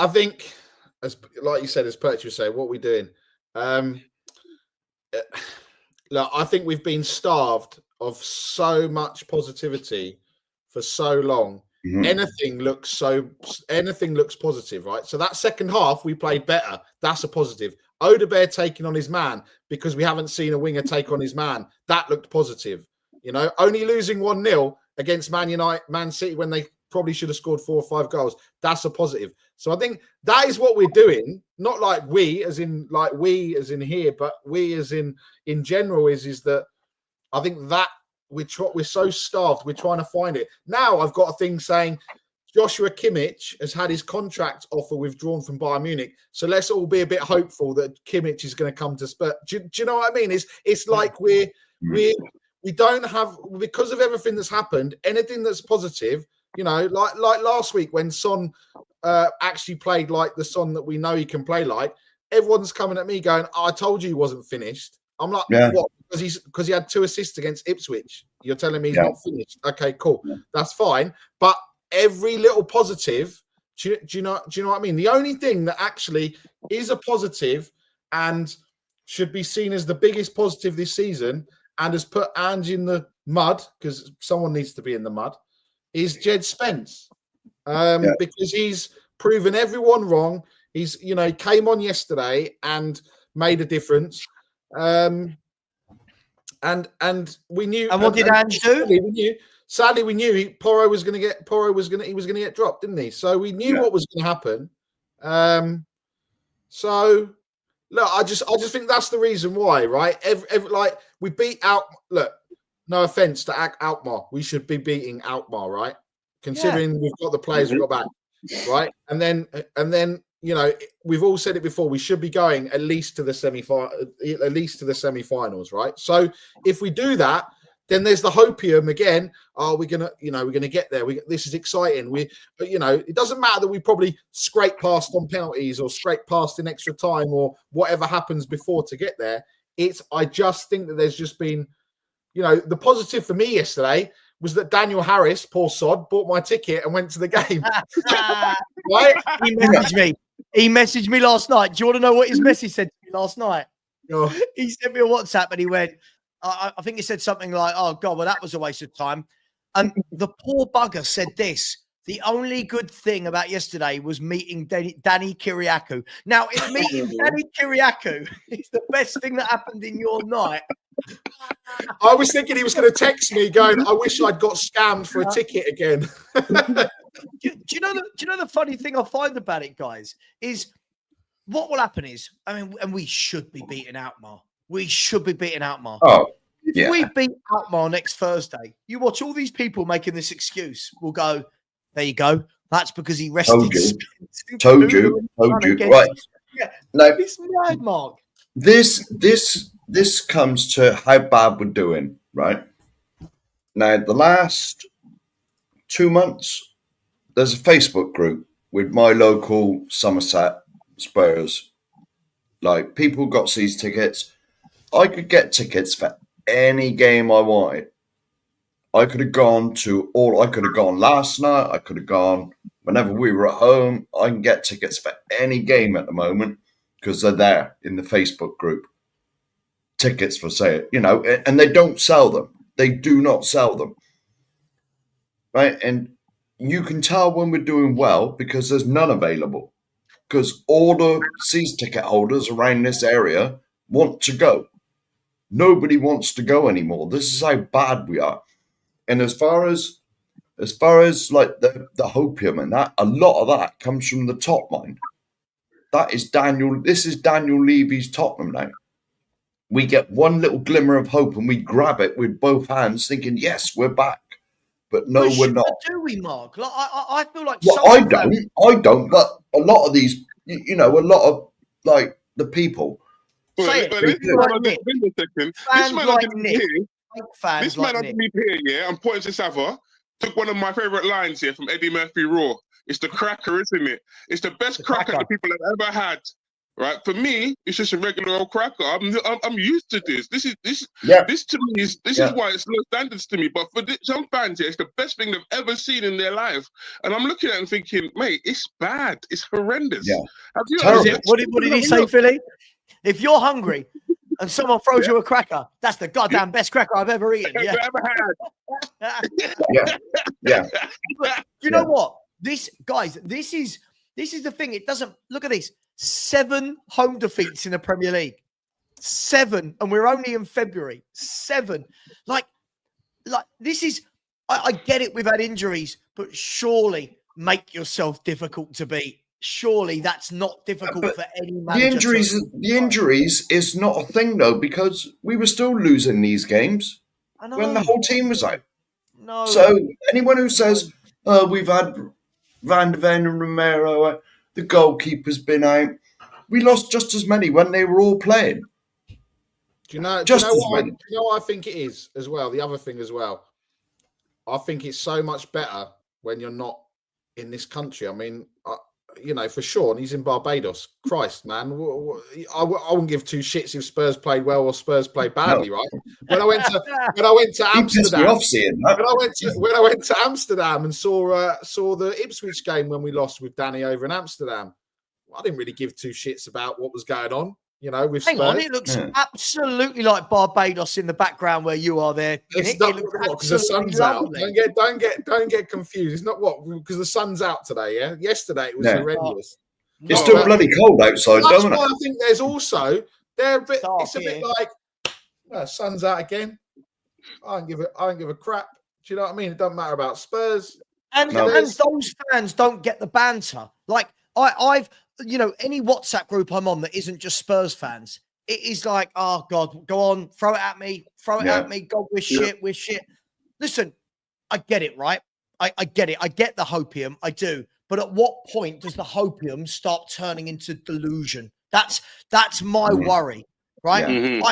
think, as like you said, as Perch was saying, what are we doing? Look, I think we've been starved of so much positivity for so long. Anything looks positive, right? So that second half we played better. That's a positive. Odegaard taking on his man because we haven't seen a winger take on his man. That looked positive. Only losing 1-0 against Man City when they probably should have scored 4 or 5 goals. That's a positive. So I think that is what we're doing. Not like we as in here, but we as in general is that I think that we're so starved. We're trying to find it. Now I've got a thing saying Joshua Kimmich has had his contract offer withdrawn from Bayern Munich. So let's all be a bit hopeful that Kimmich is going to come to Spurs. Do you know what I mean? It's like we don't have, because of everything that's happened, anything that's positive. Like last week when Son actually played like the Son that we know he can play like. Everyone's coming at me going, I told you he wasn't finished. I'm like, what? Because he had 2 assists against Ipswich. You're telling me he's not finished. Okay, cool. That's fine. But every little positive, do you know what I mean? The only thing that actually is a positive and should be seen as the biggest positive this season and has put Ange in the mud, because someone needs to be in the mud, is Jed Spence. Because he's proven everyone wrong. He's, he came on yesterday and made a difference. And we knew. And what did Ange do? Sadly, we knew Porro was going to get dropped, didn't he? So we knew what was going to happen. So look, I just think that's the reason why, right? Like we beat out. Look, no offense to Alkmaar, we should be beating Alkmaar, right? Considering we've got the players we've got back, right? And then we've all said it before. We should be going at least to the semi-finals, right? So if we do that, then there's the hopium again. We're gonna get there. This is exciting. But it doesn't matter that we probably scrape past on penalties or scrape past in extra time or whatever happens before to get there. I just think that there's just been, the positive for me yesterday was that Daniel Harris, poor sod, bought my ticket and went to the game. Right? He messaged me last night. Do you want to know what his message said to me last night? He sent me a WhatsApp and he went, I think he said something like, "Oh God, well that was a waste of time." And the poor bugger said this: the only good thing about yesterday was meeting Danny Kiriakou. Now, if meeting Danny Kiriakou is the best thing that happened in your night, I was thinking he was going to text me going, "I wish I'd got scammed for a ticket again." do you know the funny thing I find about it, guys, is what will happen is, I mean, and we should be beating Alkmaar. We should be beating Alkmaar. Oh, if we beat Alkmaar next Thursday, you watch all these people making this excuse. We'll go, there you go. That's because he rested. Told you. Right. Yeah. No, it's mad, Mark. This comes to how bad we're doing, right? Now, the last 2 months, there's a Facebook group with my local Somerset Spurs. Like, people got season tickets. I could get tickets for any game I wanted. I could have gone last night. I could have gone whenever we were at home. I can get tickets for any game at the moment because they're there in the Facebook group. Tickets for sale, and they don't sell them. They do not sell them. Right? And you can tell when we're doing well because there's none available. Because all the season ticket holders around this area want to go. Nobody wants to go anymore. This is how bad we are. And as far as like the hopium and that, a lot of that comes from the top line. This is Daniel Levy's Tottenham now. We get one little glimmer of hope and we grab it with both hands thinking, yes, we're back. But no, we're not. Do we, Mark? Like, I feel like I don't, but a lot of these, a lot of like the people. This man underneath here, yeah, I'm pointing to Savva, took one of my favourite lines here from Eddie Murphy Raw. It's the cracker, isn't it? It's the best cracker the people have ever had. Right, for me, it's just a regular old cracker. I'm used to this. This to me is why it's low standards to me. But for some fans, it's the best thing they've ever seen in their life. And I'm looking at it and thinking, mate, it's bad. It's horrendous. Yeah. What did he say, Philly? If you're hungry and someone throws you a cracker, that's the goddamn best cracker I've ever eaten. Yeah. Yeah. But you know what? This is the thing. It doesn't look at this. 7 home defeats in the Premier League. 7, and we're only in February. 7. Like this is. I get it. We've had injuries, but surely make yourself difficult to beat. Surely that's not difficult for any manager. The injuries is not a thing though, because we were still losing these games when the whole team was out. No. So anyone who says, we've had Van de Ven and Romero, the goalkeeper's been out, we lost just as many when they were all playing. Do you know what I think it is as well? The other thing as well, I think it's so much better when you're not in this country. I mean, for sure, and he's in Barbados. Christ, man, I wouldn't give 2 shits if Spurs played well or Spurs played badly, right? When I went to Amsterdam, when I went to Amsterdam and saw the Ipswich game when we lost with Danny over in Amsterdam, I didn't really give 2 shits about what was going on. With Hang Spurs. on, it looks absolutely like Barbados in the background where you are there. It's not because the sun's lovely out. Don't get confused. It's not because the sun's out today. Yeah, yesterday it was horrendous. It's still bloody cold outside. That's why I think there's also it's a bit like sun's out again. I don't give a crap. Do you know what I mean? It doesn't matter about Spurs. And those fans don't get the banter. Like I've any WhatsApp group I'm on that isn't just Spurs fans, it is like, oh God, go on, throw it at me, God, we're shit. Listen, I get it, right? I get it. I get the hopium, I do. But at what point does the hopium start turning into delusion? That's my worry, right? Yeah.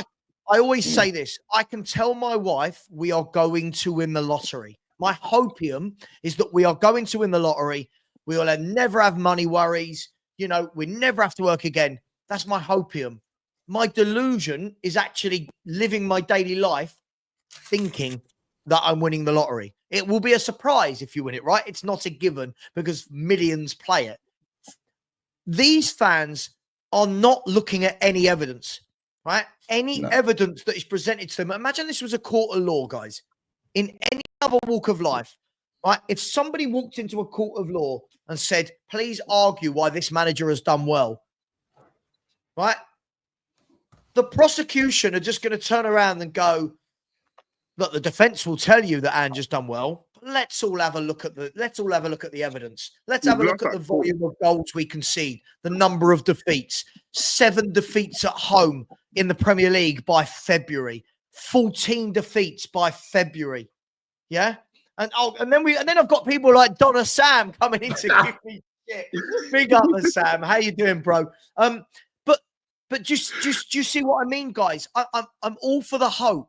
I always say this. I can tell my wife we are going to win the lottery. My hopium is that we are going to win the lottery. We will never have money worries. We never have to work again. That's my hopium. My delusion is actually living my daily life thinking that I'm winning the lottery. It will be a surprise if you win it, right? It's not a given because millions play it. These fans are not looking at any evidence. right? Any evidence that is presented to them. Imagine this was a court of law, guys. In any other walk of life, right? If somebody walked into a court of law and said, please argue why this manager has done well, right? The prosecution are just going to turn around and go, look, the defense will tell you that Ange has done well. Let's all have a look at the evidence. Let's have a look at the volume of goals we concede, the number of defeats, 7 defeats at home in the Premier League by February, 14 defeats by February. Yeah. And then I've got people like Donna Sam coming in to give me shit. Big up to Sam. How you doing, bro? But just do you see what I mean, guys? I'm all for the hope.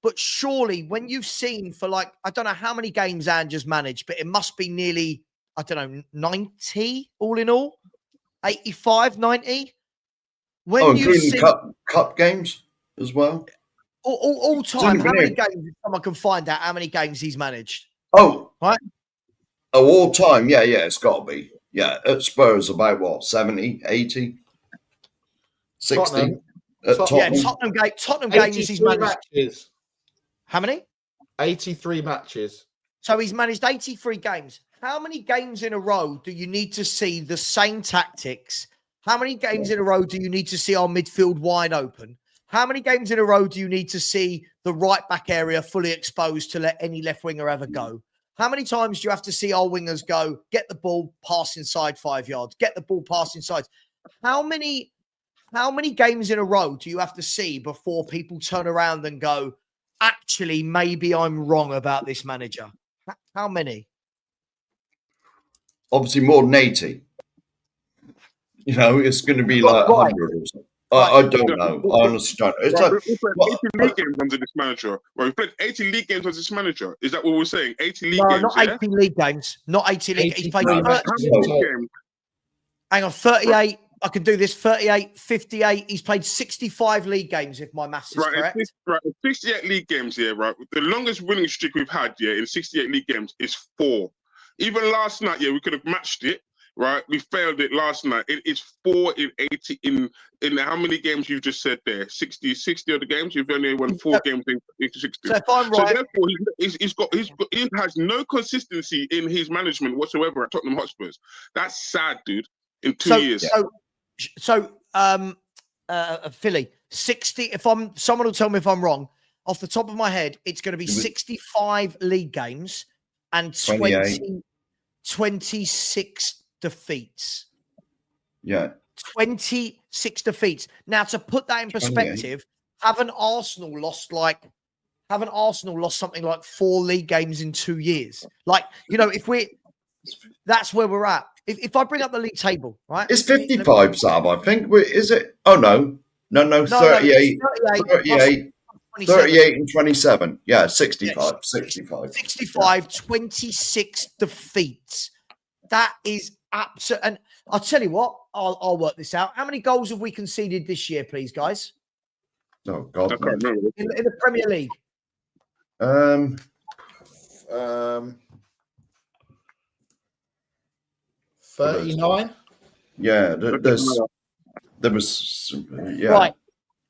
But surely when you've seen for like, I don't know how many games Ange has managed, but it must be nearly, I don't know, 90 all in all, 85, 90. When you see cup games as well. All time, how many games, if someone can find out how many games he's managed? Oh, right. Oh, all time. Yeah, it's got to be. Yeah, at Spurs about what, 70, 80, 60? Tottenham games he's managed. Matches. How many? 83 matches. So he's managed 83 games. How many games in a row do you need to see the same tactics? How many games in a row do you need to see our midfield wide open? How many games in a row do you need to see the right back area fully exposed to let any left winger ever go? How many times do you have to see our wingers go, get the ball, pass inside 5 yards, get the ball, pass inside? How many games in a row do you have to see before people turn around and go, actually, maybe I'm wrong about this manager? How many? Obviously more than 80. You know, it's going to be like 100 or something. I don't know. I honestly don't. It's like, we played 80 league games under this manager. Well, we played 80 league games under this manager. Is that what we're saying? 80 league games? No, not 80 league games. Not 80 league. He's played 30 games. Hang on, 38. I can do this. 38, 58. He's played 65 league games, if my maths is correct. Right, 68 league games, right? The longest winning streak we've had, in 68 league games is 4. Even last night, we could have matched it. Right, we failed it last night. It is 4 in 80 in how many games you just said there? 60 of the games. You've only won 4 games in 60. So if I'm right, therefore he has no consistency in his management whatsoever at Tottenham Hotspurs. That's sad, dude. In 2 years. So Philly, 60. If someone will tell me if I'm wrong. Off the top of my head, it's going to be 65 league games and 26 defeats. Yeah. 26 defeats. Now, to put that in perspective, haven't Arsenal lost something like 4 league games in 2 years? Like, that's where we're at. If I bring up the league table, right? It's 55, Sav, I think. Is it? Oh, no, 38. 38 and 27. Yeah, 65. 26 defeats. That is absolute. And I'll tell you what, I'll work this out. How many goals have we conceded this year, please, guys? Oh, God. I can't remember. In the Premier League? 39? Yeah, there was. Yeah. Right.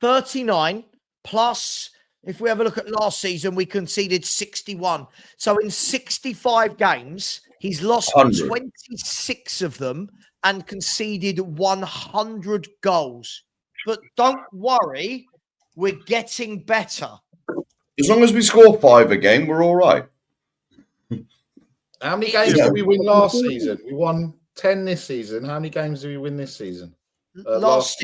39 plus, if we have a look at last season, we conceded 61. So in 65 games, he's lost 100. 26 of them and conceded 100 goals. But don't worry, we're getting better. As long as we score 5 a game, we're all right. How many games did we win last season? We won 10 this season. How many games did we win this season? Last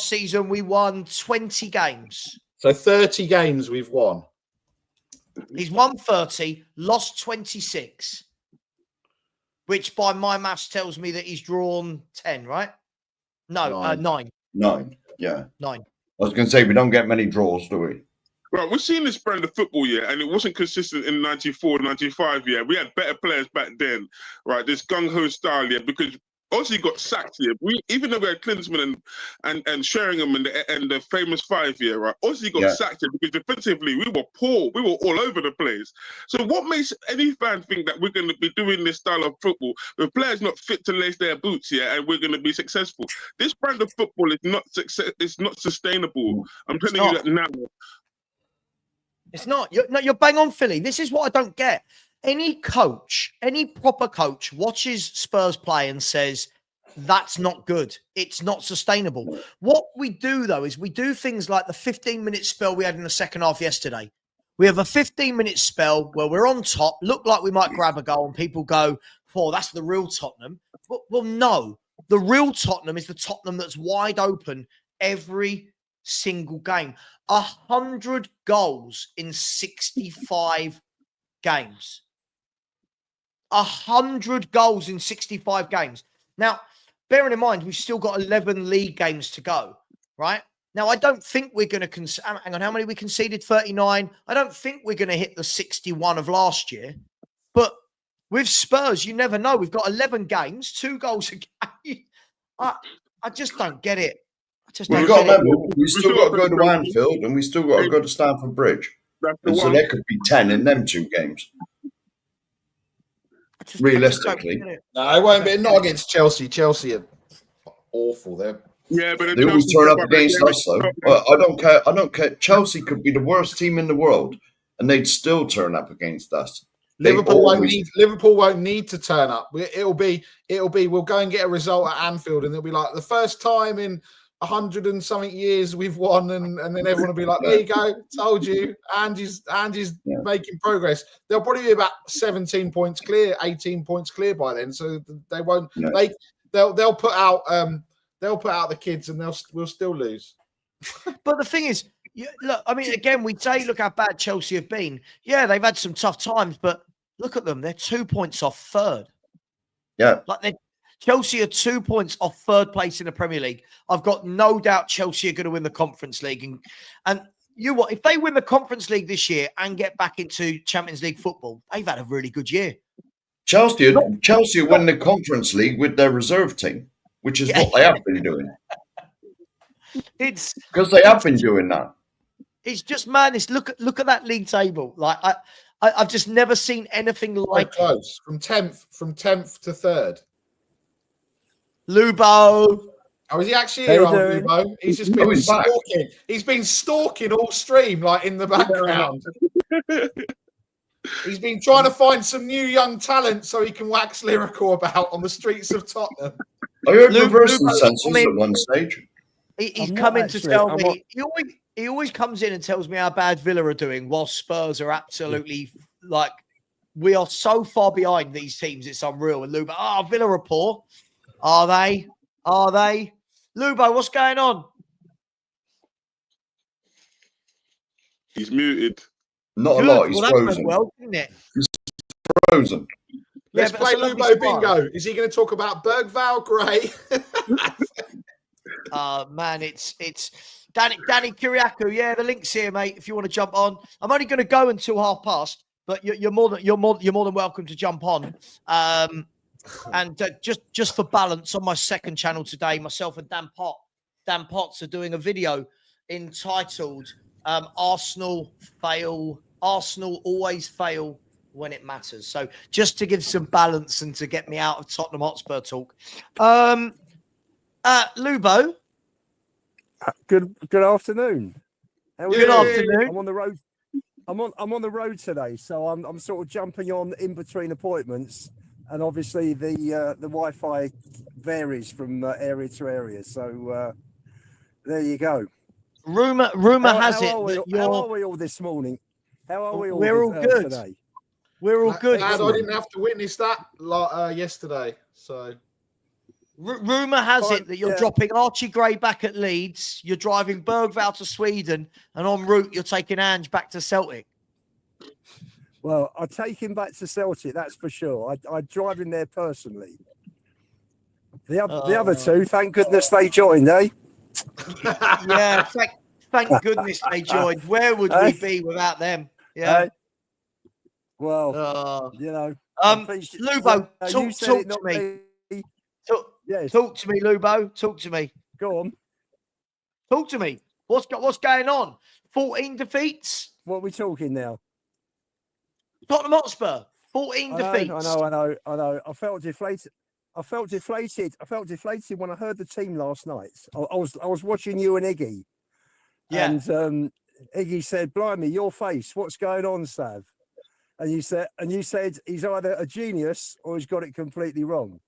season, we won 20 games. So 30 games we've won. He's won 30, lost 26, which by my maths tells me that he's drawn 10, right? No, 9. 9, yeah. 9. I was going to say, we don't get many draws, do we? Right, we're seeing this brand of football, and it wasn't consistent in 94, 95, We had better players back then, right? This gung-ho style, because Ozzy got sacked here. Even though we had Klinsmann and Sheringham and the famous 5 year, right? Ozzy got sacked here because defensively we were poor. We were all over the place. So what makes any fan think that we're going to be doing this style of football with players not fit to lace their boots here and we're going to be successful? This brand of football is not it's not sustainable. I'm telling you that now. It's not. You're bang on, Philly. This is what I don't get. Any coach, any proper coach watches Spurs play and says, that's not good. It's not sustainable. What we do, though, is we do things like the 15-minute spell we had in the second half yesterday. We have a 15-minute spell where we're on top, look like we might grab a goal, and people go, oh, that's the real Tottenham. Well, no. The real Tottenham is the Tottenham that's wide open every single game. 100 goals in 65 games. 100 goals in 65 games. Now, bearing in mind, we've still got 11 league games to go, right? Now, I don't think we're going to hang on, how many we conceded? 39. I don't think we're going to hit the 61 of last year. But with Spurs, you never know. We've got 11 games, 2 goals a game. I just don't get it. We've got to remember, we still got to go to Anfield and we still got to go to Stamford Bridge. And so there could be 10 in them 2 games. Realistically. No, it won't be. Not against Chelsea. Chelsea are awful. They always turn up against us, though. I don't care. I don't care. Chelsea could be the worst team in the world, and they'd still turn up against us. Liverpool won't need to turn up. It'll be. We'll go and get a result at Anfield, and it'll be like the first time in 100 and something years we've won, and then everyone will be like, there you go, told you, Ange's making progress. They'll probably be about 17 points clear, 18 points clear by then, so they won't they'll put out the kids and we'll still lose. But the thing is, look, I mean, again, we say look how bad Chelsea have been. Yeah, they've had some tough times, but look at them, they're 2 points off third. Chelsea are 2 points off third place in the Premier League. I've got no doubt Chelsea are going to win the Conference League. And you what? If they win the Conference League this year and get back into Champions League football, they've had a really good year. Chelsea win the Conference League with their reserve team, which is what they have been doing. It's because they have been doing that. It's just madness. Look at that league table. Like I've just never seen anything like close from 10th to 3rd. Lubo. Oh, is he actually here, Lubo? He's just been stalking. He's been stalking all stream, like in the background. He's been trying to find some new young talent so he can wax lyrical about on the streets of Tottenham. I heard reversing senses at one stage. He's coming to tell me. He always comes in and tells me how bad Villa are doing, while Spurs are absolutely like we are so far behind these teams. It's unreal. And Lubo, Villa are poor. Are they? Are they? Lubo, what's going on? He's muted. Not a lot. He's frozen. Well, didn't it? He's frozen. Let's play Lubo Bingo. Is he going to talk about Bergvall Gray? Man, it's Danny Kyriakou. Yeah, the link's here, mate. If you want to jump on, I'm only going to go until past, but you're more than welcome to jump on. And just for balance, on my second channel today, myself and Dan Potts are doing a video entitled "Arsenal always fail when it matters." So just to give some balance and to get me out of Tottenham Hotspur talk. Lubo. Good afternoon. Good afternoon. I'm on the road. I'm on the road today, so I'm sort of jumping on in between appointments. And obviously the Wi-Fi varies from area to area. So there you go. Rumor has it. How are we all this morning? How are we all? We're all good today? We're all good. I didn't have to witness that yesterday. So rumor has it that you're dropping Archie Gray back at Leeds. You're driving Bergvall to Sweden, and en route you're taking Ange back to Celtic. Well, I take him back to Celtic, that's for sure. I drive him there personally. The other two, thank goodness they joined, eh? Yeah, thank goodness they joined. Where would we be without them? Yeah. Well, you know. Lubo, talk to me. Yes. Talk to me, Lubo. Talk to me. Go on. Talk to me. What's going on? 14 defeats? What are we talking now? Tottenham Hotspur. 14 defeats. I know. I felt deflated. I felt deflated when I heard the team last night. I was watching you and Iggy. Yeah. And Iggy said, "Blimey, your face. What's going on, Sav?" And you said he's either a genius or he's got it completely wrong.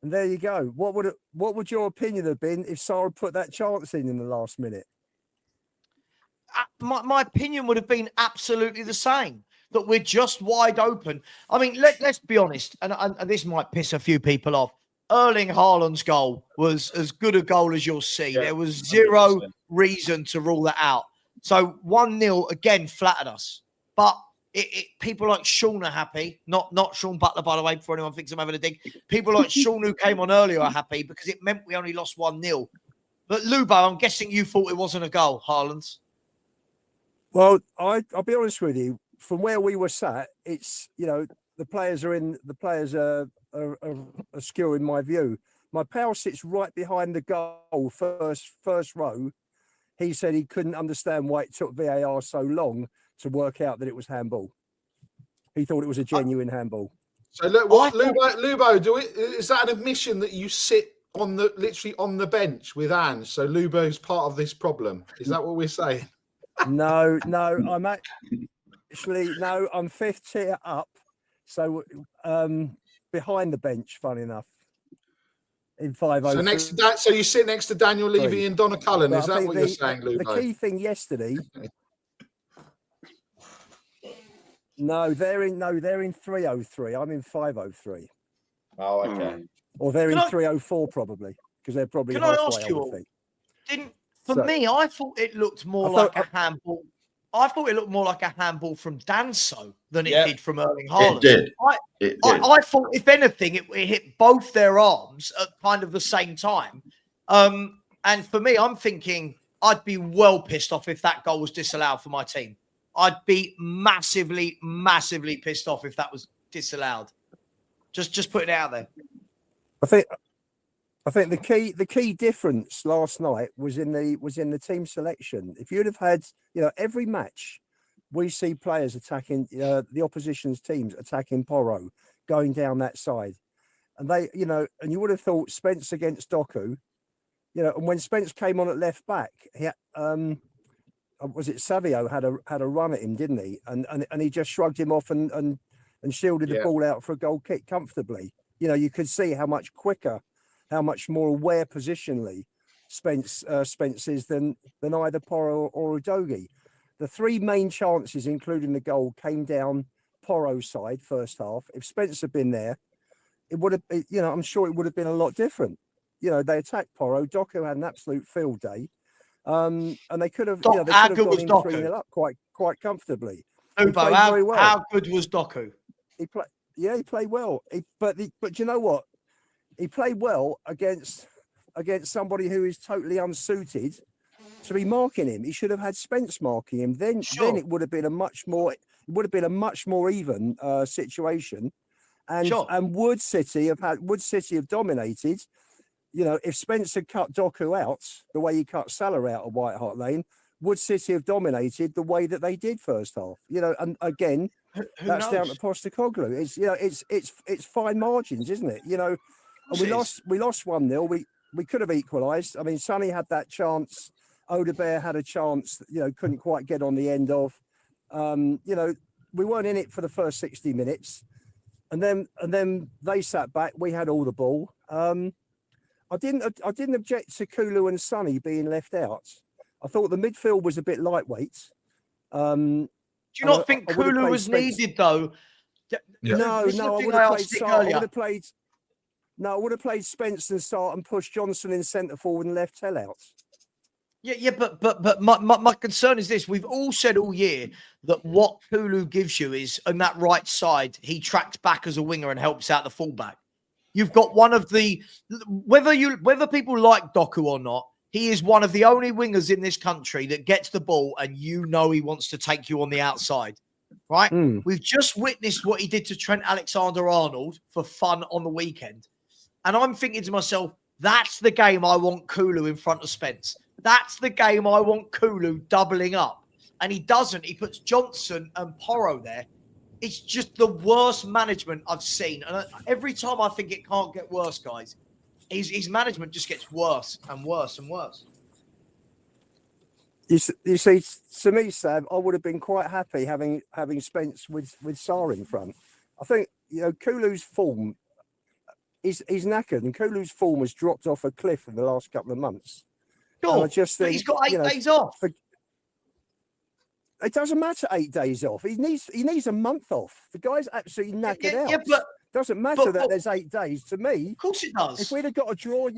And there you go. What would your opinion have been if Sarah put that chance in the last minute? My opinion would have been absolutely the same. That we're just wide open. I mean, let's be honest, and this might piss a few people off. Erling Haaland's goal was as good a goal as you'll see. Yeah, there was zero 100%. reason to rule that out. So 1-0 again flattered us. But people like Sean are happy. Not Sean Butler, by the way, before anyone thinks I'm having a dig. People like Sean who came on earlier are happy because it meant we only lost 1-0. But Lubo, I'm guessing you thought it wasn't a goal, Haaland's. Well, I'll be honest with you. From where we were sat, it's, the players are askew in my view. My pal sits right behind the goal, first row. He said he couldn't understand why it took VAR so long to work out that it was handball. He thought it was a genuine handball. So look, Lubo, is that an admission that you sit literally on the bench with Ange? So Lubo's part of this problem. Is that what we're saying? No, I'm I'm fifth tier up, so behind the bench. Fun enough, in 5-0. So you sit next to Daniel Levy and Donna Cullen. Is that what you're saying, Lubo? The key thing yesterday. No, they're in 303. I'm in 503. Oh, okay. Or they're in 304 probably, because they're probably halfway. Can I ask you all? Me, I thought it looked more like a handball. I thought it looked more like a handball from Danso than it did from Erling Haaland. It did. I thought, if anything, it hit both their arms at kind of the same time. And for me, I'm thinking I'd be well pissed off if that goal was disallowed for my team. I'd be massively, massively pissed off if that was disallowed. Just putting it out there. I think the key difference last night was in the team selection. If you'd have had, every match, we see players attacking the opposition's teams, attacking Porro, going down that side, and they, and you would have thought Spence against Doku, and when Spence came on at left back, he was it Savio had a run at him, didn't he? And he just shrugged him off and shielded the ball out for a goal kick comfortably. You could see how much quicker, how much more aware positionally Spence is than either Porro or Udogie. The three main chances, including the goal, came down Porro's side first half. If Spence had been there, it would have, I'm sure it would have been a lot different. They attacked Porro. Doku had an absolute field day, and they could have, gone in 3-0 up quite comfortably. Lubo, how good was Doku? He played well. But you know what? He played well against somebody who is totally unsuited to be marking him. He should have had Spence marking him. Then it would have been a much more even situation. And Wood City have dominated. If Spence had cut Doku out the way he cut Salah out of White Hart Lane, Wood City have dominated the way that they did first half. And again, that's down to Postecoglou. It's fine margins, isn't it? And we lost 1-0. We could have equalised. I mean, Sonny had that chance. Odebear had a chance, couldn't quite get on the end of. We weren't in it for the first 60 minutes. And then they sat back. We had all the ball. I didn't object to Kulu and Sonny being left out. I thought the midfield was a bit lightweight. Do you not think Kulu was needed though? No, I would have played Sarr. I would have played Spence and Sarr and pushed Johnson in centre forward and left Tell out. Yeah, but my concern is this. We've all said all year that what Kulu gives you is on that right side, he tracks back as a winger and helps out the fullback. You've got one of the whether people like Doku or not, he is one of the only wingers in this country that gets the ball and he wants to take you on the outside. right? We've just witnessed what he did to Trent Alexander-Arnold for fun on the weekend. And I'm thinking to myself, that's the game I want Kulu in front of Spence. That's the game I want Kulu doubling up. And he doesn't. He puts Johnson and Porro there. It's just the worst management I've seen. And every time I think it can't get worse, guys, his management just gets worse and worse and worse. You see, to me, Sav, I would have been quite happy having Spence with Sarr in front. I think, Kulu's form is knackered, and Kulu's form has dropped off a cliff in the last couple of months. Sure, I just think, he's got 8 days off. It doesn't matter 8 days off. He needs a month off. The guy's absolutely knackered out. Yeah, but doesn't matter that there's 8 days to me. Of course it does. If we'd have got a draw,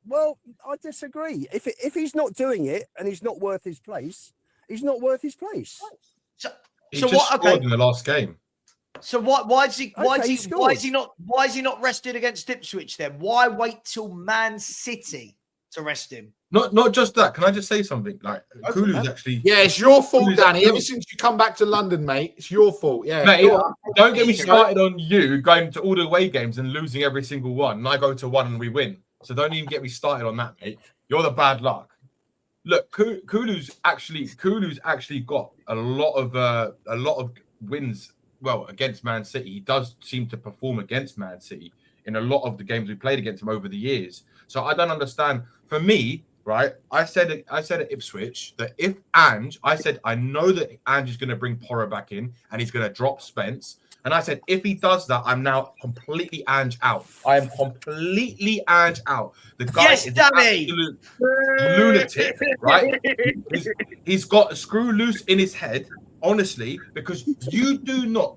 well, I disagree. If he's not doing it and he's not worth his place, he's not worth his place. So just scored in the last game. So why is he not rested against Ipswich then? Why wait till Man City to rest him? Not just that. Can I just say something? Like Kulu's actually. Yeah, it's your fault, Danny. Ever since you come back to London, mate, it's your fault. Yeah, mate. Don't get me started on you going to all the away games and losing every single one. And I go to one and we win. So don't even get me started on that, mate. You're the bad luck. Look, Kulu's actually got a lot of wins. Well, against Man City, he does seem to perform against Man City in a lot of the games we played against him over the years. So I don't understand. For me, right? I said at Ipswich that if Ange, I know that Ange is going to bring Porro back in and he's going to drop Spence. And I said, if he does that, I'm now completely Ange out. I am completely Ange out. The guy is an absolute lunatic, right? He's got a screw loose in his head, honestly, because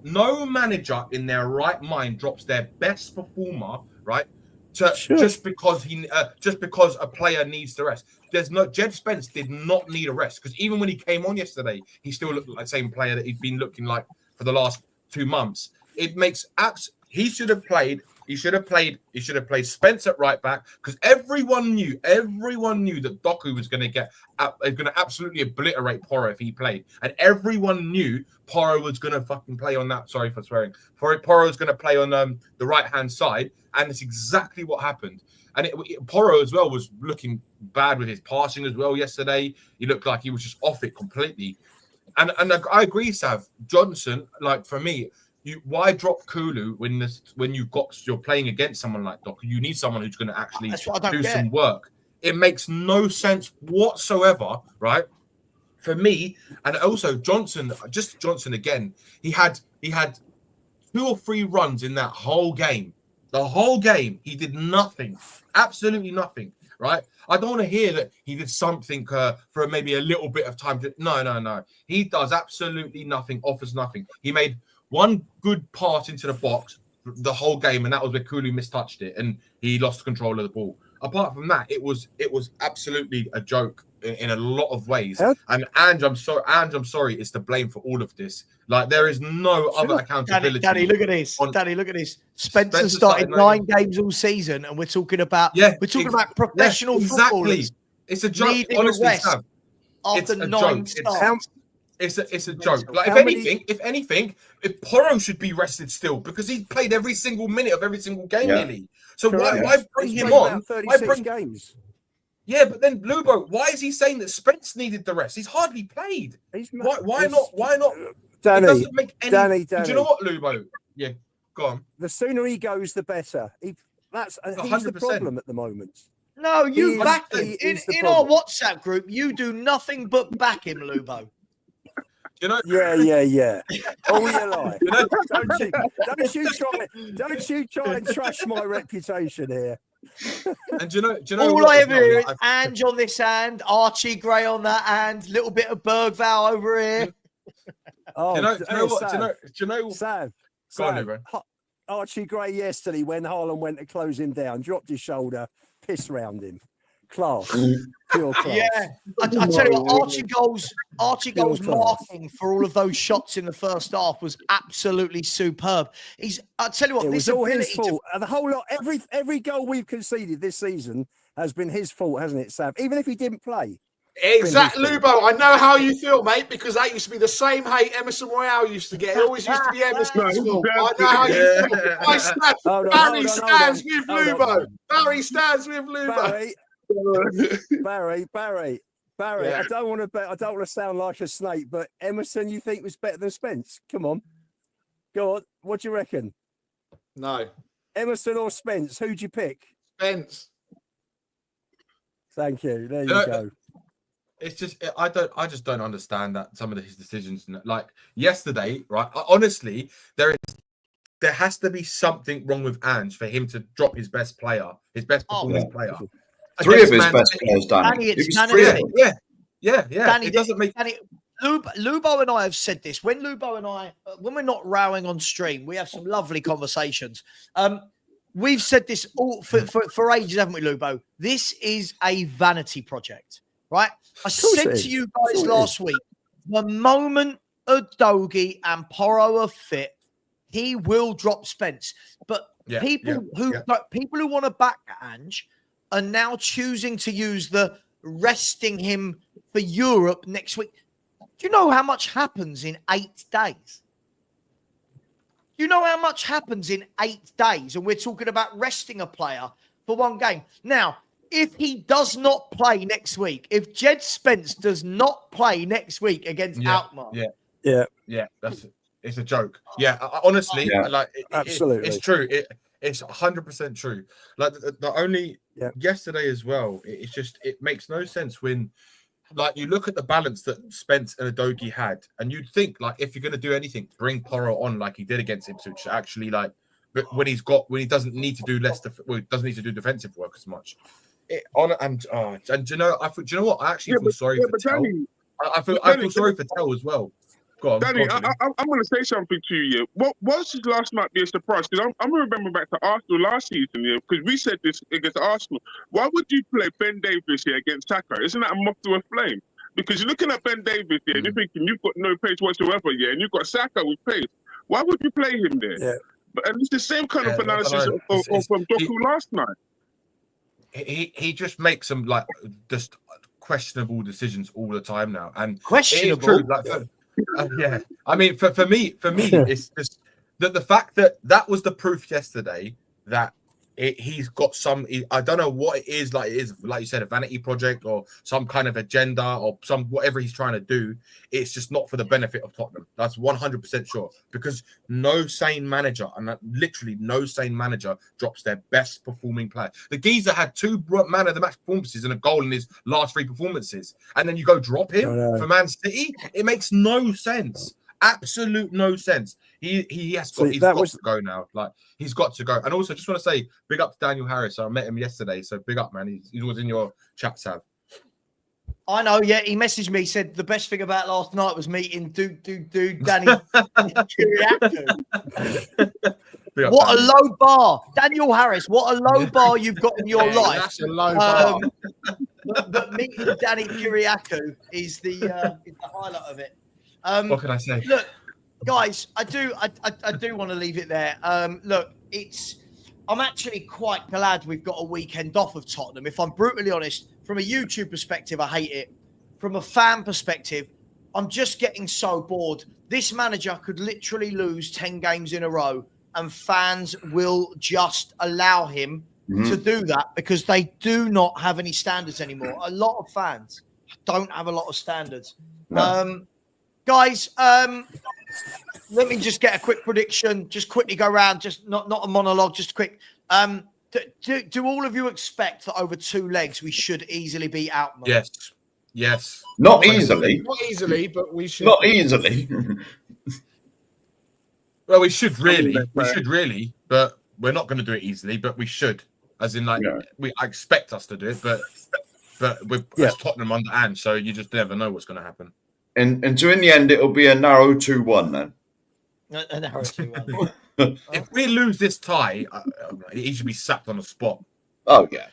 no manager in their right mind drops their best performer, right? Just because a player needs to rest. Jed Spence did not need a rest, because even when he came on yesterday, he still looked like the same player that he'd been looking like for the last 2 months. It makes he should have played Spence at right back, because everyone knew that Doku was going to absolutely obliterate Porro if he played, and everyone knew Porro was going to fucking play on that. Sorry for swearing. Porro was going to play on the right hand side, and it's exactly what happened. And Porro as well was looking bad with his passing as well yesterday. He looked like he was just off it completely. And I agree, Sav. Johnson, like for me, why drop Kulu when you're playing against someone like Doku? You need someone who's going to actually do some work. It makes no sense whatsoever, right? For me, and also Johnson again. He had 2 or 3 runs in that whole game. The whole game, he did nothing, absolutely nothing. Right? I don't want to hear that he did something for maybe a little bit of time. No. He does absolutely nothing, offers nothing. He made 1 good pass into the box the whole game, and that was where Kulu mistouched it, and he lost control of the ball. Apart from that, it was absolutely a joke in a lot of ways. And Ange, I'm sorry, is to blame for all of this. Like, there is no other accountability. Danny, look at this. Danny, look at this. Spencer started 9 games all season, and we're talking about professional footballers. It's a joke. Honestly, Sam, after 9 starts. It's a joke. Like, if anything, if Porro should be rested still, because he's played every single minute of every single game nearly. So why bring him on? 36 games. Yeah, but then Lubo, why is he saying that Spence needed the rest? He's hardly played. Why not? Danny, it doesn't make any. Danny. Do you know what, Lubo? Yeah, go on. The sooner he goes, the better. He's the problem at the moment. No, you back him. In our WhatsApp group, you do nothing but back him, Lubo. You know? Yeah. All you lie. Don't you try and trash my reputation here. And do you know all I ever hear is Ange on this hand, Archie Gray on that hand, little bit of Bergval over here. Oh, do you know what? Sav, Archie Gray yesterday, when Haaland went to close him down, dropped his shoulder, pissed round him. Class. Pure class. Yeah. I tell you what, Archie goals marking for all of those shots in the first half was absolutely superb. I tell you what, it was all his fault. The whole lot, every goal we've conceded this season has been his fault, hasn't it, Sav? Even if he didn't play. Exactly, Lubo. I know how you feel, mate, because that used to be the same hate Emerson Royale used to get. It always used to be Emerson's fault. I know how you feel. Barry stands with Lubo. Barry stands with Lubo. Barry. Yeah. I don't want to sound like a snake, but Emerson, you think was better than Spence? Come on, go on. What do you reckon? No, Emerson or Spence? Who'd you pick? Spence. Thank you. There you go. It's just I just don't understand that some of his decisions. Like yesterday, right? Honestly, there has to be something wrong with Ange for him to drop his best player, his best performing player. Three of his best players, Danny. Yeah. Danny, it doesn't make. Danny, Lubo and I have said this. When Lubo and I, when we're not rowing on stream, we have some lovely conversations. We've said this all for ages, haven't we, Lubo? This is a vanity project, right? I said to you guys last week, the moment Udogie and Porro are fit, he will drop Spence. But people who want to back Ange are now choosing to use the resting him for Europe next week. Do you know how much happens in 8 days? Do you know how much happens in 8 days? And we're talking about resting a player for one game. Now, if he does not play next week, if Jed Spence does not play next week against Alkmaar. Yeah, it's a joke. Yeah, honestly, absolutely, it's true. It's 100% true. Like the only yesterday as well. It makes no sense when, like, you look at the balance that Spence and Udogie had, and you'd think, like, if you're going to do anything, bring Porro on like he did against Ipswich. Actually, like, but when he doesn't need to do doesn't need to do defensive work as much. And do you know what? I actually feel sorry for Tell. I feel sorry for Tell as well. Go on, Danny, I'm going to say something to you. What was his last night be a surprise? Because I'm remembering back to Arsenal last season, because we said this against Arsenal. Why would you play Ben Davies here against Saka? Isn't that a moth to a flame? Because you're looking at Ben Davies here, and you're thinking you've got no pace whatsoever, and you've got Saka with pace. Why would you play him there? Yeah. And it's the same kind of analysis from Doku last night. He just makes some like just questionable decisions all the time now, and questionable. It is true, like, I mean, for me, it's just that the fact that was the proof yesterday that he's got some. I don't know what it is. Like, it is, like you said, a vanity project or some kind of agenda or some whatever he's trying to do. It's just not for the benefit of Tottenham. That's 100% sure, because no sane manager, and literally no sane manager, drops their best performing player. The geezer had 2 man of the match performances and a goal in his last 3 performances, and then you go drop him for Man City. It makes no sense. Absolute no sense. He's got to go now. Like, he's got to go. And also, just want to say, big up to Daniel Harris. I met him yesterday, so big up, man. He was in your chat, Sav. I know, yeah. He messaged me, said the best thing about last night was meeting Danny Kiriakou. What a low bar. Daniel Harris, what a low bar you've got in your life. That's a low bar. But meeting Danny Kiriakou is the highlight of it. What can I say? Look, guys, I do want to leave it there. Look, I'm actually quite glad we've got a weekend off of Tottenham. If I'm brutally honest, from a YouTube perspective, I hate it. From a fan perspective, I'm just getting so bored. This manager could literally lose 10 games in a row, and fans will just allow him to do that because they do not have any standards anymore. A lot of fans don't have a lot of standards. No. Guys, let me just get a quick prediction. Just quickly go around, just not a monologue, just quick. Do all of you expect that over 2 legs we should easily beat Alkmaar? Yes. Not easily. Not easily, but we should. Not easily. Well, we should really. We should really, but we're not going to do it easily. But we should, as in, like, I expect us to do it, but it's Tottenham under Ange, so you just never know what's going to happen. And so in the end, it'll be a narrow 2-1 then. A narrow 2-1. If we lose this tie, he should be sacked on the spot. Oh, yeah.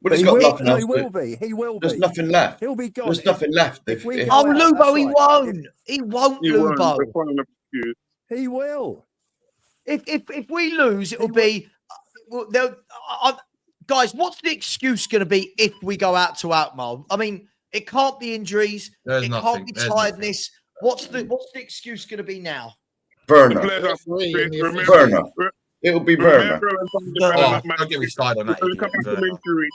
But he will be. There's nothing left. He'll be gone. There's nothing left. Lubo, he won't. He won't, Lubo. He will. If we lose, it'll be... guys, what's the excuse going to be if we go out to Alkmaar? I mean... It can't be injuries. There's it nothing. can't be There's tiredness. What's the excuse going to be now? Werner. Remember, It'll be Werner. Oh, don't get me started on that idiot. Werner.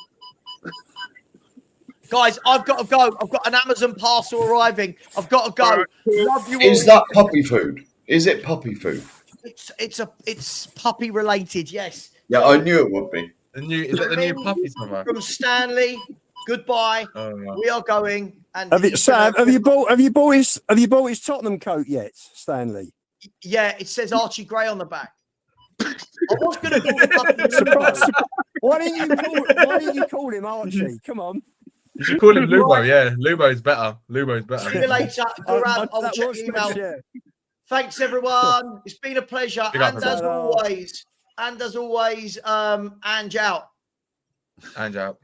Guys, I've got to go. I've got an Amazon parcel arriving. I've got to go. Right, cool. Love you Is all. that puppy food? Is it puppy food? It's puppy related. Yes. Yeah, I knew it would be. Is that the new puppy somewhere? From Stanley. Goodbye. Oh, no. We are going. And Sam, have you bought his Tottenham coat yet, Stanley? Yeah, it says Archie Gray on the back. I was going to call him. Why didn't you call him Archie? Come on. You should call him Lubo. Yeah, Lubo's better. Lubo's better. See you later. I'll check the email. Yeah. Thanks, everyone. It's been a pleasure. Big up, And as always, Ange out. Ange out.